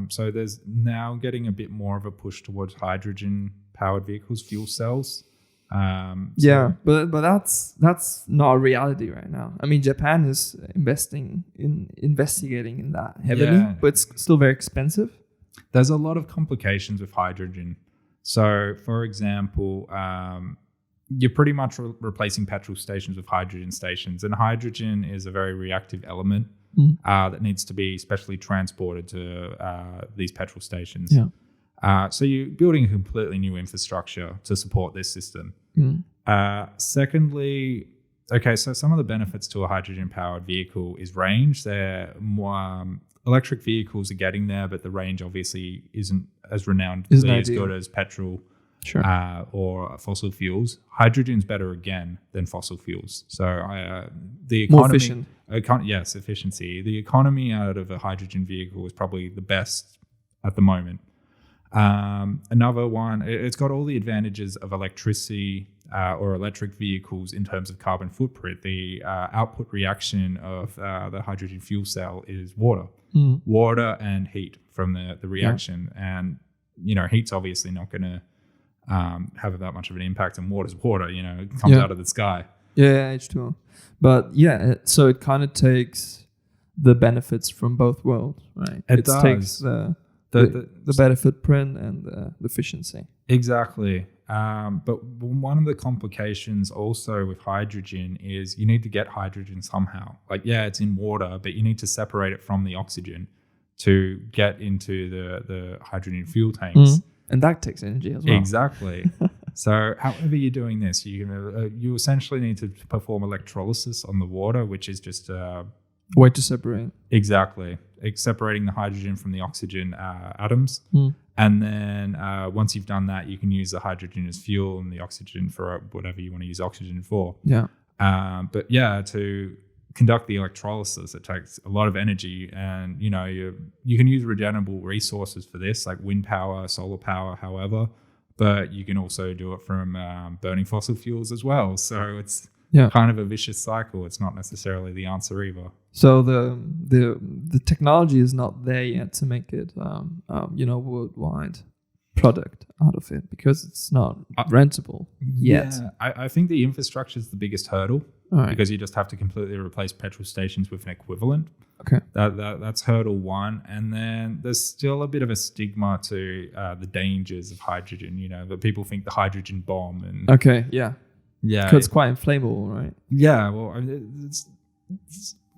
Speaker 2: So there's now getting a bit more of a push towards hydrogen powered vehicles, fuel cells.
Speaker 1: But that's not a reality right now. I mean, Japan is investigating in that heavily, but it's still very expensive.
Speaker 2: There's a lot of complications with hydrogen. So, for example, you're pretty much replacing petrol stations with hydrogen stations, and hydrogen is a very reactive element that needs to be specially transported to these petrol stations. Yeah. So you're building a completely new infrastructure to support this system. Secondly, so some of the benefits to a hydrogen-powered vehicle is range. They're more, electric vehicles are getting there, but the range obviously isn't as good as petrol or fossil fuels. Hydrogen's better again than fossil fuels. So the economy,
Speaker 1: more efficient.
Speaker 2: Yes, efficiency. The economy out of a hydrogen vehicle is probably the best at the moment. Another one, it's got all the advantages of electricity or electric vehicles in terms of carbon footprint. The output reaction of the hydrogen fuel cell is water and heat from the reaction. And, heat's obviously not going to have that much of an impact. And water's water, it comes out of the sky.
Speaker 1: Yeah, H2O. But so it kind of takes the benefits from both worlds, right?
Speaker 2: It does.
Speaker 1: Takes the better footprint and the efficiency.
Speaker 2: Exactly. But one of the complications also with hydrogen is you need to get hydrogen somehow. Like, it's in water, but you need to separate it from the oxygen to get into the hydrogen fuel tanks.
Speaker 1: And that takes energy as well.
Speaker 2: Exactly. So however you're doing this, you essentially need to perform electrolysis on the water, which is just
Speaker 1: way to separate.
Speaker 2: Exactly. It's separating the hydrogen from the oxygen atoms. And then once you've done that, you can use the hydrogen as fuel and the oxygen for whatever you want to use oxygen for.
Speaker 1: Yeah.
Speaker 2: But to conduct the electrolysis, it takes a lot of energy, and you can use regenerable resources for this, like wind power, solar power, however, but you can also do it from burning fossil fuels as well. So it's kind of a vicious cycle. It's not necessarily the answer either.
Speaker 1: So the technology is not there yet to make it worldwide product out of it, because it's not rentable yet.
Speaker 2: Yeah, I think the infrastructure is the biggest hurdle, because you just have to completely replace petrol stations with an equivalent.
Speaker 1: Okay,
Speaker 2: that's hurdle one, and then there's still a bit of a stigma to the dangers of hydrogen. That people think the hydrogen bomb and
Speaker 1: because it's quite inflammable, right?
Speaker 2: Yeah, well,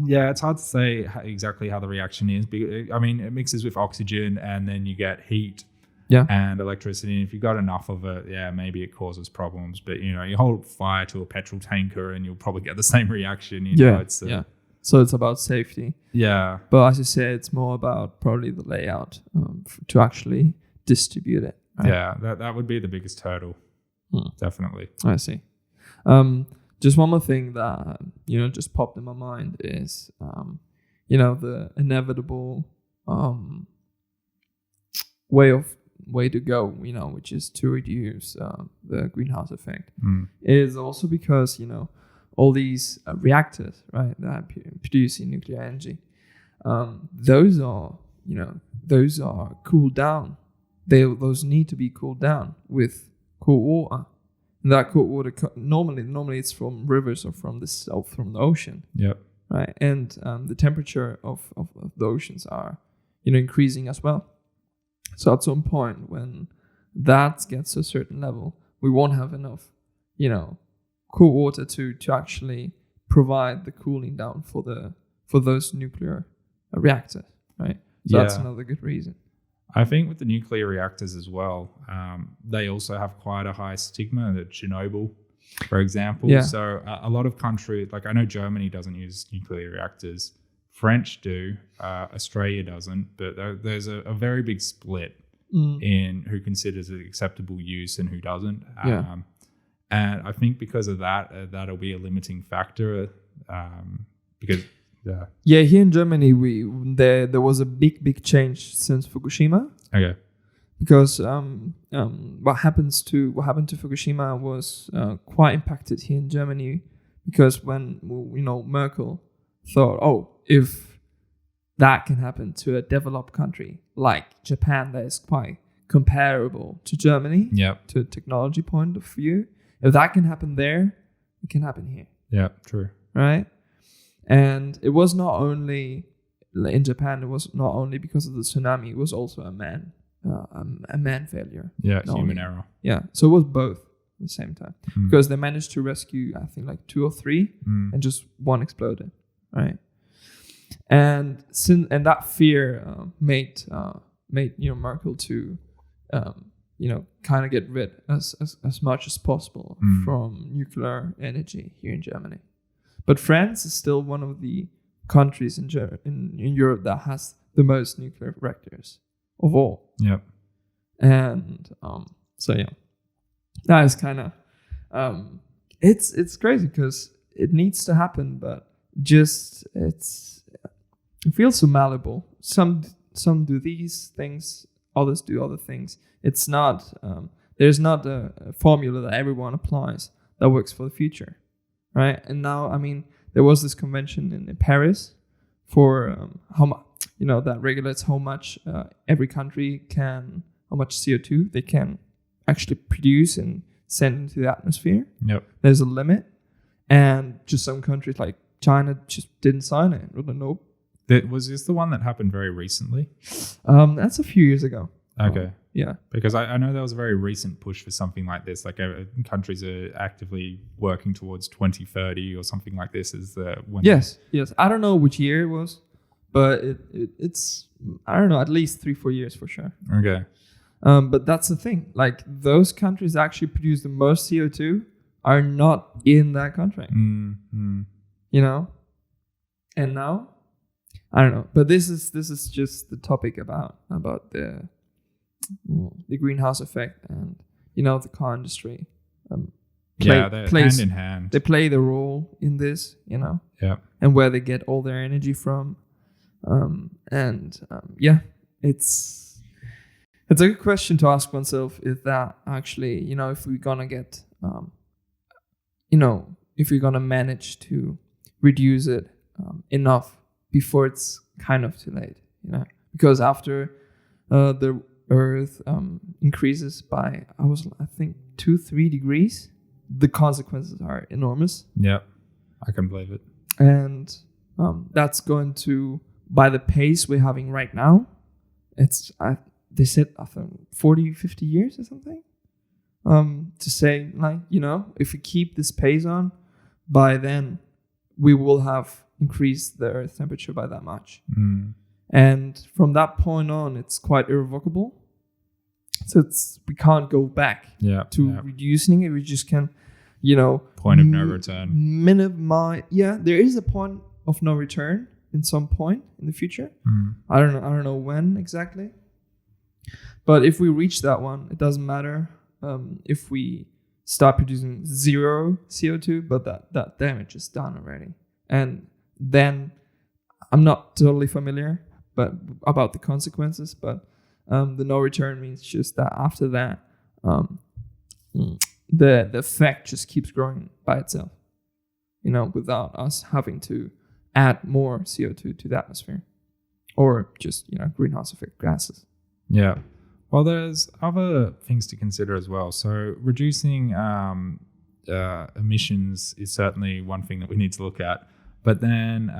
Speaker 2: it's hard to say exactly how the reaction is. It mixes with oxygen, and then you get heat. And electricity. And if you've got enough of it, maybe it causes problems. But you hold fire to a petrol tanker, and you'll probably get the same reaction.
Speaker 1: So it's about safety.
Speaker 2: Yeah.
Speaker 1: But as you say, it's more about probably the layout to actually distribute it. Right?
Speaker 2: Yeah, that would be the biggest hurdle. Definitely.
Speaker 1: I see. Just one more thing that just popped in my mind is the inevitable way to go, which is to reduce the greenhouse effect, is also because all these reactors, right, that are producing nuclear energy, those are cooled down. Those need to be cooled down with cool water. And that cool water normally it's from rivers or from the ocean.
Speaker 2: Yep.
Speaker 1: Right, and the temperature of the oceans are increasing as well. So at some point when that gets to a certain level, we won't have enough, cool water to actually provide the cooling down for those nuclear reactors, right? So that's another good reason.
Speaker 2: I think with the nuclear reactors as well, they also have quite a high stigma. At Chernobyl, for example. Yeah. So a lot of countries, like I know Germany doesn't use nuclear reactors. French do, Australia doesn't, but there's a very big split in who considers it acceptable use and who doesn't. And I think because of that, that'll be a limiting factor. Because
Speaker 1: here in Germany, there was a big change since Fukushima.
Speaker 2: Okay.
Speaker 1: Because what happened to Fukushima was quite impacted here in Germany, because when Merkel thought, if that can happen to a developed country like Japan, that is quite comparable to Germany, to a technology point of view, if that can happen there, it can happen here.
Speaker 2: Yeah, true.
Speaker 1: Right? And it was not only in Japan, it was not only because of the tsunami, it was also a man failure.
Speaker 2: Yeah, human error.
Speaker 1: Yeah, so it was both at the same time, because they managed to rescue, I think, like 2 or 3, and just one exploded, right? And that fear made Merkel to kind of get rid as much as possible from nuclear energy here in Germany. But France is still one of the countries in Europe that has the most nuclear reactors of all.
Speaker 2: Yep.
Speaker 1: And that is kind of it's crazy because it needs to happen, but just it feels so malleable. Some do these things, others do other things. It's not there's not a formula that everyone applies that works for the future, right? And now, there was this convention in Paris for how much that regulates how much every country how much CO2 they can actually produce and send into the atmosphere.
Speaker 2: Yep.
Speaker 1: There's a limit, and just some countries like China just didn't sign it. We're like, nope.
Speaker 2: Was this the one that happened very recently?
Speaker 1: That's a few years ago.
Speaker 2: Okay.
Speaker 1: Yeah.
Speaker 2: Because I know there was a very recent push for something like this. Like countries are actively working towards 2030 or something like this.
Speaker 1: Yes. I don't know which year it was, but it's I don't know, at least 3-4 years for sure.
Speaker 2: Okay.
Speaker 1: But that's the thing. Like those countries that actually produce the most CO2 are not in that country. You know? And now, I don't know. But this is just the topic about the greenhouse effect and, you know, the car industry.
Speaker 2: They're hand in hand.
Speaker 1: They play the role in this, you know?
Speaker 2: Yeah.
Speaker 1: And where they get all their energy from. It's a good question to ask oneself, is that actually, you know, if we're gonna get, if we're gonna manage to reduce it enough before it's kind of too late, you know, because after the Earth increases by, I think 2-3 degrees, the consequences are enormous.
Speaker 2: Yeah, I can believe it.
Speaker 1: And that's going to, by the pace we're having right now, they said, I think, 40-50 years or something. To say, like, you know, if we keep this pace on, by then we will have increased the Earth temperature by that much. And from that point on, it's quite irrevocable. So we can't go back to reducing it. We just can, you know,
Speaker 2: point of no return.
Speaker 1: Minimize. Yeah, there is a point of no return in some point in the future. I don't know when exactly. But if we reach that one, it doesn't matter if we start producing 0 CO2, but that damage is done already. And then I'm not totally familiar about the consequences, but the no return means just that after that, the effect just keeps growing by itself, you know, without us having to add more CO2 to the atmosphere or just, you know, greenhouse effect gases.
Speaker 2: Yeah. Well, there's other things to consider as well. So reducing emissions is certainly one thing that we need to look at. But then,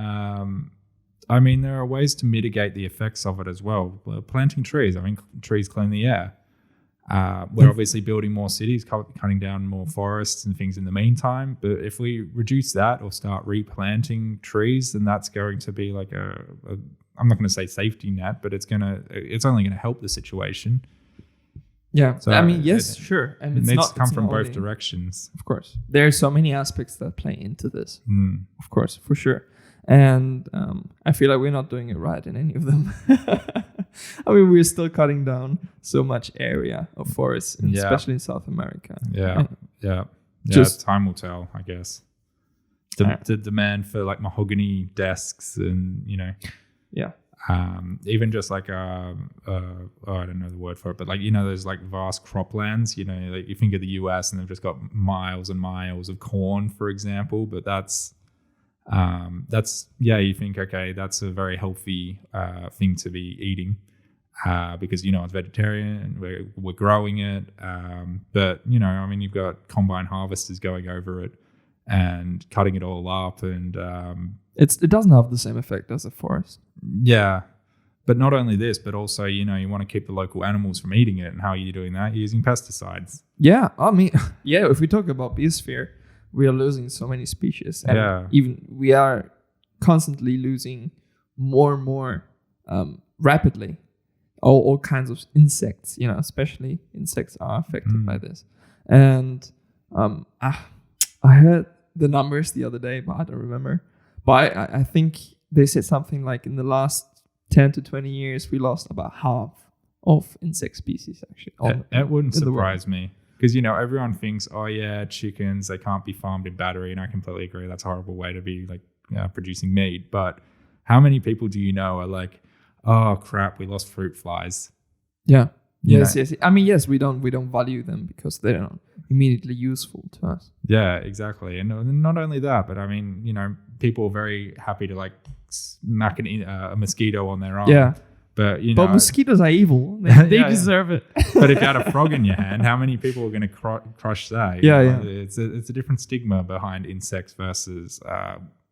Speaker 2: I mean, there are ways to mitigate the effects of it as well. Planting trees. I mean, trees clean the air. We're obviously building more cities, cutting down more forests and things in the meantime. But if we reduce that or start replanting trees, then that's going to be like I'm not going to say safety net, but it's only going to help the situation.
Speaker 1: Yeah.
Speaker 2: So
Speaker 1: I mean, yes, sure. And
Speaker 2: it needs to come from both directions.
Speaker 1: Of course. There are so many aspects that play into this. Of course, for sure. And I feel like we're not doing it right in any of them. I mean, we're still cutting down so much area of forests, especially in South America.
Speaker 2: Yeah. Time will tell, I guess. The demand for like mahogany desks and, you know.
Speaker 1: Yeah.
Speaker 2: Even just like I don't know the word for it, but like, you know, there's like vast croplands, you know, like you think of the US and they've just got miles and miles of corn, for example, but that's you think, okay, that's a very healthy thing to be eating because, you know, it's vegetarian, we're growing it, but, you know, I mean, you've got combine harvesters going over it and cutting it all up, and
Speaker 1: it doesn't have the same effect as a forest.
Speaker 2: Yeah, but not only this, but also, you know, you want to keep the local animals from eating it, and how are you doing that? You're using pesticides.
Speaker 1: Yeah, I mean, yeah, if we talk about biosphere, we are losing so many species, and even we are constantly losing more and more rapidly. All kinds of insects, you know, especially insects are affected by this. And I heard the numbers the other day, but I don't remember. But I think they said something like in the last 10 to 20 years, we lost about half of insect species, actually.
Speaker 2: That wouldn't surprise me. Because, you know, everyone thinks, oh, yeah, chickens, they can't be farmed in battery. And I completely agree. That's a horrible way to be like producing meat. But how many people do you know are like, oh, crap, we lost fruit flies?
Speaker 1: Yeah. Yes. I mean, yes, we don't value them because they're not immediately useful to us.
Speaker 2: Yeah, exactly. And not only that, but I mean, you know, people are very happy to like smack a mosquito on their arm.
Speaker 1: Yeah.
Speaker 2: But
Speaker 1: But mosquitoes are evil. They deserve it.
Speaker 2: But if you had a frog in your hand, how many people are going to crush that?
Speaker 1: Yeah.
Speaker 2: It's a different stigma behind insects versus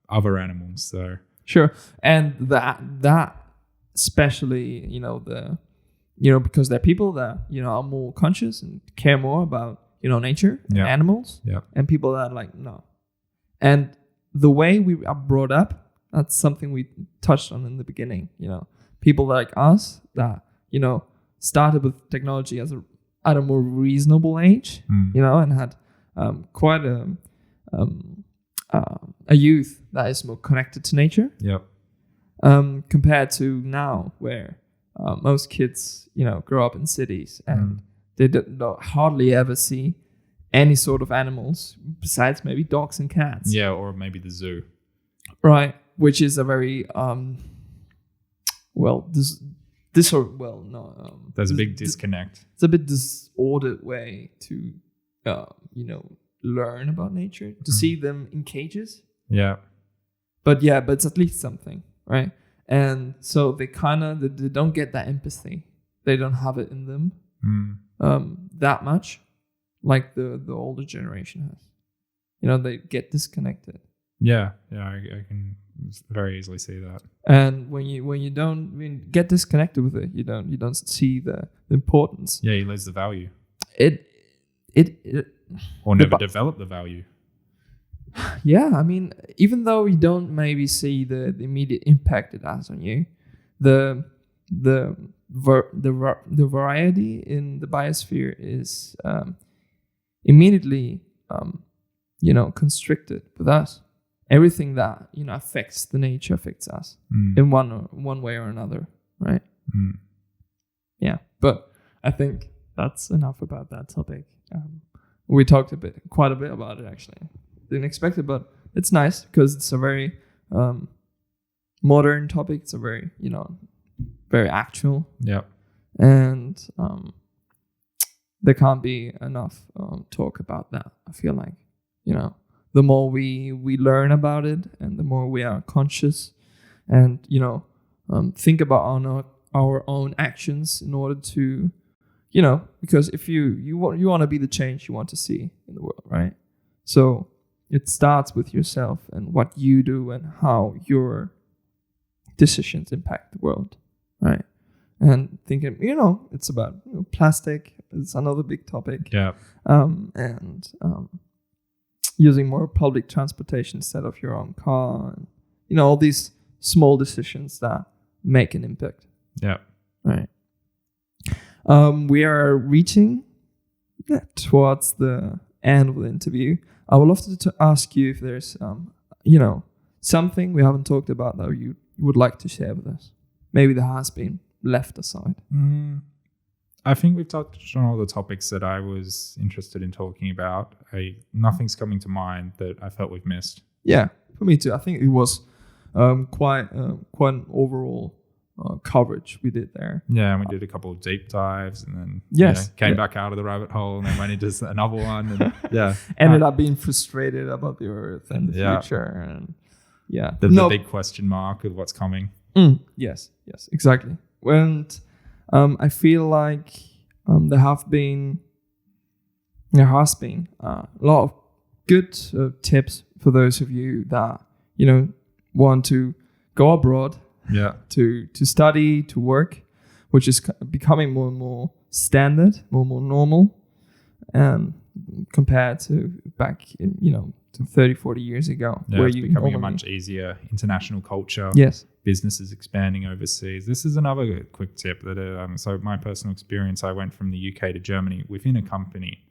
Speaker 2: other animals. So
Speaker 1: sure, and that especially because there are people that are more conscious and care more about nature and animals, and people that are like no, and the way we are brought up, that's something we touched on in the beginning. People like us that started with technology at a more reasonable age, and had quite a youth that is more connected to nature.
Speaker 2: Yep.
Speaker 1: Compared to now, where most kids grow up in cities and they don't hardly ever see any sort of animals besides maybe dogs and cats.
Speaker 2: Yeah, or maybe the zoo.
Speaker 1: Right, which is a very
Speaker 2: there's a big disconnect.
Speaker 1: It's a bit disordered way to learn about nature, to see them in cages.
Speaker 2: Yeah.
Speaker 1: But it's at least something, right? And so they don't get that empathy. They don't have it in them that much, like the older generation has. They get disconnected.
Speaker 2: Yeah, I can very easily see that.
Speaker 1: And when you don't get disconnected with it, you don't see the importance.
Speaker 2: Yeah, you lose the value. Or never develop the value.
Speaker 1: Yeah, I mean, even though you don't maybe see the immediate impact it has on you, the variety in the biosphere is immediately constricted with us. Everything that affects the nature affects us in one way or another, right? Yeah, but I think that's enough about that topic. We talked quite a bit about it actually. Didn't expect it, but it's nice because it's a very modern topic. It's a very very actual.
Speaker 2: Yeah,
Speaker 1: and there can't be enough talk about that. I feel like the more we learn about it, and the more we are conscious, and think about our own actions in order to, because if you want to be the change you want to see in the world, right? So it starts with yourself and what you do and how your decisions impact the world, right? And thinking, it's about plastic. It's another big topic.
Speaker 2: Yeah.
Speaker 1: And using more public transportation instead of your own car, and all these small decisions that make an impact.
Speaker 2: Yeah.
Speaker 1: Right. We are reaching towards the end of the interview. I would love to ask you if there's something we haven't talked about that you would like to share with us. Maybe that has been left aside.
Speaker 2: I think we've touched on all the topics that I was interested in talking about. Nothing's coming to mind that I felt we've missed.
Speaker 1: Yeah, for me too. I think it was quite an overall coverage we did there.
Speaker 2: Yeah, and we did a couple of deep dives, and then came back out of the rabbit hole, and then went into another one, and
Speaker 1: ended up being frustrated about the Earth and the future, and
Speaker 2: the big question mark of what's coming.
Speaker 1: Yes, exactly. And I feel like there has been a lot of good tips for those of you that want to go abroad, to study, to work, which is becoming more and more standard, more and more normal, compared to back in, to 30, 40 years ago.
Speaker 2: Yeah,
Speaker 1: where
Speaker 2: it's becoming a much easier international culture.
Speaker 1: Yes.
Speaker 2: Businesses expanding overseas. This is another quick tip that, so my personal experience, I went from the UK to Germany within a company.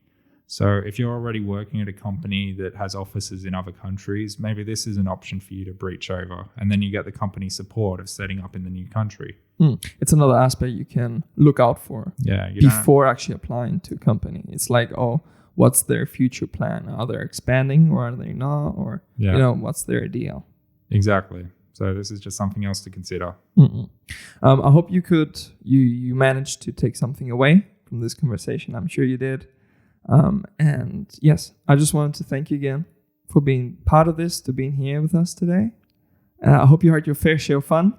Speaker 2: So if you're already working at a company that has offices in other countries, maybe this is an option for you to breach over. And then you get the company support of setting up in the new country.
Speaker 1: It's another aspect you can look out for before actually applying to a company. It's like, what's their future plan? Are they expanding or are they not? Or, what's their deal?
Speaker 2: Exactly. So this is just something else to consider.
Speaker 1: I hope you managed to take something away from this conversation. I'm sure you did. And yes, I just wanted to thank you again for being part of this, to being here with us today. I hope you had your fair share of fun.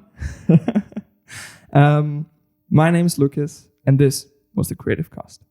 Speaker 1: My name is Lucas, and this was the Creative Cast.